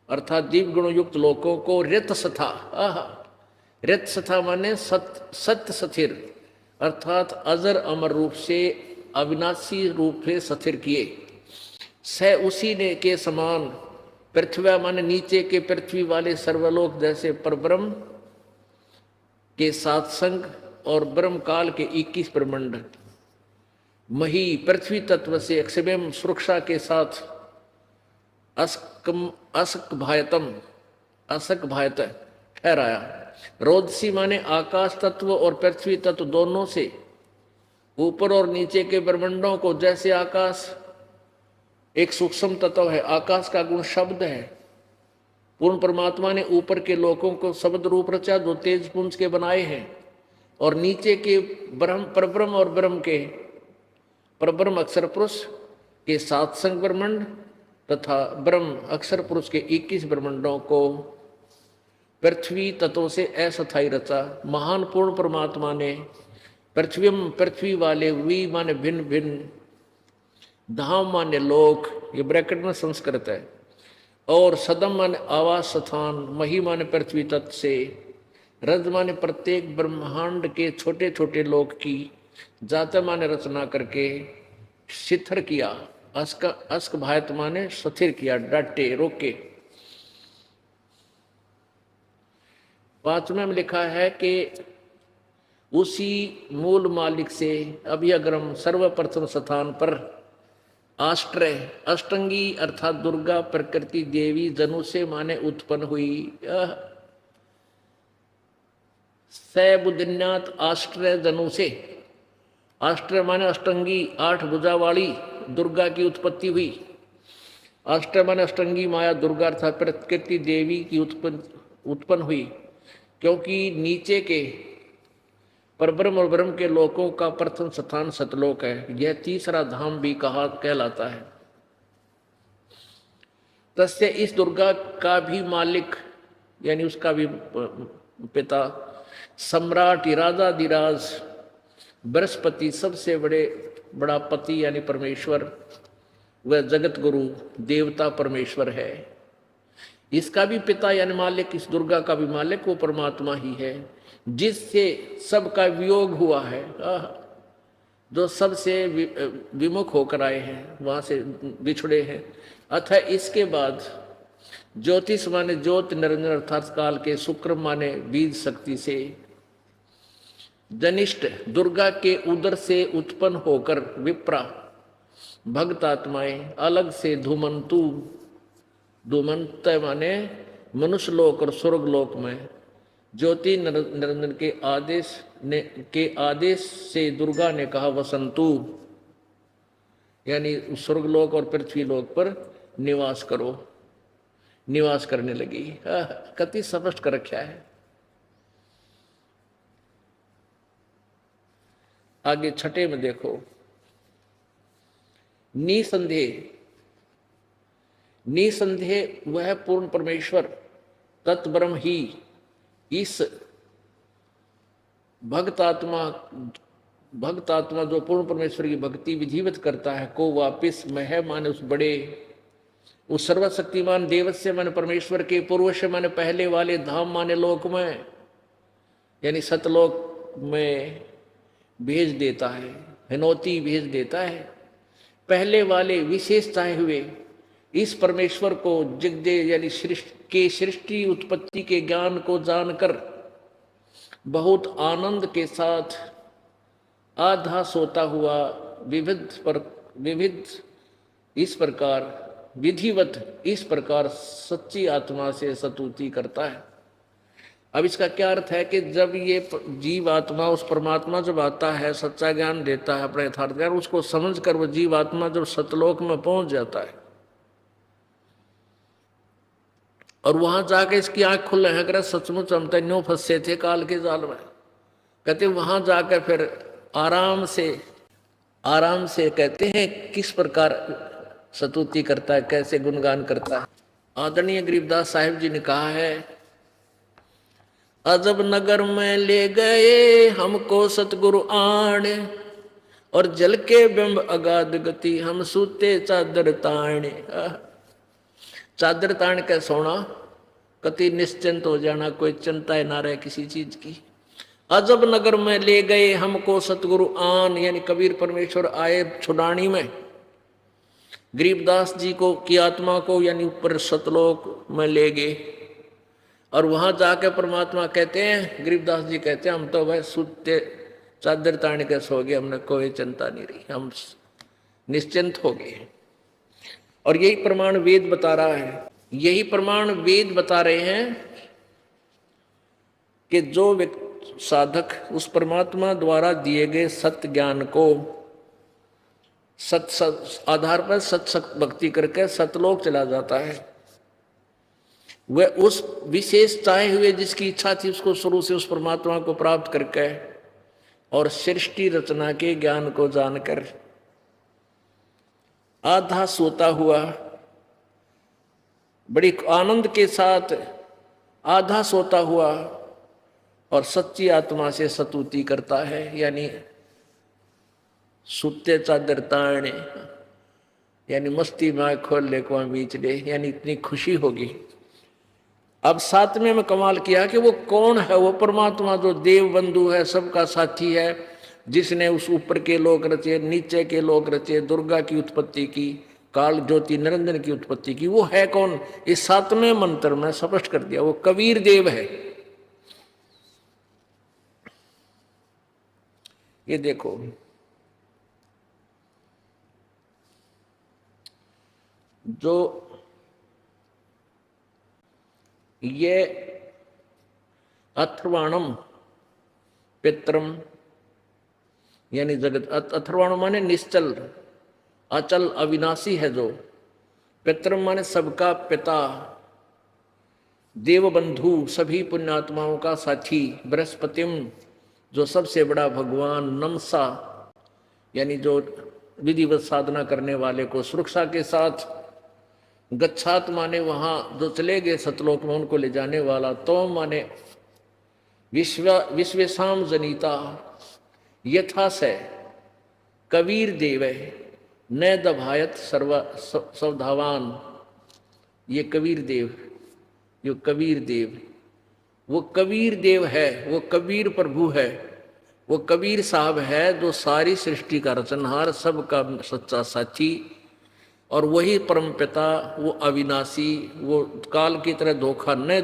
अर्थात दिव्य गुणयुक्त लोकों को रित सथा रित सथा माने सत्य स्थिर अर्थात अजर अमर रूप से अविनाशी रूप से स्थिर किए। स उसी ने के समान पृथ्वी माने नीचे के पृथ्वी वाले सर्वलोक जैसे परब्रह्म के साथ संग और ब्रह्म काल के 21 ब्रह्मांड मही पृथ्वी तत्व से अक्षयम सुरक्षा के साथ असक भायत ठहराया। रोदसी माने आकाश तत्व और पृथ्वी तत्व दोनों से ऊपर और नीचे के ब्रह्मांडों को जैसे आकाश एक सूक्ष्म तत्व है, आकाश का गुण शब्द है। पूर्ण परमात्मा ने ऊपर के लोकों को शब्द रूप रचा जो तेज पुंज के बनाए हैं और नीचे के ब्रह्म परब्रह्म और ब्रह्म के परब्रह्म अक्षर पुरुष के सात संग ब्रह्मांड तथा ब्रह्म अक्षर पुरुष के 21 ब्रह्मांडों को पृथ्वी तत्वों से अस्थायी रचा। महान पूर्ण परमात्मा ने पृथ्वी वाले वी माने भिन्न भिन्न, धाम माने लोक ये ब्रैकेट में संस्कृत है, और सदम माने आवास स्थान, मही माने पृथ्वी तत्व से, रज माने प्रत्येक ब्रह्मांड के छोटे छोटे लोक की जात माने रचना करके शिथिर किया। अस्क भायत माने स्थिर किया, डाटे रोके। पांचवें में लिखा है कि उसी मूल मालिक से अभ्यग्रम सर्वप्रथम स्थान पर आष्ट्रय अष्टंगी अर्थात दुर्गा प्रकृति देवी जनु से माने उत्पन्न हुई। सैबुदिन्यात आष्ट्रय जनु से, आष्ट्रय माने अष्टंगी 8 भुजा वाली दुर्गा की उत्पत्ति हुई। आष्ट्रय माने अष्टंगी माया दुर्गा अर्थात प्रकृति देवी की उत्पन्न हुई, क्योंकि नीचे के परब्रह्म और ब्रह्म के लोकों का प्रथम स्थान सतलोक है। यह तीसरा धाम भी कहलाता है। तस्य इस दुर्गा का भी मालिक यानी उसका भी पिता सम्राट राजाधिराज बृहस्पति सबसे बड़ा पति यानी परमेश्वर, वह जगत गुरु देवता परमेश्वर है। इसका भी पिता यानी मालिक, इस दुर्गा का भी मालिक वो परमात्मा ही है, जिससे सबका वियोग हुआ है। जो सबसे विमुख होकर आए हैं, वहां से बिछड़े हैं। अतः इसके बाद ज्योतिष माने ज्योत निरंजन अर्थात काल के, शुक्र माने बीज शक्ति से, जनिष्ठ दुर्गा के उदर से उत्पन्न होकर विप्रा भक्त आत्माएं अलग से धूमंतु, धूमंत माने मनुष्य लोक और स्वर्ग लोक में ज्योति निरंजन के आदेश से दुर्गा ने कहा वसंतु, यानी स्वर्गलोक और पृथ्वी लोक पर निवास करो, निवास करने लगी। कति स्पष्ट कर रखा है। आगे छठे में देखो, निसंदेह वह पूर्ण परमेश्वर तत्ब्रह्म ही इस भक्त आत्मा जो पूर्ण परमेश्वर की भक्ति विधिवत करता है को वापिस मह माने उस बड़े, उस सर्वशक्तिमान देवस्य माने परमेश्वर के, पूर्वश माने पहले वाले, धाम माने लोक में यानी सतलोक में भेज देता है, हिनौती भेज देता है। पहले वाले विशेषताएं हुए इस परमेश्वर को जगदे यानी सृष्टि उत्पत्ति के ज्ञान को जानकर बहुत आनंद के साथ आधा सोता हुआ विधिवत इस प्रकार सच्ची आत्मा से स्तुति करता है। अब इसका क्या अर्थ है कि जब ये जीव आत्मा उस परमात्मा जब आता है, सच्चा ज्ञान देता है, अपना यथार्थ ज्ञान, उसको समझकर वो जीव आत्मा जब सतलोक में पहुंच जाता है और वहां जाके इसकी आंख खुल है, अगर सचमुच हम तो फंसे थे काल के जाल में, कहते वहां जाकर फिर आराम से कहते हैं किस प्रकार स्तुति करता है, कैसे गुणगान करता है। आदरणीय गरीबदास साहिब जी ने कहा है, अजब नगर में ले गए हमको सतगुरु आण, और जल के बिंब अगाध गति हम सूते चादर ताण। चादर ताण के सोना, कति निश्चिंत हो जाना, कोई चिंता ना रहे किसी चीज की। अजब नगर में ले गए हमको सतगुरु आन, यानी कबीर परमेश्वर आए छुड़ानी में गरीबदास जी को की आत्मा को, यानी ऊपर सतलोक में ले गए। और वहां जाके परमात्मा कहते हैं, गरीबदास जी कहते हैं, हम तो भाई सुते चादर तान के सो गए, हमने कोई चिंता नहीं रही, हम निश्चिंत हो गए। और यही प्रमाण वेद बता रहा है, यही प्रमाण वेद बता रहे हैं कि जो साधक उस परमात्मा द्वारा दिए गए सत्य ज्ञान को आधार पर सत भक्ति करके सतलोक चला जाता है, वह उस विशेषताएं हुए जिसकी इच्छा थी उसको शुरू से उस परमात्मा को प्राप्त करके और सृष्टि रचना के ज्ञान को जानकर आधा सोता हुआ बड़ी आनंद के साथ आधा सोता हुआ और सच्ची आत्मा से स्तुति करता है, यानी सुते चादर ताने, यानी मस्ती में खोल ले को बीच ले, यानी इतनी खुशी होगी। अब सातवें में कमाल किया कि वो कौन है, वो परमात्मा जो देव बंधु है, सबका साथी है, जिसने उस ऊपर के लोक रचे, नीचे के लोक रचे, दुर्गा की उत्पत्ति की, काल ज्योति निरंजन की उत्पत्ति की, वो है कौन? इस सातवें मंत्र में स्पष्ट कर दिया, वो कबीर देव है। ये देखो, जो ये अथर्वाणम पित्रम यानी जगत, अथर्वाणम माने निश्चल अचल अविनाशी है, जो पित्रम माने सबका पिता, देवबंधु सभी पुण्यात्माओं का साथी, बृहस्पतिम जो सबसे बड़ा भगवान, नमसा यानी जो विधिवत साधना करने वाले को सुरक्षा के साथ गच्छात माने वहां जो चले गए सतलोक में उनको ले जाने वाला। तो माने विश्वेशाम जनिता यथा से कबीर देव न दभायत सवधावान। ये कबीर देव, जो कबीर देव, वो कबीर देव है, वो कबीर प्रभु है, वो कबीर साहब है जो सारी सृष्टि का रचनहार, सबका सच्चा साथी, और वही परम पिता, वो अविनाशी, वो काल की तरह धोखा न दे